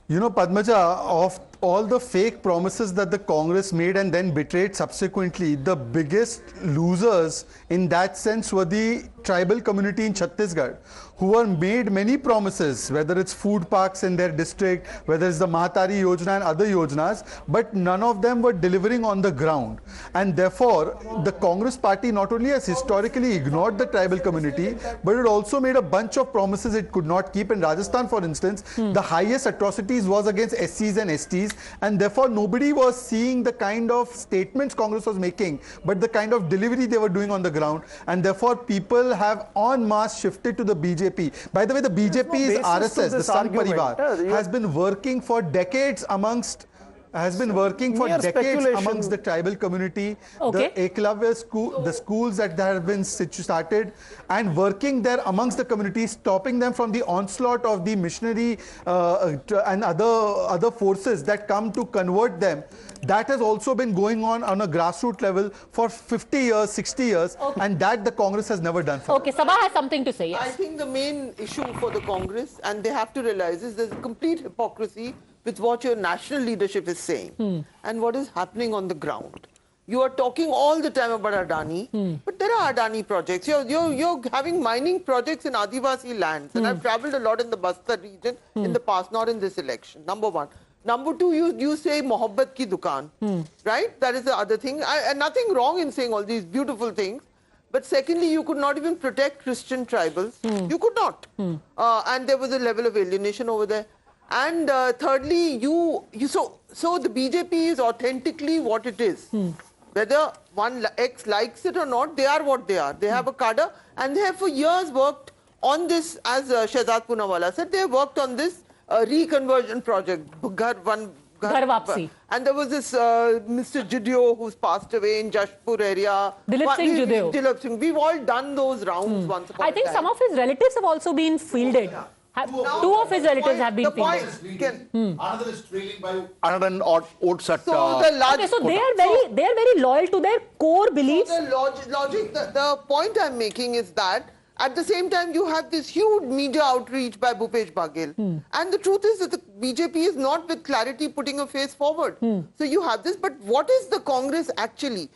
You know, Padmaja, of all the fake promises that the Congress made and then betrayed subsequently, the biggest losers in that sense were the tribal community in Chhattisgarh, who were made many promises, whether it's food parks in their district, whether it's the Mahatari Yojana and other Yojanas, but none of them were delivering on the ground. And therefore, the Congress party not only has historically ignored the tribal community, but it also made a bunch of promises it could not keep. In Rajasthan, for instance, the highest atrocities was against SCs and STs, and therefore nobody was seeing the kind of statements Congress was making, but the kind of delivery they were doing on the ground, and therefore people have en masse shifted to the BJP. By the way, the BJP's RSS, the Sangh Parivar, has been working for decades amongst the tribal community, the Eklavya school, the schools that have been started, and working there amongst the community, stopping them from the onslaught of the missionary and other forces that come to convert them. That has also been going on a grassroots level for 50 years, 60 years, and that the Congress has never done. Okay, Sabha has something to say. Yes. I think the main issue for the Congress, and they have to realize, is there's a complete hypocrisy with what your national leadership is saying and what is happening on the ground. You are talking all the time about Adani, but there are Adani projects. You're having mining projects in Adivasi lands, and I've traveled a lot in the Bastar region in the past, not in this election, number one. Number two, you say Mohabbat ki dukaan, right? That is the other thing. And nothing wrong in saying all these beautiful things. But secondly, you could not even protect Christian tribals. You could not. And there was a level of alienation over there. And thirdly, so the BJP is authentically what it is. Whether one X likes it or not, they are what they are. They have a cadre, and they have for years worked on this, as Shehzad Poonawalla said, they have worked on this reconversion project, Ghar Vapsi. And there was this Mr. Judeo who's passed away in Jashpur area. Dilip Singh Judeo. Dilip Singh. We've all done those rounds once upon a time. I think some of his relatives have also been fielded. Two of his relatives have been fielded. Another is trailing by 100 odd set. So they are very loyal to their core beliefs. So the logic, the point I'm making is that at the same time, you have this huge media outreach by Bhupesh Baghel. And the truth is that the BJP is not with clarity putting a face forward. So you have this, but what is the Congress actually?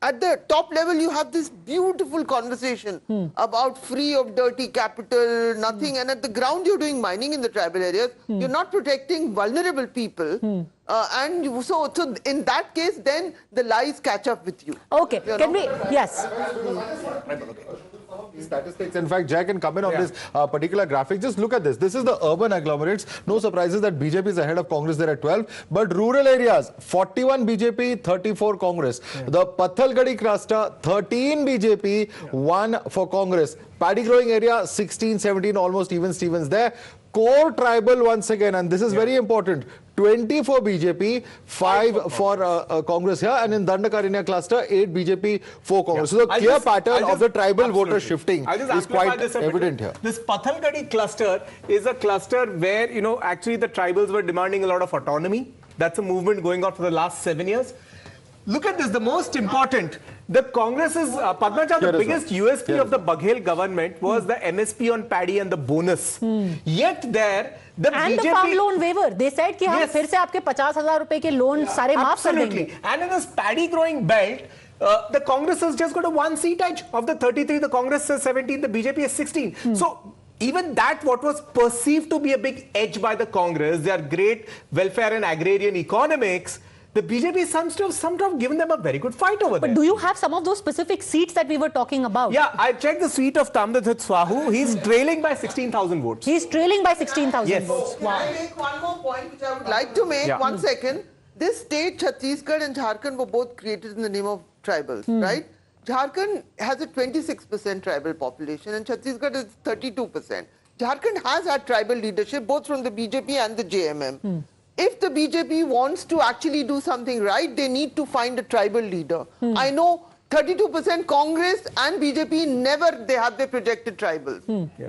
At the top level, you have this beautiful conversation about free of dirty capital, nothing. And at the ground, you're doing mining in the tribal areas. You're not protecting vulnerable people. So in that case, then the lies catch up with you. Okay, can we? Yes. Statistics. In fact, Jack can come in on this particular graphic. Just look at this. This is the urban agglomerates. No surprises that BJP is ahead of Congress there at 12. But rural areas, 41 BJP, 34 Congress. The Pathalgadi cluster, 13 BJP, 1 for Congress. Paddy growing area, 16, 17, almost even Stevens there. Core tribal once again, and this is very important, 20 for BJP, 5 for Congress here, and in Dandakarinya cluster, 8 BJP, 4 Congress. So the clear pattern of the tribal voter shifting is quite evident here. This Pathalgadi cluster is a cluster where, actually the tribals were demanding a lot of autonomy. That's a movement going on for the last 7 years. Look at this, the most important. The Congress's, Padmaja, the biggest USP of the Baghel government was the MSP on paddy and the bonus. Yet there, the and BJP... the farm loan waiver. They said कि हम फिर से आपके 50,000 रुपए के loan सारे माफ कर देंगे. And in this paddy growing belt, the Congress has just got a 1 seat edge. Of the 33, the Congress is 17, the BJP is 16. So even that what was perceived to be a big edge by the Congress, their great welfare and agrarian economics, the BJP seems to have given them a very good fight over there. But do you have some of those specific seats that we were talking about? Yeah, I checked the seat of Tamdadhit Sahu. He's trailing by 16,000 votes. He's trailing by 16,000 votes. Can I make one more point which I would like to make? 1 second. This state, Chhattisgarh and Jharkhand, were both created in the name of tribals, right? Jharkhand has a 26% tribal population and Chhattisgarh is 32%. Jharkhand has had tribal leadership both from the BJP and the JMM. If the BJP wants to actually do something right, they need to find a tribal leader. I know 32% Congress and BJP they have their projected tribals.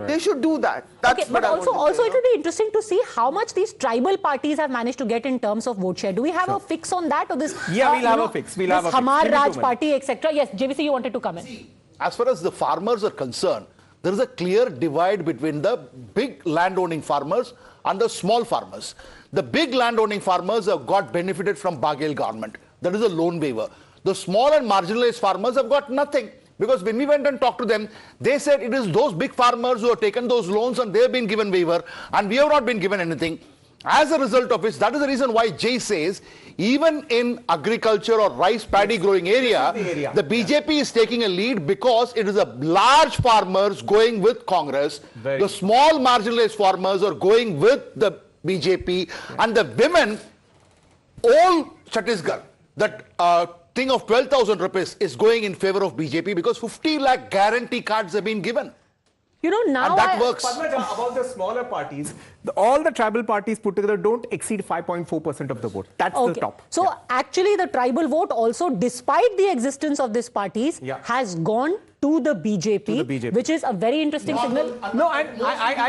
They should do that. That's but also it will be interesting to see how much these tribal parties have managed to get in terms of vote share. Do we have a fix on that, or this? Yeah, we'll have a fix. We'll have a fix. Hamar Raj party, etc. Yes, JVC, you wanted to comment. As far as the farmers are concerned, there is a clear divide between the big landowning farmers and the small farmers. The big landowning farmers have got benefited from Bagel government. That is a loan waiver. The small and marginalized farmers have got nothing, because when we went and talked to them, they said it is those big farmers who have taken those loans and they have been given waiver and we have not been given anything. As a result of which, that is the reason why Jay says, even in agriculture or rice paddy growing area, the BJP is taking a lead because it is a large farmers going with Congress. The small marginalized farmers are going with the BJP, and the women, all Chhattisgarh, that thing of 12,000 rupees is going in favor of BJP because 50 lakh guarantee cards have been given. You know, now and that works. Padmaja, about the smaller parties, all the tribal parties put together don't exceed 5.4% of the vote. That's the top. So actually the tribal vote also, despite the existence of these parties, has gone to the BJP, which is a very interesting signal. No, I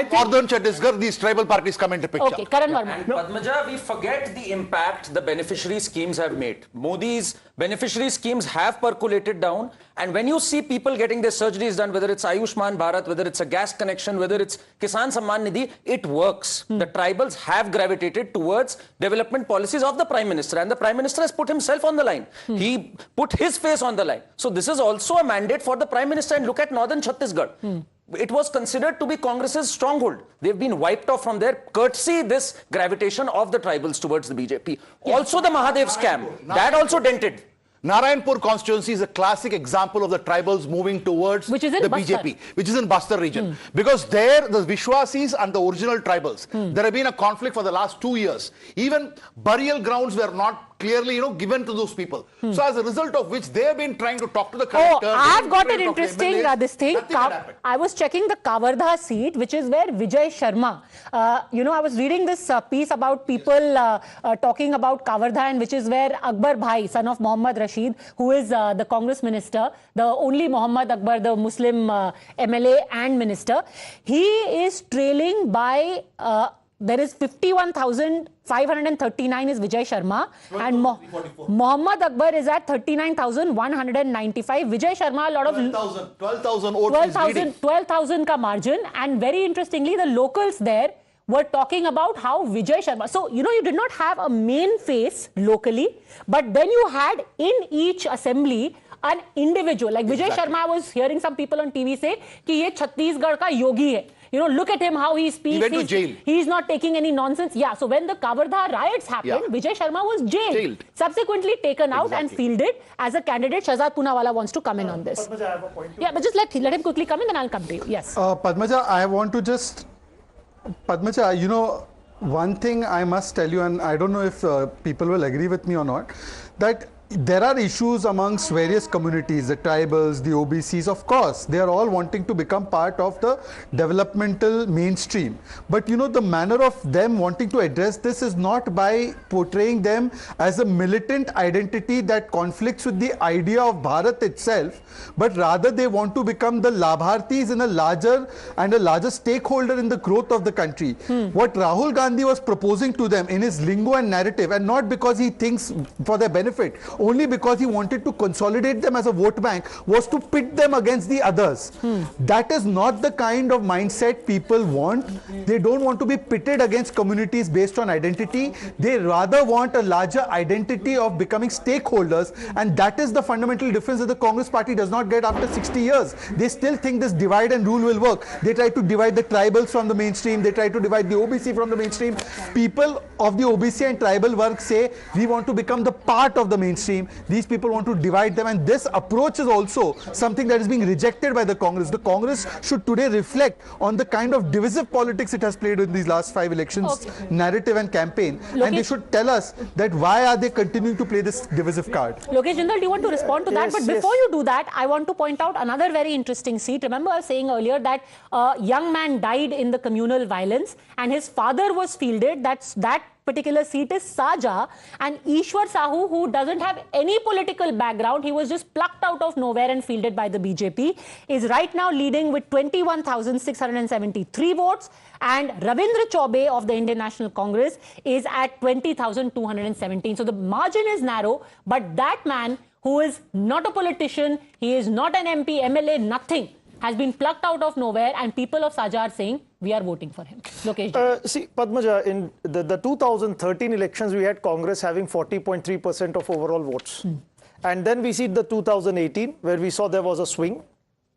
think Northern Chhattisgarh, these tribal parties come into picture. Okay, Karan Verma. Padmaja, we forget the impact the beneficiary schemes have made. Modi's beneficiary schemes have percolated down, and when you see people getting their surgeries done, whether it's Ayushman Bharat, whether it's a gas connection, whether it's Kisan Samman Nidhi, it works. The tribals have gravitated towards development policies of the Prime Minister, and the Prime Minister has put himself on the line. He put his face on the line. So this is also a mandate for the Prime Minister, and look at Northern Chhattisgarh. It was considered to be Congress's stronghold. They've been wiped off from there, courtesy this gravitation of the tribals towards the BJP. Also the Mahadev scam, that also dented. Narayanpur constituency is a classic example of the tribals moving towards the BJP, which is in Bastar region. Because there, the Vishwasis and the original tribals, there have been a conflict for the last 2 years. Even burial grounds were not clearly, given to those people. So as a result of which, they have been trying to talk to the collector. I've got an interesting this thing. I was checking the Kavardha seat, which is where Vijay Sharma. I was reading this piece about people talking about Kavardha, and which is where Akbar Bhai, son of Muhammad Rashid, who is the Congress minister, the only Muhammad Akbar, the Muslim MLA and minister, he is trailing by. There is 51,539 is Vijay Sharma, and Muhammad Akbar is at 39,195. Vijay Sharma, a lot of 12,000 ka margin, and very interestingly, the locals there were talking about how Vijay Sharma. So, you did not have a main face locally, but then you had in each assembly an individual. Like Vijay Sharma, I was hearing some people on TV say कि ये छत्तीसगढ़ का योगी है. Look at him, how he speaks. He went to jail. He's not taking any nonsense. Yeah, so when the Kavardha riots happened, Vijay Sharma was jailed. Subsequently taken out and fielded as a candidate. Shahzad Poonawala wants to come in on this. Padmaja, I have a point. Yeah, but just let him quickly come in, then I'll come to you. Yes. Padmaja, I want to just... Padmaja, one thing I must tell you, and I don't know if people will agree with me or not, that there are issues amongst various communities, the tribals, the OBCs, of course, they are all wanting to become part of the developmental mainstream. But the manner of them wanting to address this is not by portraying them as a militant identity that conflicts with the idea of Bharat itself, but rather they want to become the Labhartis in a larger stakeholder in the growth of the country. What Rahul Gandhi was proposing to them in his lingo and narrative, and not because he thinks for their benefit, only because he wanted to consolidate them as a vote bank, was to pit them against the others. That is not the kind of mindset people want. They don't want to be pitted against communities based on identity. They rather want a larger identity of becoming stakeholders, and that is the fundamental difference that the Congress party does not get after 60 years. They still think this divide and rule will work. They try to divide the tribals from the mainstream. They try to divide the OBC from the mainstream. People of the OBC and tribal work say, we want to become the part of the mainstream. These people want to divide them, and this approach is also something that is being rejected by the Congress. The Congress should today reflect on the kind of divisive politics it has played in these last 5 elections, narrative and campaign, and they should tell us that why are they continuing to play this divisive card. Lokesh Jindal, do you want to respond to that? But before you do that, I want to point out another very interesting seat. Remember I was saying earlier that a young man died in the communal violence and his father was fielded. That particular seat is Saja, and Ishwar Sahu, who doesn't have any political background, he was just plucked out of nowhere and fielded by the BJP, is right now leading with 21,673 votes, and Ravindra Chaubey of the Indian National Congress is at 20,217. So the margin is narrow, but that man, who is not a politician, he is not an MP, MLA, nothing, has been plucked out of nowhere, and people of Saja are saying, we are voting for him. Lokesh. See, Padmaja, in the 2013 elections, we had Congress having 40.3% of overall votes. And then we see the 2018, where we saw there was a swing.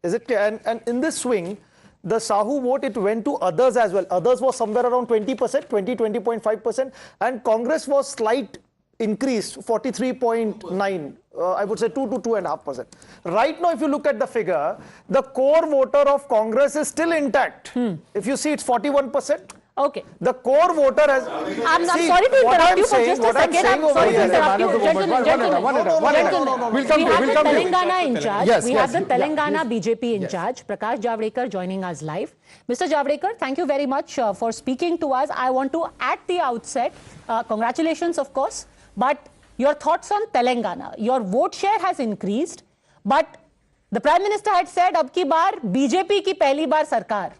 Is it clear? And in this swing, the Sahu vote, it went to others as well. Others was somewhere around 20%, 20.5%. And Congress was slight increase, 43.9. I would say 2 to 2.5%. Right now, if you look at the figure, the core voter of Congress is still intact. If you see, it's 41%. Okay. The core voter has... I'm sorry to interrupt you for just a second. I'm sorry to interrupt you. Gentlemen, we have the Telangana in charge. We have the Telangana BJP in charge. Prakash Javadekar joining us live. Mr. Javadekar, thank you very much for speaking to us. I want to, at the outset, congratulations, of course, but your thoughts on Telangana. Your vote share has increased, but the Prime Minister had said, ab ki baar BJP ki pehli baar sarkar.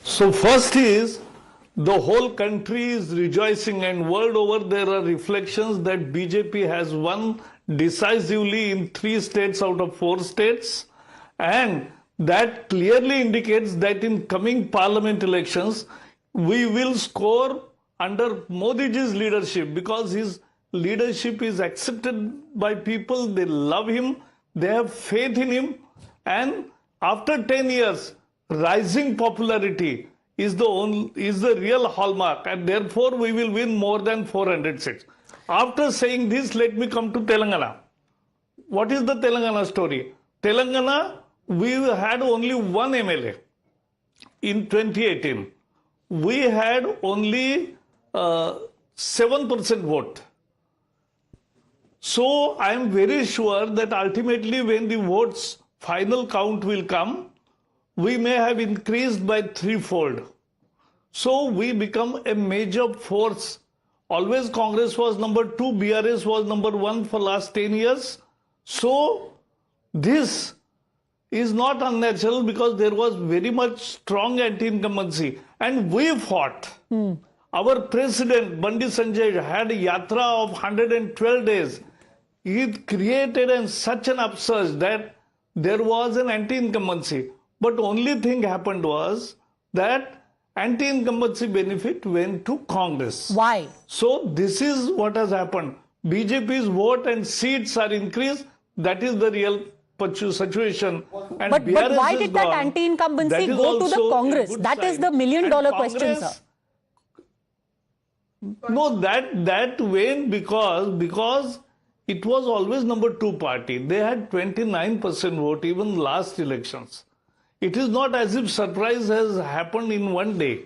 So first is, the whole country is rejoicing, and world over there are reflections that BJP has won decisively in 3 states out of 4 states, and that clearly indicates that in coming parliament elections, we will score under Modi ji's leadership, because his leadership is accepted by people. They love him, they have faith in him, and after 10 years, rising popularity is the real hallmark, and therefore we will win more than 400 seats. After saying this, let me come to Telangana. What is the Telangana story? Telangana, we had only one MLA in 2018. We had only 7% vote. So I am very sure that ultimately when the votes final count will come, we may have increased by 3-fold. So we become a major force. Always Congress was number 2, BRS was number 1 for last 10 years. So this is not unnatural, because there was very much strong anti-incumbency. And we fought. Our president, Bandi Sanjay, had a yatra of 112 days. He created such an upsurge that there was an anti-incumbency. But only thing happened was that anti-incumbency benefit went to Congress. Why? So this is what has happened. BJP's vote and seats are increased. That is the real situation. And But why did that anti-incumbency go to the Congress? That is the $1 million question, sir. No, that went because it was always number 2 party. They had 29% vote even last elections. It is not as if surprise has happened in one day.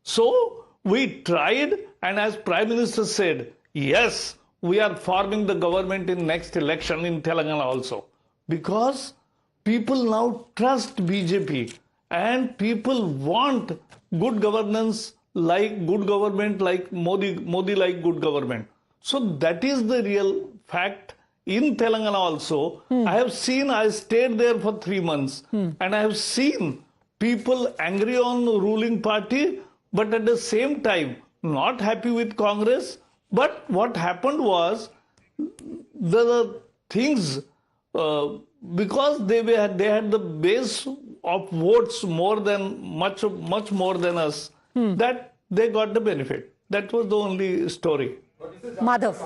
So we tried, and as Prime Minister said, yes, we are forming the government in next election in Telangana also. Because people now trust BJP, and people want good governance, like good government, like Modi like good government. So that is the real fact. In Telangana also, I stayed there for 3 months, and I have seen people angry on the ruling party, but at the same time not happy with Congress. But what happened was the things because they had the base of votes much more than us, that they got the benefit. That was the only story. Madhav.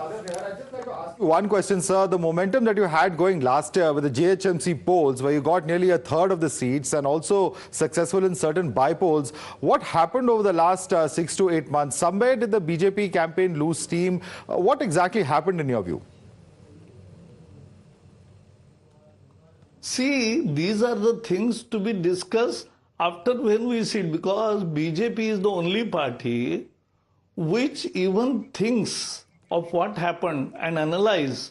One question, sir. The momentum that you had going last year with the JHMC polls, where you got nearly a third of the seats and also successful in certain by-polls, what happened over the last 6 to 8 months? Somewhere did the BJP campaign lose steam? What exactly happened in your view? See, these are the things to be discussed after when we see it, because BJP is the only party which even thinks of what happened and analyze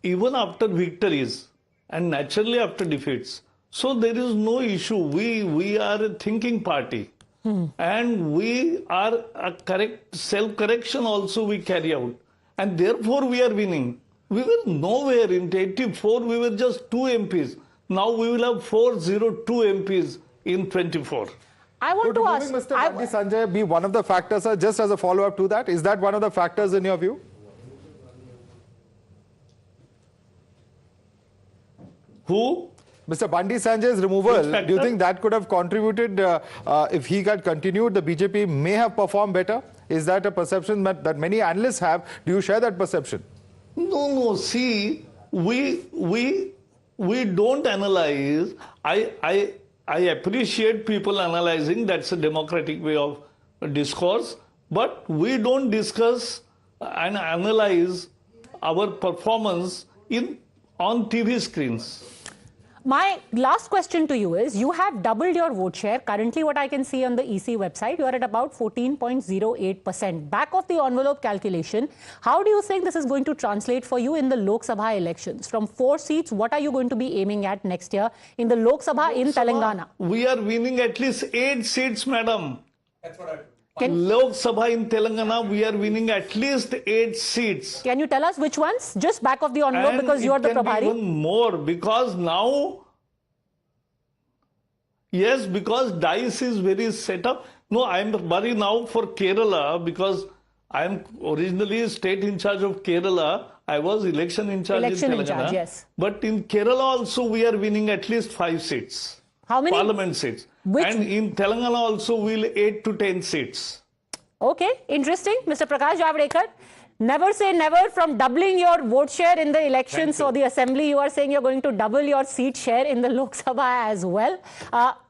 even after victories and naturally after defeats. So there is no issue. We are a thinking party, and we are a correct self-correction also we carry out, and therefore we are winning. We were nowhere in 84. We were just 2 MPs. Now we will have 402 MPs in 24. I want to ask, Mr. Gandhi, Sanjay, be one of the factors, sir, just as a follow-up to that? Is that one of the factors in your view? Who? Mr. Bandi Sanjay's removal, do you think that could have contributed, if he had continued, the BJP may have performed better? Is that a perception that many analysts have? Do you share that perception? No. See, we don't analyze. I appreciate people analyzing. That's a democratic way of discourse. But we don't discuss and analyze our performance on TV screens. My last question to you is, you have doubled your vote share. Currently, what I can see on the EC website, you are at about 14.08%. Back of the envelope calculation, how do you think this is going to translate for you in the Lok Sabha elections? From 4 seats, what are you going to be aiming at next year in the Lok Sabha in Telangana? We are winning at least 8 seats, madam. That's what Lok Sabha in Telangana, we are winning at least 8 seats. Can you tell us which ones? Just back of the envelope, because you are the Prabhari. Even more, because now, yes, because DICE is very set up. No, I am worried now for Kerala, because I am originally state in charge of Kerala. I was election in charge in Telangana. Yes. But in Kerala also, we are winning at least 5 seats. How many? Parliament seats. And in Telangana also, we'll 8 to 10 seats. Okay, interesting. Mr. Prakash Javadekar, never say never. From doubling your vote share in the elections or the assembly, you are saying you're going to double your seat share in the Lok Sabha as well.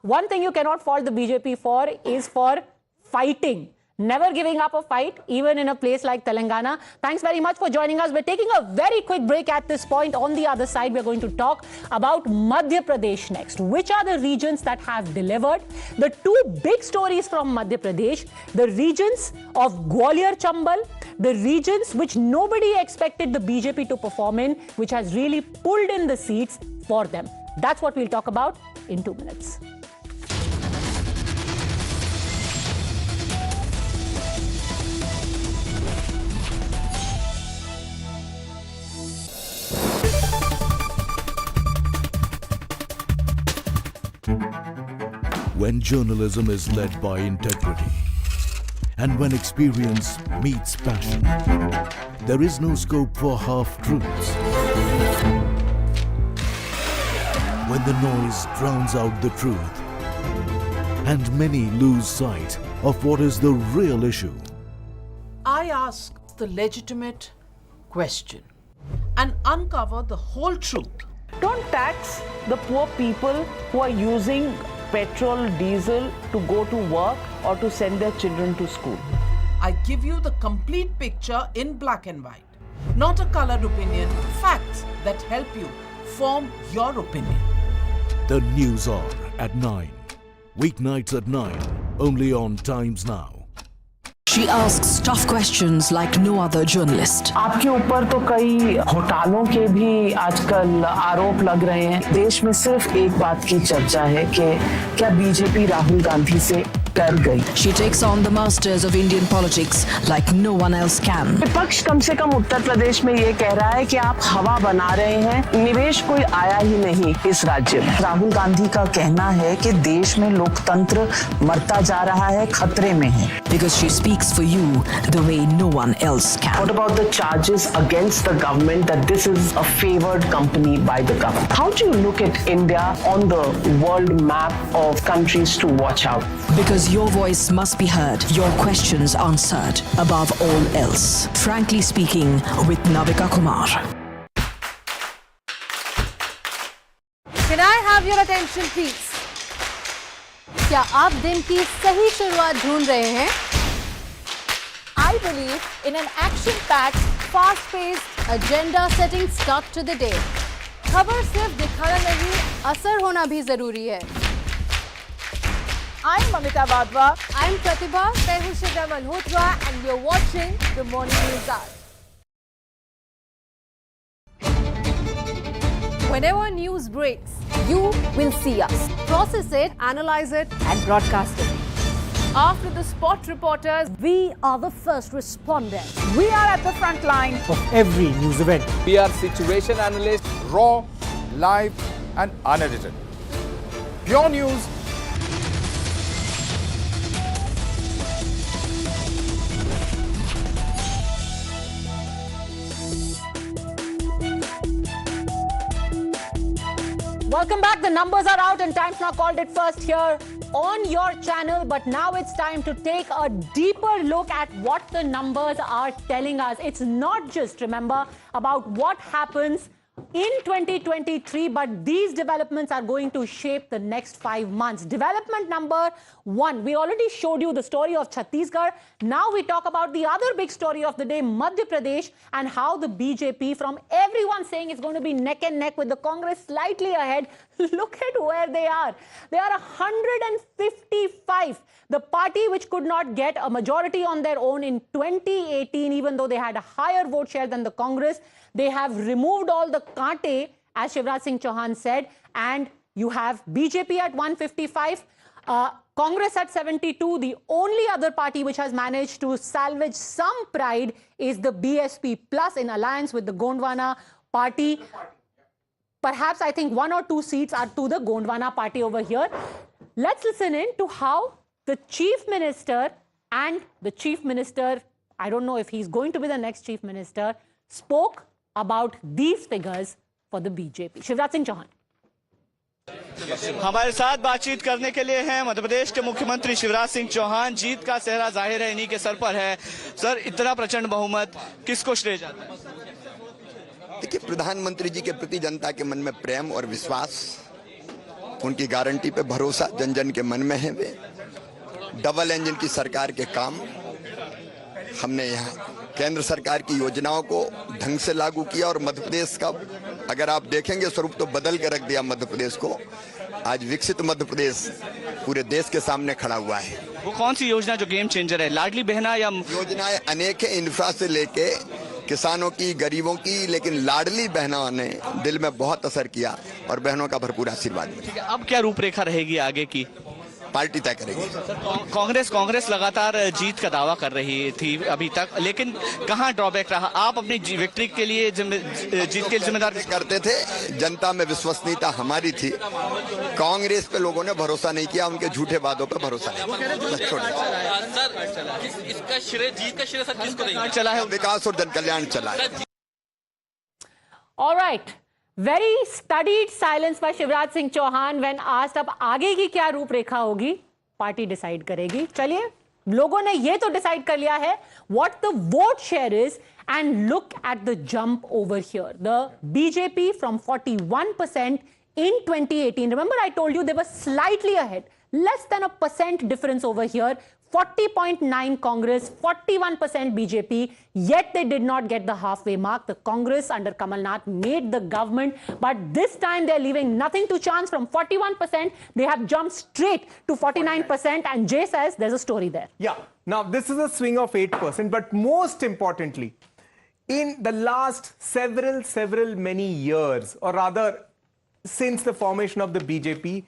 One thing you cannot fault the BJP for is for fighting. Never giving up a fight, even in a place like Telangana. Thanks very much for joining us. We're taking a very quick break at this point. On the other side, we're going to talk about Madhya Pradesh next. Which are the regions that have delivered? The 2 big stories from Madhya Pradesh, the regions of Gwalior Chambal, the regions which nobody expected the BJP to perform in, which has really pulled in the seats for them. That's what we'll talk about in 2 minutes. When journalism is led by integrity, and when experience meets passion, there is no scope for half-truths. When the noise drowns out the truth, and many lose sight of what is the real issue. I ask the legitimate question and uncover the whole truth. Don't tax the poor people who are using petrol, diesel to go to work or to send their children to school. I give you the complete picture in black and white, not a colored opinion, facts that help you form your opinion. The News Hour at 9. Weeknights at 9, only on Times Now. She asks tough questions like no other journalist. आपके ऊपर तो कई घोटालों के भी आजकल आरोप लग रहे हैं। देश में सिर्फ एक बात की चर्चा है कि क्या बीजेपी राहुल गांधी से कर गई। She takes on the masters of Indian politics like no one else can. विपक्ष कम से कम उत्तर प्रदेश में ये कह रहा है कि आप हवा बना रहे हैं, निवेश कोई आया ही नहीं इस राज्य में। राहुल गांधी का कहना है कि देश में लोकतंत्र मरता जा रहा है, खतरे में है। Because she speaks for you the way no one else can. What about the charges against the government that this is a favored company by the government? How do you look at India on the world map of countries to watch out? Because your voice must be heard, your questions answered above all else. Frankly speaking with Navika Kumar. Can I have your attention please? क्या आप दिन की सही शुरुआत ढूंढ रहे हैं? I believe in an action-packed, fast-paced, agenda-setting start to the day. खबर सिर्फ दिखाना नहीं, असर होना भी जरूरी है। I'm Amita Badwa. I'm Pratibha Tehusha Malhotra, and you're watching the Morning News Hour. Whenever news breaks, you will see us. Process it, analyze it, and broadcast it. After the spot reporters, we are the first responders. We are at the front line of every news event. We are situation analysts, raw, live, and unedited. Pure news. Welcome back. The numbers are out and Times Now called it first here on your channel. But now it's time to take a deeper look at what the numbers are telling us. It's not just, remember, about what happens in 2023, but these developments are going to shape the next 5 months. Development number 1, we already showed you the story of Chhattisgarh. Now we talk about the other big story of the day, Madhya Pradesh, and how the BJP, from everyone saying it's going to be neck and neck with the Congress slightly ahead, look at where they are. They are 155. The party which could not get a majority on their own in 2018, even though they had a higher vote share than the Congress, they have removed all the kaante, as Shivraj Singh Chauhan said, and you have BJP at 155, Congress at 72. The only other party which has managed to salvage some pride is the BSP Plus in alliance with the Gondwana party. Perhaps I think 1 or 2 seats are to the Gondwana party over here. Let's listen in to how the Chief Minister and the Chief Minister, I don't know if he's going to be the next Chief Minister, spoke about these figures for the BJP. Shivraj Singh Chauhan. हमारे साथ बातचीत करने के लिए हैं मध्य प्रदेश के मुख्यमंत्री शिवराज सिंह चौहान। जीत का सेहरा जाहिर है इन्हीं के सर पर है। सर, इतना प्रचंड बहुमत किसको श्रेय जाता है? देखिए, प्रधानमंत्री जी के प्रति जनता के मन में प्रेम और विश्वास, उनकी गारंटी पे भरोसा जन जन के मन में है। वे डबल इंजन की सरकार के काम हमने यहाँ केंद्र सरकार की योजनाओं को ढंग से लागू किया और मध्य प्रदेश का अगर आप देखेंगे स्वरूप तो बदल के रख दिया मध्य प्रदेश को। आज विकसित मध्य प्रदेश पूरे देश के सामने खड़ा हुआ है। वो कौन सी योजना जो गेम चेंजर है? लाडली बहना या योजनाएं अनेक है, इंफ्रा से लेके किसानों की, गरीबों की, लेकिन लाडली बहनों ने दिल में बहुत असर किया और बहनों का भरपूर आशीर्वाद मिला। अब क्या रूपरेखा रहेगी आगे की? पार्टी तय करेगी। कांग्रेस लगातार जीत का दावा कर रही थी अभी तक, लेकिन कहां ड्रॉबैक रहा? आप अपनी विक्ट्री के लिए जीत के जिम्मेदार करते थे। जनता में विश्वसनीयता हमारी थी। कांग्रेस पे लोगों ने भरोसा नहीं किया, उनके झूठे वादों पे भरोसा नहीं। इसका श्रेय, जीत का श्रेय सर किसको देंगे? चला है विकास और जन कल्याण चला है। All right. Very studied silence by Shivraj Singh Chauhan when asked अब आगे की क्या रूपरेखा होगी, पार्टी डिसाइड करेगी। चलिए, लोगों ने ये तो डिसाइड कर लिया है what the vote share is, and look at the jump over here. The BJP from 41% in 2018. Remember I told you they were slightly ahead, less than a % difference over here. 40.9 Congress, 41% BJP, yet they did not get the halfway mark. The Congress under Kamal Nath made the government, but this time they're leaving nothing to chance. From 41%, they have jumped straight to 49%, and Jay says there's a story there. Yeah, now this is a swing of 8%, but most importantly, in the last several many years, or rather since the formation of the BJP,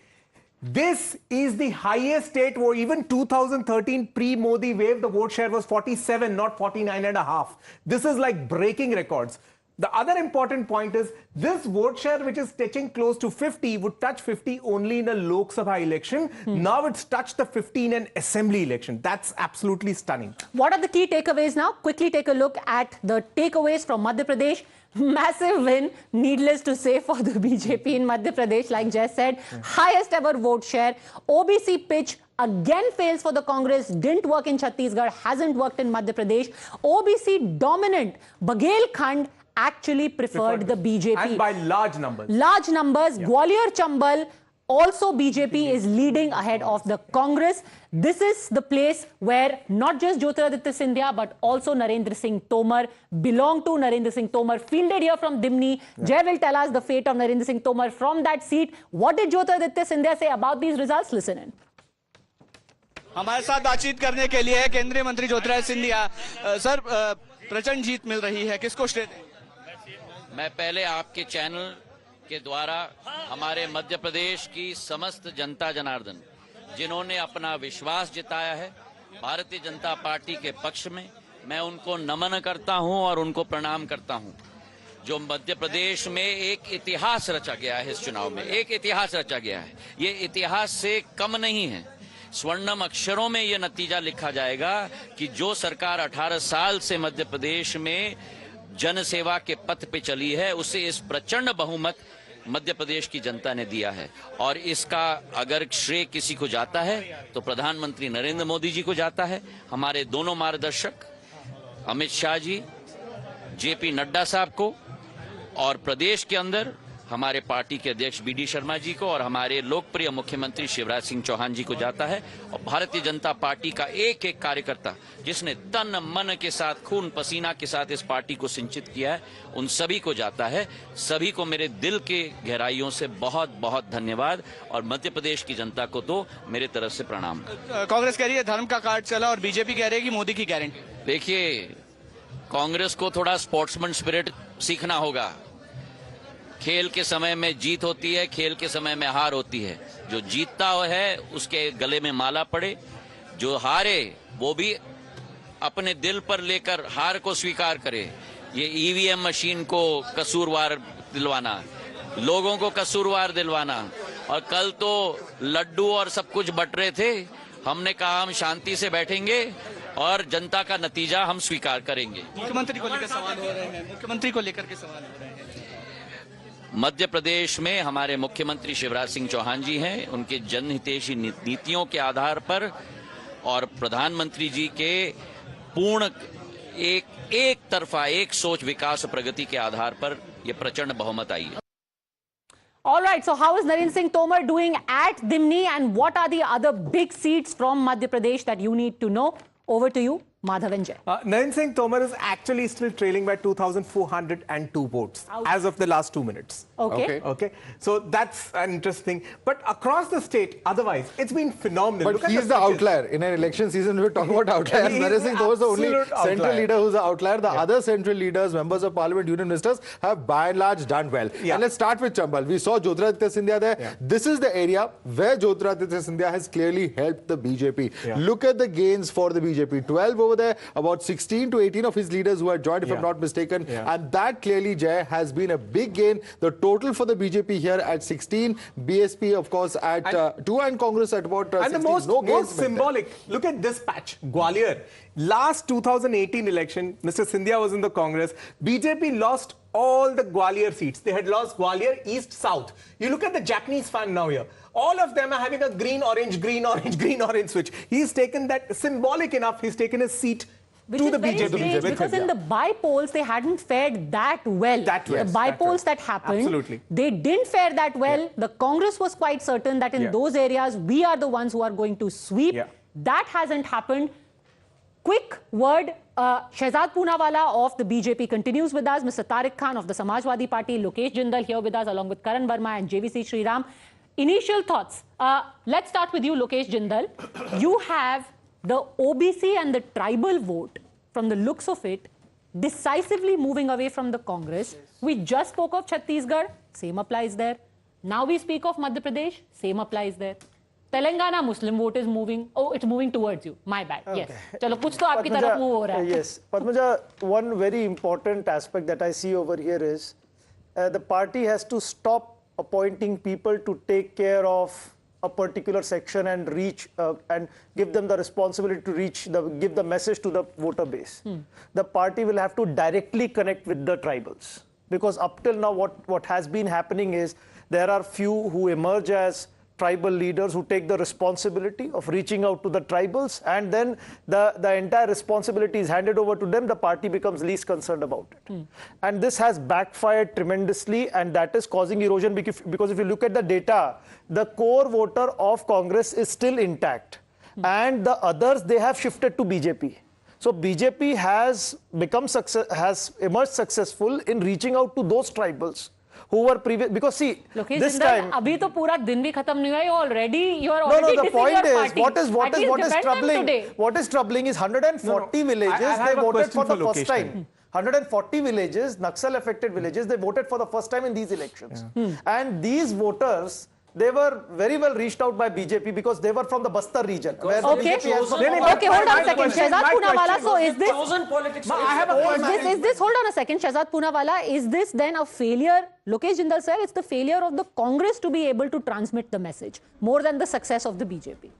This is the highest state where even 2013 pre-Modi wave, the vote share was 47, not 49.5. This is like breaking records. The other important point is this vote share, which is touching close to 50, would touch 50 only in a Lok Sabha election. Now it's touched the 50 in an assembly election. That's absolutely stunning. What are the key takeaways now? Quickly take a look at the takeaways from Madhya Pradesh. Massive win, needless to say, for the BJP in Madhya Pradesh, like Jess said. Highest ever vote share. OBC pitch again fails for the Congress. Didn't work in Chhattisgarh, hasn't worked in Madhya Pradesh. OBC dominant. Bagelkhand actually preferred the BJP. And by large numbers. Large numbers. Yeah. Gwalior Chambal, also BJP is leading ahead of the Congress. This is the place where not just Jyotiraditya Scindia but also Narendra Singh Tomar belong to. Narendra Singh Tomar fielded here from Dimni. Jay will tell us the fate of Narendra Singh Tomar from that seat. What did Jyotiraditya Scindia say about these results? Listen in. हमारे साथ बातचीत करने के लिए केंद्रीय मंत्री Jyotiraditya Scindia sir प्रचंड जीत मिल रही है, किसको श्रेय दें? मैं पहले आपके चैनल के द्वारा हमारे मध्य प्रदेश की समस्त जनता जनार्दन जिन्होंने अपना विश्वास जताया है भारतीय जनता पार्टी के पक्ष में, मैं उनको नमन करता हूं और उनको प्रणाम करता हूं। जो मध्य प्रदेश में एक इतिहास रचा गया है, इस चुनाव में एक इतिहास रचा गया है, ये इतिहास से कम नहीं है। स्वर्णम अक्षरों में ये नतीजा लिखा जाएगा कि जो सरकार 18 साल से मध्य प्रदेश में जन सेवा के पथ पे चली है, उसे इस प्रचंड बहुमत मध्य प्रदेश की जनता ने दिया है। और इसका अगर श्रेय किसी को जाता है तो प्रधानमंत्री नरेंद्र मोदी जी को जाता है, हमारे दोनों मार्गदर्शक अमित शाह जी, जेपी नड्डा साहब को, और प्रदेश के अंदर हमारे पार्टी के अध्यक्ष बीडी शर्मा जी को और हमारे लोकप्रिय मुख्यमंत्री शिवराज सिंह चौहान जी को जाता है। और भारतीय जनता पार्टी का एक एक कार्यकर्ता जिसने तन मन के साथ, खून पसीना के साथ इस पार्टी को सिंचित किया है, उन सभी को जाता है। सभी को मेरे दिल के गहराइयों से बहुत बहुत धन्यवाद और मध्य प्रदेश की जनता को तो मेरे तरफ से प्रणाम। कांग्रेस कह रही है धर्म का कार्ड चला और बीजेपी कह रही है कि मोदी की गारंटी। देखिए, कांग्रेस को थोड़ा स्पोर्ट्समैन स्पिरिट सीखना होगा। खेल के समय में जीत होती है, खेल के समय में हार होती है। जो जीतता है उसके गले में माला पड़े, जो हारे वो भी अपने दिल पर लेकर हार को स्वीकार करे। ये ईवीएम मशीन को कसूरवार दिलवाना, लोगों को कसूरवार दिलवाना, और कल तो लड्डू और सब कुछ बट रहे थे। हमने कहा हम शांति से बैठेंगे और जनता का नतीजा हम स्वीकार करेंगे। मुख्यमंत्री को लेकर सवाल हो रहे हैं, मुख्यमंत्री को लेकर के सवाल हो रहे हैं। मध्य प्रदेश में हमारे मुख्यमंत्री शिवराज सिंह चौहान जी हैं, उनके जनहितैषी नीतियों के आधार पर और प्रधानमंत्री जी के पूर्ण एक तरफा एक सोच विकास प्रगति के आधार पर यह प्रचंड बहुमत आई है। All right, so how is Narendra Singh Tomar doing at Dimni and what are the other big seats from Madhya Pradesh that you need to know? Over to you, Madhav and Jay. Narendra Singh Tomar is actually still trailing by 2,402 votes as of the last 2 minutes. Okay. So that's an interesting. But across the state, otherwise, it's been phenomenal. But he's the outlier. In an election season, we talk about outliers. Narendra Singh Tomar is the only central leader who's the outlier. The other central leaders, members of parliament, union ministers, have by and large done well. And let's start with Chambal. We saw Jyotiraditya Scindia there. This is the area where Jyotiraditya Scindia has clearly helped the BJP. Look at the gains for the BJP. 12 over there, about 16 to 18 of his leaders who had joined, if I'm not mistaken. And that clearly, Jay, has been a big gain. The total for the BJP here at 16, BSP, of course, at 2, and Congress at about 16. And the most symbolic, look at this patch, Gwalior. Last 2018 election, Mr. Scindia was in the Congress. BJP lost all the Gwalior seats. They had lost Gwalior, East, South. You look at the Japanese fan now here. All of them are having a green, orange, green, orange, green, orange switch. He's taken that, symbolic enough, he's taken his seat to the BJP. Because in the by-polls, they hadn't fared that well. The by-polls that happened, they didn't fare that well. The Congress was quite certain that in those areas, we are the ones who are going to sweep. That hasn't happened. Quick word, Shehzad Poonawala of the BJP continues with us. Mr. Tariq Khan of the Samajwadi Party, Lokesh Jindal here with us along with Karan Verma and JVC Sriram. Initial thoughts. Let's start with you, Lokesh Jindal. You have the OBC and the tribal vote, from the looks of it, decisively moving away from the Congress. We just spoke of Chhattisgarh. Same applies there. Now we speak of Madhya Pradesh, same applies there. Telangana Muslim vote is moving. Oh, it's moving towards you. My bad. Okay. Yes. चलो कुछ तो आपकी तरफ move हो रहा है. Yes. Padmaja, one very important aspect that I see over here is the party has to stop appointing people to take care of a particular section and reach and give them the responsibility to give the message to the voter base. The party will have to directly connect with the tribals, because up till now what has been happening is there are few who emerge as tribal leaders who take the responsibility of reaching out to the tribals, and then the entire responsibility is handed over to them. The party becomes least concerned about it. And this has backfired tremendously, and that is causing erosion because if you look at the data, the core voter of Congress is still intact. And the others, they have shifted to BJP. So BJP has emerged successful in reaching out to those tribals who were previous, because see, this time अभी तो पूरा दिन भी खत्म नहीं हुआ है, already you are no, already the point is troubling. What is troubling is 140 villages they voted for the first time. 140 villages, Naxal affected villages, they voted for the first time in these elections. And these voters, they were very well reached out by BJP because they were from the Bastar region. Where Okay, BJP has okay, hold on a second. Shehzad Poonawala, so is this... I have a question. Is this, hold on a second, Shehzad Poonawala, is this then a failure? Lokesh Jindal said it's the failure of the Congress to be able to transmit the message more than the success of the BJP.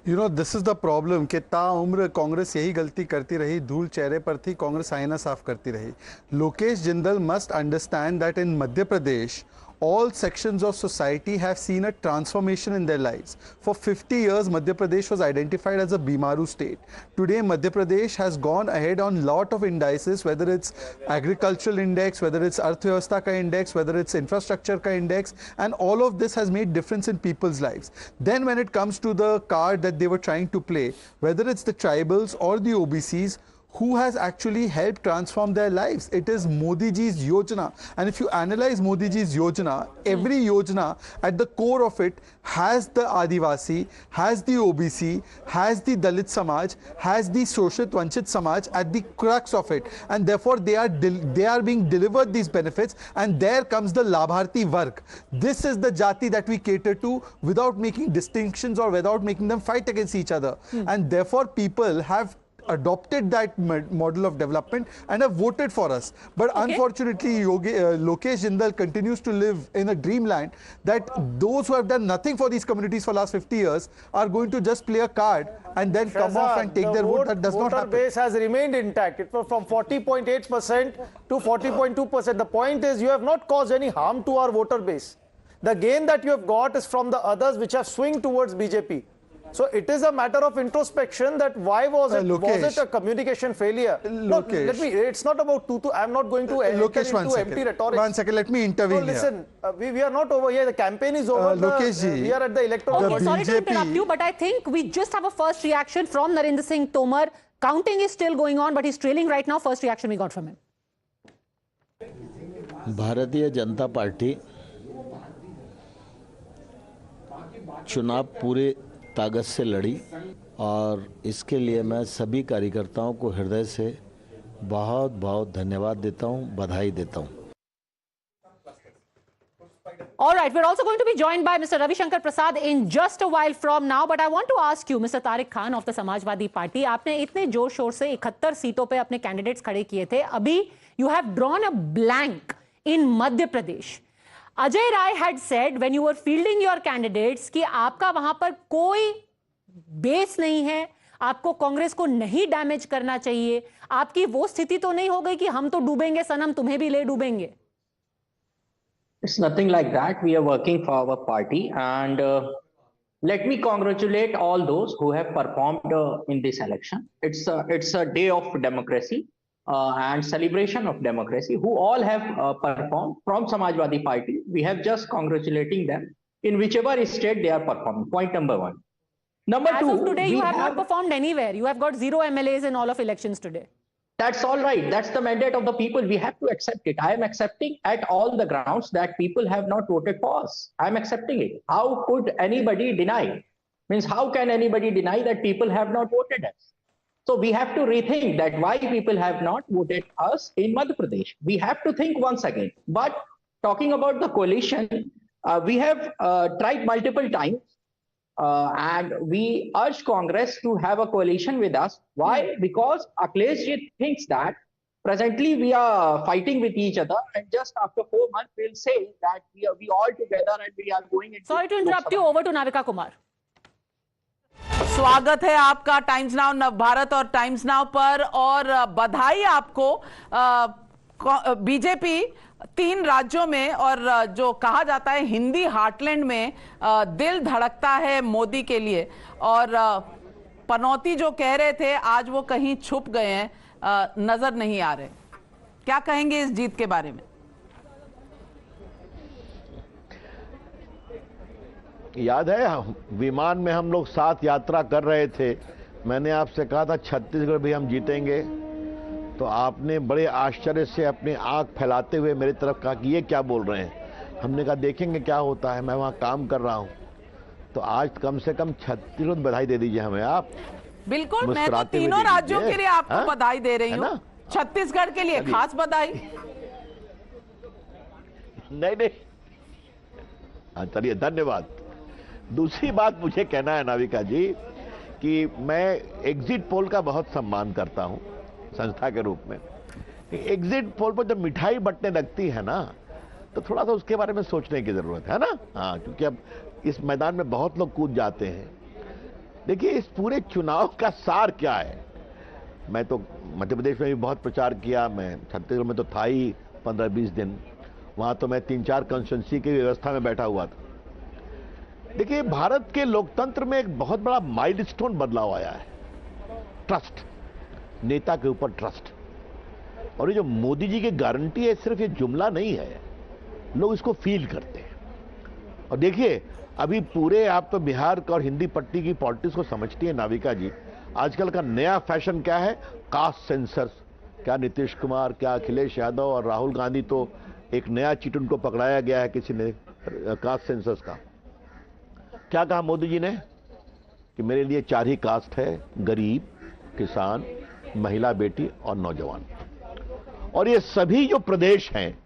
You know, this is the problem कि ताउम्र कांग्रेस यही गलती करती रही, धूल चेहरे पर थी, कांग्रेस आईना साफ करती रही. Lokesh Jindal must understand that in Madhya Pradesh, all sections of society have seen a transformation in their lives. For 50 years, Madhya Pradesh was identified as a Bimaru state. Today, Madhya Pradesh has gone ahead on lot of indices, whether it's agricultural index, whether it's Arthvyavastha ka index, whether it's infrastructure ka index, and all of this has made difference in people's lives. Then when it comes to the card that they were trying to play, whether it's the tribals or the OBCs, who has actually helped transform their lives? It is Modi ji's Yojana. And if you analyze Modi ji's Yojana, every Yojana at the core of it has the Adivasi, has the OBC, has the Dalit Samaj, has the Shoshit Vanchit Samaj at the crux of it. And therefore they are being delivered these benefits, and there comes the Labharti Varg. This is the Jati that we cater to without making distinctions or without making them fight against each other. And therefore people have adopted that model of development and have voted for us. But unfortunately, Lokesh Jindal continues to live in a dreamland that those who have done nothing for these communities for the last 50 years are going to just play a card and then come off and take their vote. That does not happen. The voter base has remained intact. It was from 40.8% to 40.2%. The point is you have not caused any harm to our voter base. The gain that you have got is from the others which have swung towards BJP. So it is a matter of introspection that why was it a communication failure? No, it's not about I'm not going to enter into empty rhetoric. 1 second, let me intervene. No, listen, we are not over here. The campaign is over. We are at the electoral. Okay, sorry to interrupt you, but I think we just have a first reaction from Narendra Singh Tomar. Counting is still going on, but he's trailing right now. First reaction we got from him. Bharatiya Janata party चुनाव पूरे ताकत से लड़ी और इसके लिए मैं सभी कार्यकर्ताओं को हृदय से बहुत बहुत धन्यवाद देता हूं, बधाई देता हूं. All right, we're also going to be joined by Mr. Ravi Shankar Prasad in just a while from now. But I want to ask you, Mr. Tariq Khan of the Samajwadi Party, आपने इतने जोर शोर से 71 सीटों पे अपने candidates खड़े किए थे. अभी you have drawn a blank in Madhya Pradesh. Ajay Rai had said when you were fielding your candidates कि आपका वहां पर कोई बेस नहीं है, आपको कांग्रेस को नहीं डैमेज करना चाहिए. आपकी वो स्थिति तो नहीं हो गई कि हम तो डूबेंगे सनम, तुम्हें भी ले डूबेंगे. It's nothing like that. We are working for our party, and let me congratulate all those who have performed in this election. It's a day of democracy and celebration of democracy. Who all have performed from Samajwadi Party. We have just congratulating them in whichever state they are performing. Point number one. Number two. As of today, you have not performed anywhere. You have got 0 MLAs in all of elections today. That's all right. That's the mandate of the people. We have to accept it. I am accepting at all the grounds that people have not voted for us. I am accepting it. How could anybody deny? Means how can anybody deny that people have not voted us? So we have to rethink that why people have not voted us in Madhya Pradesh. We have to think once again. But talking about the coalition, we have tried multiple times and we urge Congress to have a coalition with us. Why? Because Akhilesh thinks that presently we are fighting with each other, and just after 4 months we'll say that we all together and we are going into. Sorry to interrupt you. Over to Navika Kumar. स्वागत है आपका times now Navbharat और times now पर, और बधाई आपको। BJP 3 राज्यों में और जो कहा जाता है हिंदी हार्टलैंड में दिल धड़कता है मोदी के लिए, और पनौती जो कह रहे थे आज वो कहीं छुप गए हैं, नजर नहीं आ रहे। क्या कहेंगे इस जीत के बारे में? याद है विमान में हम लोग साथ यात्रा कर रहे थे, मैंने आपसे कहा था छत्तीसगढ़ भी हम जीतेंगे, तो आपने बड़े आश्चर्य से अपनी आंख फैलाते हुए मेरी तरफ कहा कि ये क्या बोल रहे हैं। हमने कहा देखेंगे क्या होता है, मैं वहां काम कर रहा हूं। तो आज कम से कम छत्तीसगढ़ बधाई दे दीजिए हमें आप। बिल्कुल, मैं तो तीनों राज्यों के लिए आपको बधाई दे रही हूँ, छत्तीसगढ़ के लिए खास बधाई। नहीं, चलिए धन्यवाद। दूसरी बात मुझे कहना है नाविका जी कि मैं एग्जिट पोल का बहुत सम्मान करता हूं संस्था के रूप में। एग्जिट पोल पर जब मिठाई बंटने लगती है ना, तो थोड़ा सा उसके बारे में सोचने की जरूरत है ना। हाँ, क्योंकि अब इस मैदान में बहुत लोग कूद जाते हैं। देखिए इस पूरे चुनाव का सार क्या है। मैं तो मध्य प्रदेश में भी बहुत प्रचार किया, मैं छत्तीसगढ़ में तो था ही 15-20 दिन, वहां तो मैं 3-4 कंस्टिट्यूंसी की व्यवस्था में बैठा हुआ था। देखिए भारत के लोकतंत्र में एक बहुत बड़ा माइलस्टोन बदलाव आया है, ट्रस्ट, नेता के ऊपर ट्रस्ट। और ये जो मोदी जी की गारंटी है, सिर्फ ये जुमला नहीं है, लोग इसको फील करते हैं। और देखिए अभी पूरे आप तो बिहार और हिंदी पट्टी की पॉलिटिक्स को समझती है नाविका जी। आजकल का नया फैशन क्या है, कास्ट सेंसर्स। क्या नीतीश कुमार, क्या अखिलेश यादव और राहुल गांधी, तो एक नया चीट उनको पकड़ाया गया है किसी ने कास्ट सेंसर्स का। क्या कहा मोदी जी ने कि मेरे लिए 4 ही कास्ट है, गरीब, किसान, महिला, बेटी और नौजवान। और ये सभी जो प्रदेश हैं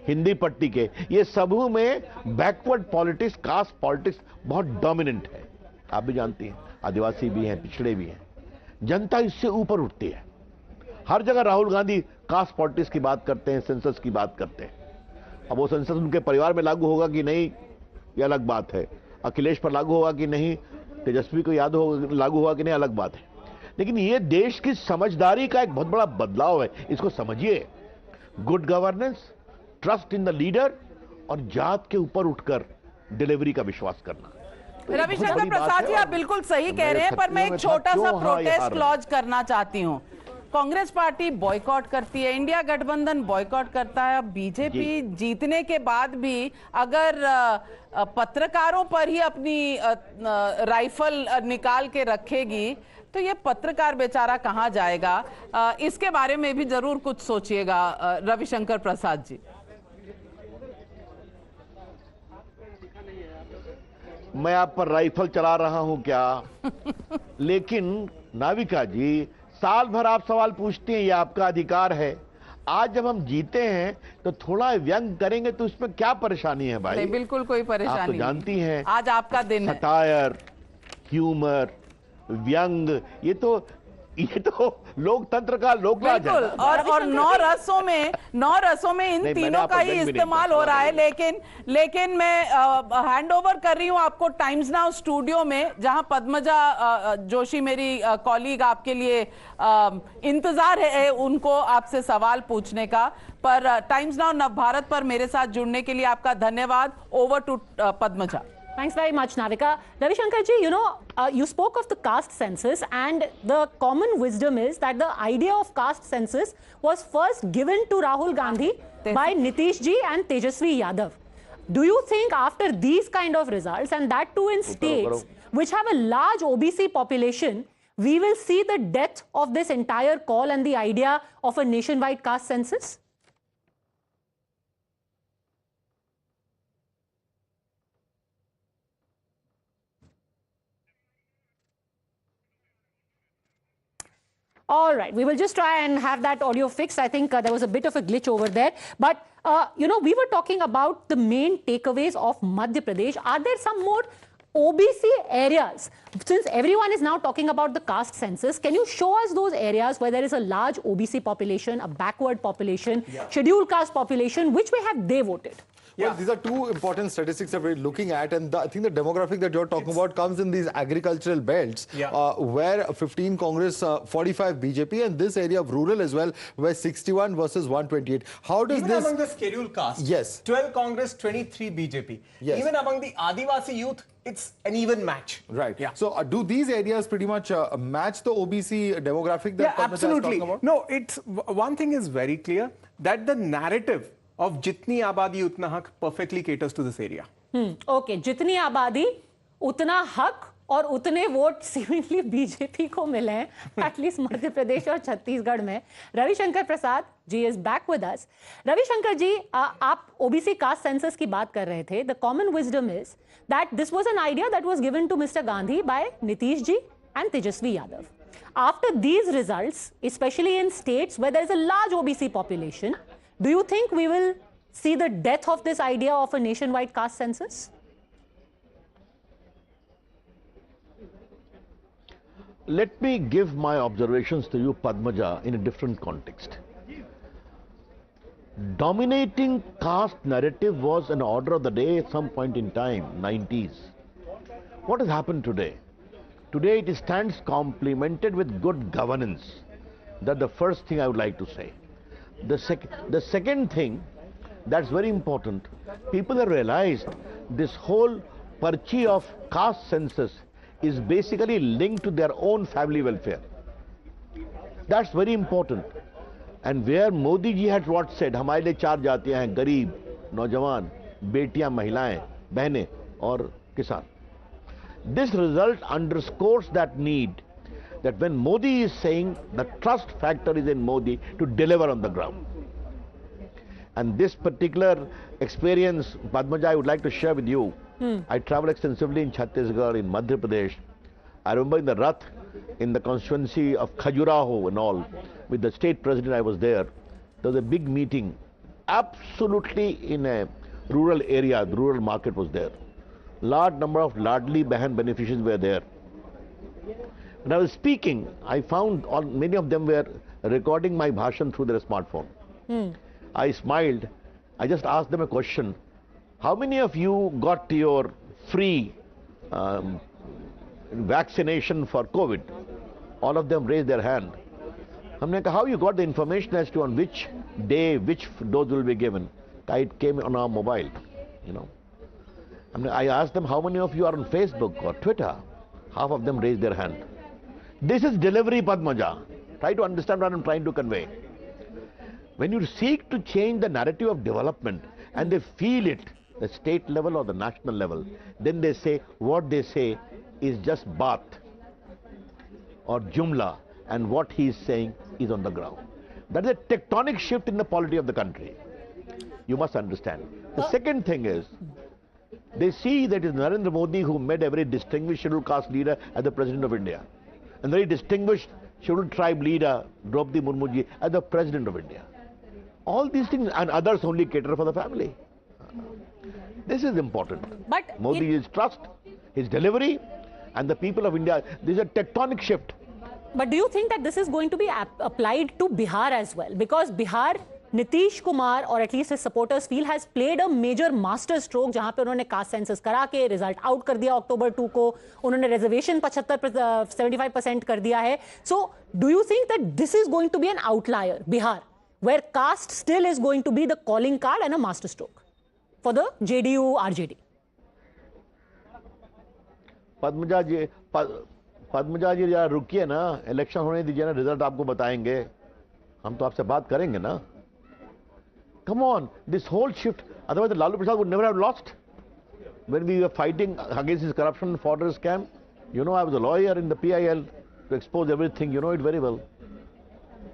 हिंदी पट्टी के, ये सबों में बैकवर्ड पॉलिटिक्स, कास्ट पॉलिटिक्स बहुत डोमिनेंट है। आप भी जानती हैं, आदिवासी भी हैं, पिछड़े भी हैं। जनता इससे ऊपर उठती है। हर जगह राहुल गांधी कास्ट पॉलिटिक्स की बात करते हैं, सेंसस की बात करते हैं। अब वो सेंसस उनके परिवार में लागू होगा कि नहीं, ये अलग बात है। अखिलेश पर लागू होगा कि नहीं, तेजस्वी को लागू होगा कि नहीं, अलग बात है। लेकिन ये देश की समझदारी का एक बहुत बड़ा बदलाव है, इसको समझिए। Good governance, trust in the leader और जात के ऊपर उठकर डिलीवरी का विश्वास करना। रविशंकर प्रसाद जी, आप बिल्कुल सही कह रहे हैं, पर मैं एक छोटा सा प्रोटेस्ट लॉन्च करना चाहती हूँ। कांग्रेस पार्टी बॉयकॉट करती है, इंडिया गठबंधन बॉयकॉट करता है। अब बीजेपी जीतने के बाद भी अगर पत्रकारों पर ही अपनी राइफल निकाल के रखेगी, तो ये पत्रकार बेचारा कहां जाएगा? इसके बारे में भी जरूर कुछ सोचिएगा रविशंकर प्रसाद जी। मैं आप पर राइफल चला रहा हूं क्या? लेकिन नाविका जी, साल भर आप सवाल पूछते हैं, ये आपका अधिकार है। आज जब हम जीते हैं तो थोड़ा व्यंग करेंगे तो इसमें क्या परेशानी है भाई? नहीं, बिल्कुल कोई परेशानी आप तो जानती हैं, आज आपका दिन है। सटायर, ह्यूमर, व्यंग, ये तो लोकतंत्र का लोकराज है। और 9 रसों में इन तीनों का ही इस्तेमाल हो रहा है। लेकिन मैं हैंड ओवर कर रही हूं आपको टाइम्स नाउ स्टूडियो में, जहां पद्मजा जोशी मेरी कॉलीग आपके लिए इंतजार है उनको आपसे सवाल पूछने का। पर टाइम्स नाउ नवभारत पर मेरे साथ जुड़ने के लिए आपका धन्यवाद। Over to Padmaja. Thanks very much, Navika. Ravi Shankar ji, you spoke of the caste census, and the common wisdom is that the idea of caste census was first given to Rahul Gandhi by Nitish ji and Tejasvi Yadav. Do you think after these kind of results, and that too in states which have a large OBC population, we will see the death of this entire call and the idea of a nationwide caste census? All right, we will just try and have that audio fixed. I think there was a bit of a glitch over there. But, you know, we were talking about the main takeaways of Madhya Pradesh. Are there some more OBC areas? Since everyone is now talking about the caste census, can you show us those areas where there is a large OBC population, a backward population, scheduled caste population? Which way have they voted? Well, these are two important statistics that we're looking at, and I think the demographic that you're talking about comes in these agricultural belts, where 15 Congress, 45 BJP, and this area of rural as well, where 61 versus 128. How does Even this... among the scheduled caste, yes, 12 Congress, 23 BJP. Yes. Even among the Adivasi youth, it's an even match. Right. Yeah. So do these areas pretty much match the OBC demographic that Padmaja is absolutely. talking about? No, it's one thing is very clear, that the narrative of Jitni Abadi Utna Haq perfectly caters to this area. Okay, Jitni Abadi, Utna Haq और उतने vote seemingly BJP को मिले हैं, at least Madhya Pradesh और छत्तीसगढ़ में. Ravishankar Prasad ji is back with us. Ravishankar जी, आप OBC caste census की बात कर रहे थे. The common wisdom is that this was an idea that was given to Mr. Gandhi by Nitish ji and Tejasvi Yadav. After these results, especially in states where there is a large OBC population, do you think we will see the death of this idea of a nationwide caste census? Let me give my observations to you, Padmaja, in a different context. Dominating caste narrative was an order of the day at some point in time, 90s. What has happened today? Today it stands complemented with good governance. That's the first thing I would like to say. The second thing that's very important, people have realized this whole parchi of caste census is basically linked to their own family welfare. That's very important. And where Modi ji had what said, हमारे लिए चार जातियां हैं, गरीब, नौजवान, बेटियां, महिलाएं, बहनें और किसान. This result underscores that need, that when Modi is saying the trust factor is in Modi to deliver on the ground. And this particular experience, Padmaja, I would like to share with you. I traveled extensively in Chhattisgarh, in Madhya Pradesh. I remember in the Rath, in the constituency of Khajuraho and all, with the state president, I was there. There was a big meeting, absolutely in a rural area. The rural market was there. Large number of Ladli Bahan beneficiaries were there. When I was speaking, I found many of them were recording my bhashan through their smartphone. I smiled. I just asked them a question. How many of you got your free vaccination for COVID? All of them raised their hand. I'm like, how you got the information as to on which day, which dose will be given? It came on our mobile, you know. I asked them, how many of you are on Facebook or Twitter? Half of them raised their hand. This is delivery, Padmaja. Try to understand what I'm trying to convey. When you seek to change the narrative of development and they feel it, the state level or the national level, then they say what they say is just baat or jumla, and what he is saying is on the ground. That is a tectonic shift in the polity of the country. You must understand. The second thing is, they see that it is Narendra Modi who made a very distinguished scheduled caste leader as the President of India, and very distinguished scheduled tribe leader, Draupadi Murmu ji, as the President of India. All these things and others only cater for the family. This is important. But Modi's trust, his delivery, and the people of India, this is a tectonic shift. But do you think that this is going to be applied to Bihar as well? Because Bihar, Nitish Kumar, or at least his supporters feel, has played a major master stroke, जहाँ पे उन्होंने caste census करा के result out कर दिया October 2 को, उन्होंने reservation 75% कर दिया है. So, do you think that this is going to be an outlier, Bihar, where caste still is going to be the calling card and a master stroke for the JDU, RJD? Padmaja जी जरा रुकिए ना, election होने दीजिए ना, result आपको बताएंगे, हम तो आपसे बात करेंगे ना. Come on, this whole shift, otherwise Lalu Prasad would never have lost. When we were fighting against his corruption and fraud scam, you know, I was a lawyer in the PIL to expose everything, you know it very well.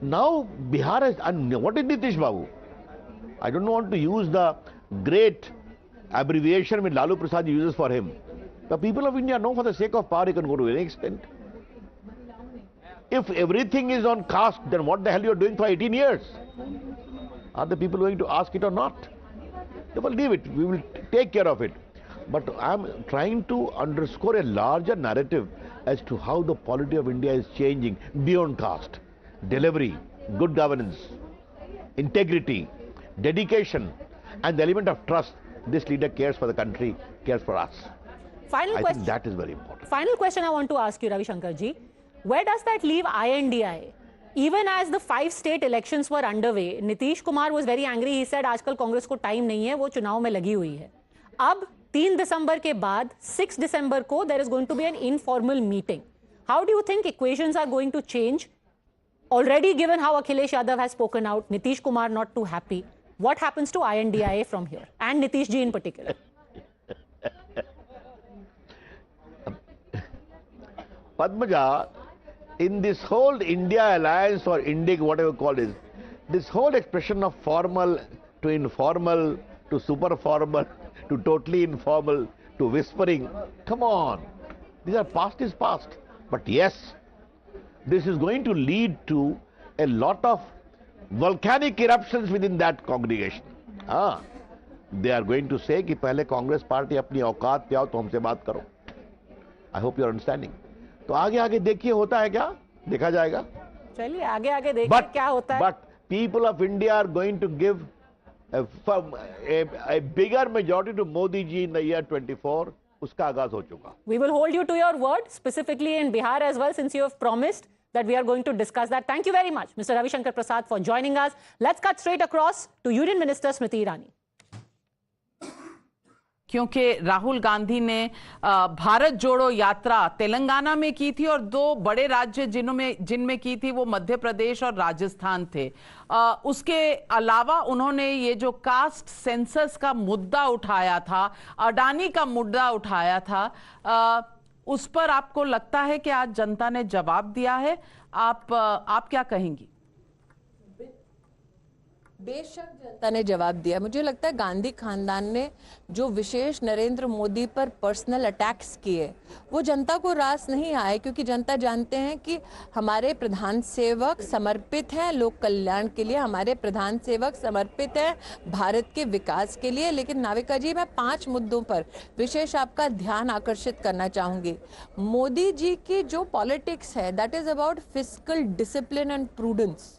Now Bihar has, and what is Nitish Babu? I don't want to use the great abbreviation which Lalu Prasad uses for him. The people of India know for the sake of power he can go to any extent. If everything is on caste, then what the hell you are doing for 18 years? Are the people going to ask it or not? They will leave it. We will take care of it. But I'm trying to underscore a larger narrative as to how the polity of India is changing beyond caste. Delivery, good governance, integrity, dedication, and the element of trust. This leader cares for the country, cares for us. Final I question. think that is very important. Final question I want to ask you, Ravi Shankar ji. Where does that leave INDI? Even as the 5 state elections were underway, Nitish Kumar was very angry. He said, आजकल कांग्रेस को time नहीं है, वो चुनाव में लगी हुई है. अब 3 दिसंबर के बाद 6 दिसंबर को there is going to be an informal meeting. How do you think equations are going to change? Already given how Akhilesh Yadav has spoken out, Nitish Kumar not too happy. What happens to INDIA from here? And Nitish ji in particular. Padmaja, in this whole India alliance or Indic, whatever you call it, this whole expression of formal to informal to super formal to totally informal to whispering, come on, these are past is past. But yes, this is going to lead to a lot of volcanic eruptions within that congregation. They are going to say कि पहले Congress party अपनी औकात पे आओ तो हमसे बात करो. I hope you are understanding. तो आगे आगे देखिए होता है क्या, देखा जाएगा. चलिए आगे आगे देखिए क्या होता है. But people of India are going to give a bigger majority to Modi ji in the year 24. उसका आगाज हो चुका. We will hold you to your word, specifically in Bihar as well, since you have promised that we are going to discuss that. Thank you very much, Mr. Ravi Shankar Prasad, for joining us. Let's cut straight across to Union Minister Smriti Irani. क्योंकि राहुल गांधी ने भारत जोड़ो यात्रा तेलंगाना में की थी और 2 बड़े राज्य जिनमें की थी वो मध्य प्रदेश और राजस्थान थे. उसके अलावा उन्होंने ये जो कास्ट सेंसस का मुद्दा उठाया था, अडानी का मुद्दा उठाया था, उस पर आपको लगता है कि आज जनता ने जवाब दिया है? आप क्या कहेंगी? बेशक जनता ने जवाब दिया. मुझे लगता है गांधी खानदान ने जो विशेष नरेंद्र मोदी पर पर्सनल अटैक्स किए वो जनता को रास नहीं आए, क्योंकि जनता जानते हैं कि हमारे प्रधान सेवक समर्पित हैं लोक कल्याण के लिए, हमारे प्रधान सेवक समर्पित हैं भारत के विकास के लिए. लेकिन नाविका जी, मैं 5 मुद्दों पर विशेष आपका ध्यान आकर्षित करना चाहूंगी. मोदी जी की जो पॉलिटिक्स है that is about fiscal discipline and prudence,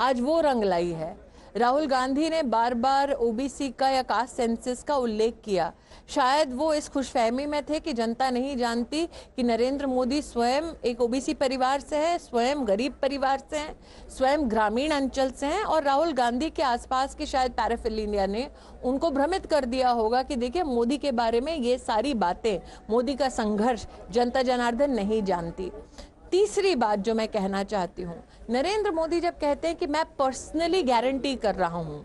आज वो रंग लाई है. राहुल गांधी ने बार बार ओबीसी का या कास्ट सेंसस का उल्लेख किया. शायद वो इस खुशफहमी में थे कि जनता नहीं जानती कि नरेंद्र मोदी स्वयं एक ओबीसी परिवार से है, स्वयं गरीब परिवार से हैं, स्वयं ग्रामीण अंचल से हैं, और राहुल गांधी के आसपास के शायद पैराफिलिया ने उनको भ्रमित कर दिया होगा कि देखिए मोदी के बारे में ये सारी बातें, मोदी का संघर्ष जनता जनार्दन नहीं जानती. तीसरी बात जो मैं कहना चाहती हूँ, नरेंद्र मोदी जब कहते हैं कि मैं पर्सनली गारंटी कर रहा हूँ,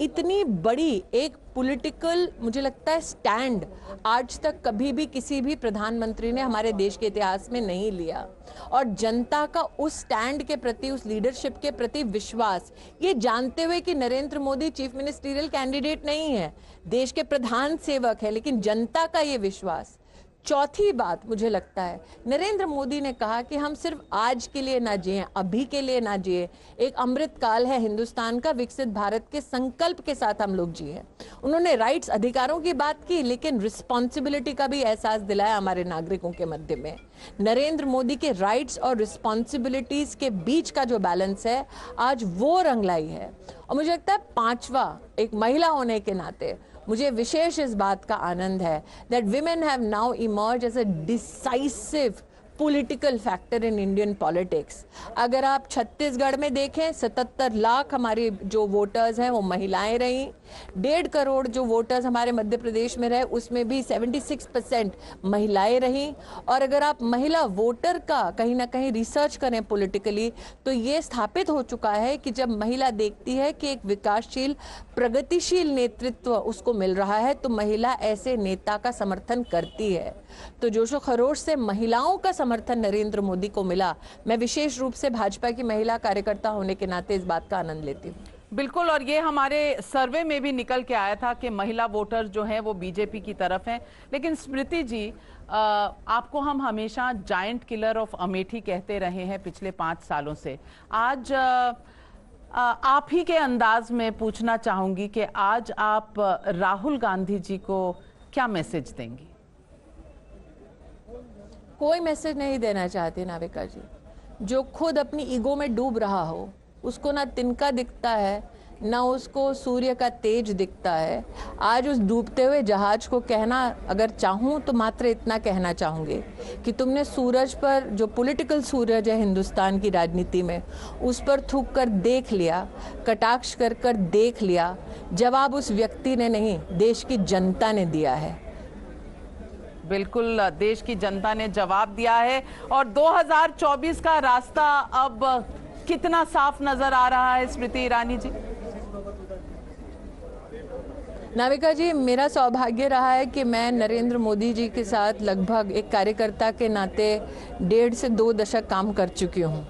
इतनी बड़ी एक पॉलिटिकल मुझे लगता है स्टैंड आज तक कभी भी किसी भी प्रधानमंत्री ने हमारे देश के इतिहास में नहीं लिया. और जनता का उस स्टैंड के प्रति, उस लीडरशिप के प्रति विश्वास, ये जानते हुए कि Narendra Modi chief ministerial candidate नहीं है, देश के प्रधान सेवक है, लेकिन जनता का ये विश्वास. चौथी बात मुझे लगता है नरेंद्र मोदी ने कहा कि हम सिर्फ आज के लिए ना जिए, अभी के लिए ना जिए, एक अमृत काल है हिंदुस्तान का, विकसित भारत के संकल्प के साथ हम लोग जिए. उन्होंने राइट्स, अधिकारों की बात की, लेकिन रिस्पॉन्सिबिलिटी का भी एहसास दिलाया हमारे नागरिकों के मध्य में. नरेंद्र मोदी के राइट्स और रिस्पॉन्सिबिलिटीज के बीच का जो बैलेंस है आज वो रंग लाई है. और मुझे लगता है 5वां, एक महिला होने के नाते मुझे विशेष इस बात का आनंद है that women have now emerge as a decisive political factor in Indian politics. अगर आप छत्तीसगढ़ में देखें, 77 लाख हमारे जो वोटर्स हैं वो महिलाएं रहीं. 1.5 करोड़ जो वोटर्स हमारे मध्य प्रदेश में रहे उसमें भी 76% महिलाएं रहीं. और अगर आप महिला वोटर का कहीं ना कहीं रिसर्च करें पॉलिटिकली, तो ये स्थापित हो चुका है कि जब महिला देखती है कि एक विकासशील प्रगतिशील नेतृत्व उसको मिल रहा है तो महिला ऐसे नेता का समर्थन करती है. तो जोशो खरोश से महिलाओं का समर्थन नरेंद्र मोदी को मिला. मैं विशेष रूप से भाजपा की महिला कार्यकर्ता होने के नाते इस बात का आनंद लेती हूँ. बिल्कुल, और ये हमारे सर्वे में भी निकल के आया था कि महिला वोटर जो हैं वो बीजेपी की तरफ हैं। लेकिन स्मृति जी, आपको हम हमेशा जायंट किलर ऑफ अमेठी कहते रहे हैं पिछले 5 सालों से। आज आप ही के अंदाज में पूछना चाहूंगी कि आज आप राहुल गांधी जी को क्या मैसेज देंगी? कोई मैसेज नहीं देना चाहती नाविका जी। जो खुद अपनी ईगो में डूब रहा हो, उसको ना तिनका दिखता है, ना उसको सूर्य का तेज दिखता है। आज उस डूबते हुए जहाज को कहना अगर चाहूँ तो मात्र इतना कहना चाहूँगी कि तुमने सूरज पर, जो पॉलिटिकल सूरज है हिंदुस्तान की राजनीति में, उस पर थूक कर देख लिया, कटाक्ष कर कर देख लिया। जवाब उस व्यक्ति ने नहीं, देश की जनता ने दिया है। बिल्कुल, देश की जनता ने जवाब दिया है। और 2024 का रास्ता अब कितना साफ नजर आ रहा है स्मृति ईरानी जी? नाविका जी, मेरा सौभाग्य रहा है कि मैं नरेंद्र मोदी जी के साथ लगभग एक कार्यकर्ता के नाते 1.5 से 2 दशक काम कर चुकी हूँ।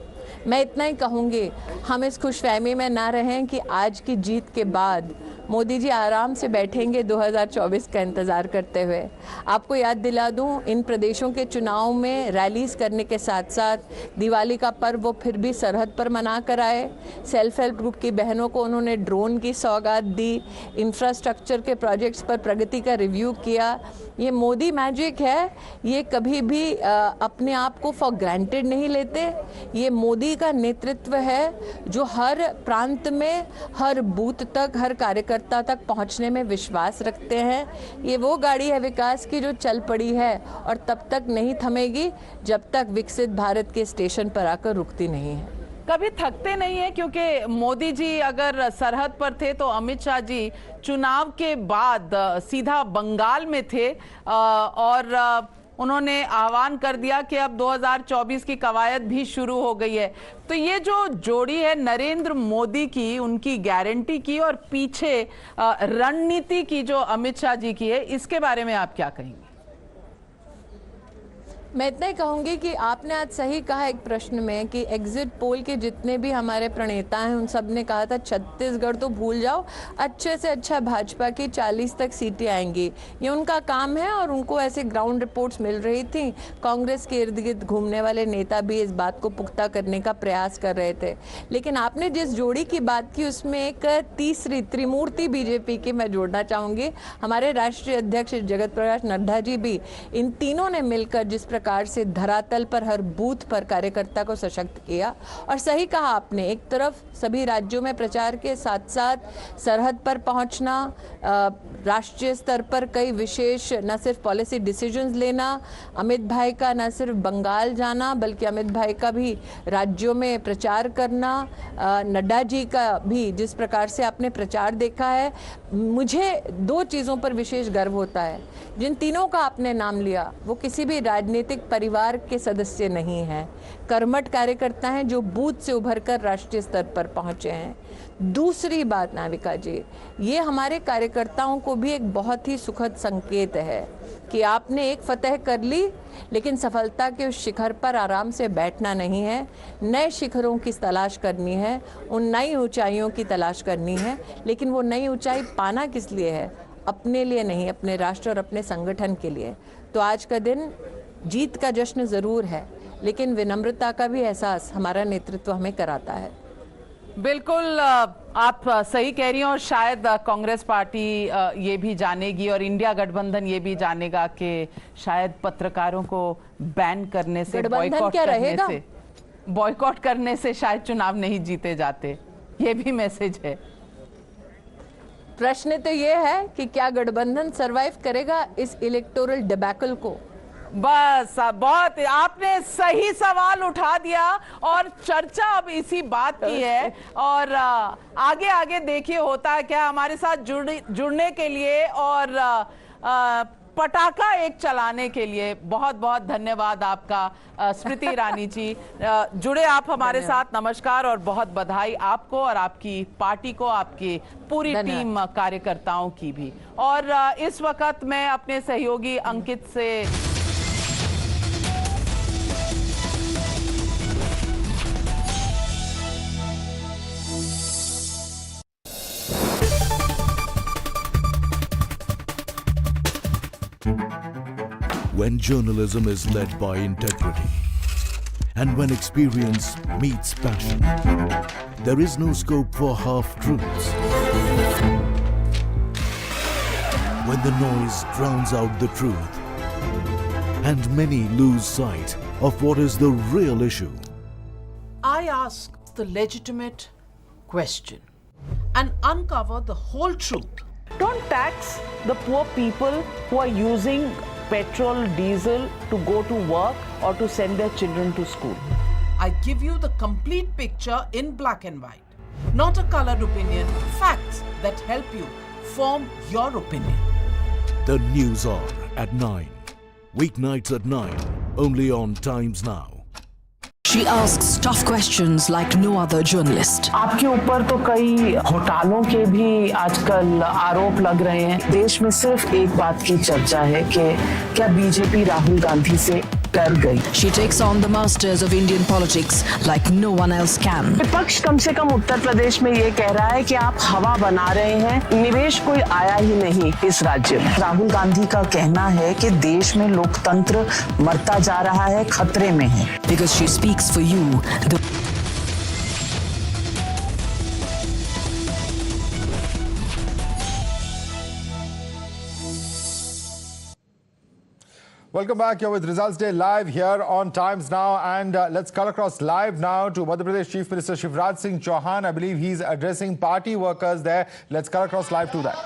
मैं इतना ही कहूँगी, हम इस खुशफहमी में ना रहें कि आज की जीत के बाद मोदी जी आराम से बैठेंगे 2024 का इंतज़ार करते हुए। आपको याद दिला दूं, इन प्रदेशों के चुनाव में रैलीज करने के साथ साथ दिवाली का पर्व वो फिर भी सरहद पर मना कर आए। सेल्फ हेल्प ग्रुप की बहनों को उन्होंने ड्रोन की सौगात दी, इंफ्रास्ट्रक्चर के प्रोजेक्ट्स पर प्रगति का रिव्यू किया। ये मोदी मैजिक है, ये कभी भी अपने आप को फॉर ग्रांटेड नहीं लेते। ये मोदी का नेतृत्व है जो हर प्रांत में, हर बूथ तक, हर कार्यकर्ता तक पहुंचने में विश्वास रखते हैं। ये वो गाड़ी है विकास की जो चल पड़ी है और तब तक नहीं थमेगी जब तक विकसित भारत के स्टेशन पर आकर रुकती नहीं है। कभी थकते नहीं है, क्योंकि मोदी जी अगर सरहद पर थे तो अमित शाह जी चुनाव के बाद सीधा बंगाल में थे और उन्होंने आह्वान कर दिया कि अब 2024 की कवायद भी शुरू हो गई है। तो ये जो जोड़ी है नरेंद्र मोदी की, उनकी गारंटी की, और पीछे रणनीति की जो अमित शाह जी की है, इसके बारे में आप क्या कहेंगे? मैं इतना ही कहूँगी कि आपने आज सही कहा एक प्रश्न में कि एग्जिट पोल के जितने भी हमारे प्रणेता हैं उन सब ने कहा था छत्तीसगढ़ तो भूल जाओ, अच्छे से अच्छा भाजपा की 40 तक सीटें आएंगी। ये उनका काम है और उनको ऐसे ग्राउंड रिपोर्ट्स मिल रही थी। कांग्रेस के इर्द गिर्द घूमने वाले नेता भी इस बात को पुख्ता करने का प्रयास कर रहे थे। लेकिन आपने जिस जोड़ी की बात की उसमें एक तीसरी त्रिमूर्ति बीजेपी की मैं जोड़ना चाहूँगी। हमारे राष्ट्रीय अध्यक्ष जगत प्रकाश नड्डा जी भी, इन तीनों ने मिलकर जिस प्रकार से धरातल पर हर बूथ पर कार्यकर्ता को सशक्त किया। और सही कहा आपने, एक तरफ सभी राज्यों में प्रचार के साथ साथ सरहद पर पहुंचना, राष्ट्रीय स्तर पर कई विशेष न सिर्फ पॉलिसी डिसीजंस लेना, अमित भाई का न सिर्फ बंगाल जाना बल्कि अमित भाई का भी राज्यों में प्रचार करना, नड्डा जी का भी जिस प्रकार से आपने प्रचार देखा है। मुझे 2 चीज़ों पर विशेष गर्व होता है। जिन तीनों का आपने नाम लिया वो किसी भी राजनीतिक परिवार के सदस्य नहीं हैं, कर्मठ कार्यकर्ता हैं जो बूथ से उभरकर राष्ट्रीय स्तर पर पहुंचे हैं। दूसरी बात नाविका जी, ये हमारे कार्यकर्ताओं को भी एक बहुत ही सुखद संकेत है कि आपने एक फतह कर ली, लेकिन सफलता के उस शिखर पर आराम से बैठना नहीं है, नए शिखरों की तलाश करनी है, उन नई ऊंचाइयों की तलाश करनी है। लेकिन वो नई ऊंचाई पाना किस लिए है? अपने लिए नहीं, अपने राष्ट्र और अपने संगठन के लिए। तो आज का दिन जीत का जश्न ज़रूर है, लेकिन विनम्रता का भी एहसास हमारा नेतृत्व हमें कराता है। बिल्कुल, आप सही कह रही हैं। और शायद कांग्रेस पार्टी ये भी जानेगी और इंडिया गठबंधन ये भी जानेगा कि शायद पत्रकारों को बैन करने से, बॉयकॉट करने से शायद चुनाव नहीं जीते जाते। ये भी मैसेज है। प्रश्न तो ये है कि क्या गठबंधन सरवाइव करेगा इस इलेक्टोरल डिबैकल को? बस, बहुत आपने सही सवाल उठा दिया और चर्चा अब इसी बात की है। और आगे आगे देखिए होता है क्या। हमारे साथ जुड़ने के लिए और पटाखा एक चलाने के लिए बहुत बहुत धन्यवाद आपका स्मृति ईरानी जी। जुड़े आप हमारे साथ, नमस्कार और बहुत बधाई आपको और आपकी पार्टी को, आपकी पूरी टीम कार्यकर्ताओं की भी। और इस वक्त मैं अपने सहयोगी अंकित से When journalism is led by integrity and when experience meets passion, there is no scope for half-truths. When the noise drowns out the truth and many lose sight of what is the real issue. I ask the legitimate question and uncover the whole truth. Don't tax the poor people who are using petrol, diesel to go to work or to send their children to school. I give you the complete picture in black and white, not a colored opinion, facts that help you form your opinion. The News Hour at 9. Weeknights at 9, only on Times Now. She asks tough questions like no other journalist. आपके ऊपर तो कई घोटालों के भी आजकल आरोप लग रहे हैं। देश में सिर्फ एक बात की चर्चा है कि क्या बीजेपी राहुल गांधी से डर गई। She takes on the masters of Indian politics like no one else can. विपक्ष कम से कम उत्तर प्रदेश में ये कह रहा है कि आप हवा बना रहे हैं, निवेश कोई आया ही नहीं इस राज्य में। राहुल गांधी का कहना है कि देश में लोकतंत्र मरता जा रहा है, खतरे में है। Because she speaks for you. Welcome back. You're with Results Day live here on Times Now, and let's cut across live now to Madhya Pradesh Chief Minister Shivraj Singh Chauhan. I believe he's addressing party workers there. Let's cut across live to that.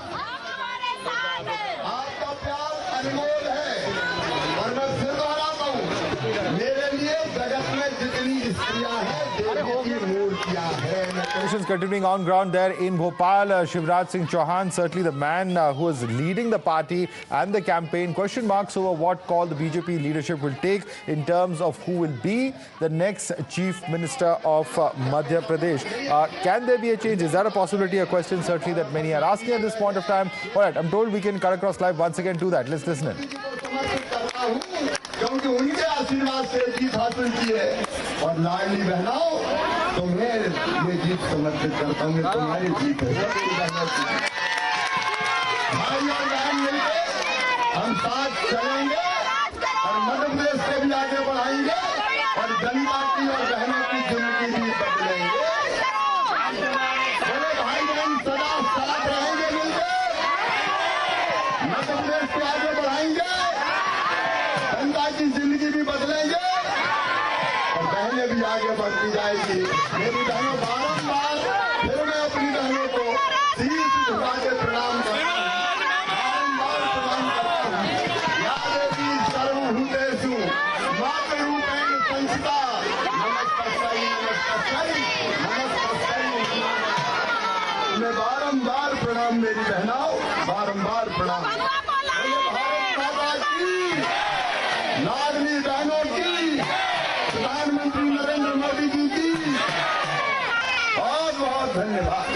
Conditions continuing on ground there in Bhopal. Shivraj Singh Chauhan, certainly the man who is leading the party and the campaign. Question marks over what call the BJP leadership will take in terms of who will be the next Chief Minister of Madhya Pradesh. Can there be a change? Is that a possibility? A question certainly that many are asking at this point of time. All right, I'm told we can cut across live once again to that. Let's listen in. क्योंकि उनके आशीर्वाद से जीत हासिल की है और लाडली बहनाओं तो मैं ये जीत समर्पित करता हूँ, तुम्हारी जीत है। भाई और बहन मिलकर हम साथ चलेंगे और मध्य प्रदेश से भी आगे बढ़ाएंगे और जनता की और बहनों की जिंदगी भी बदलेंगे। बोले भाई बहन सदा साथ रहेंगे मिलकर, मध्य प्रदेश को आगे बढ़ाएंगे, जनता की जिंदगी भी बदलेंगे और बहनें भी आगे बढ़ती जाएगी। मेरी बहनों, बारंबार फिर मैं अपनी बहनों को शीश झुका के प्रणाम करता हूँ, बारंबार प्रणाम करता हूँ। या देवी सर्वभूतेषु मातृरूपेण संस्थिता, नमस्तस्यै नमस्तस्यै नमस्तस्यै। मैं बारंबार प्रणाम मेरी बहनों, बारंबार प्रणाम। लाडली बहनों की, प्रधानमंत्री नरेंद्र मोदी जी की बहुत बहुत धन्यवाद।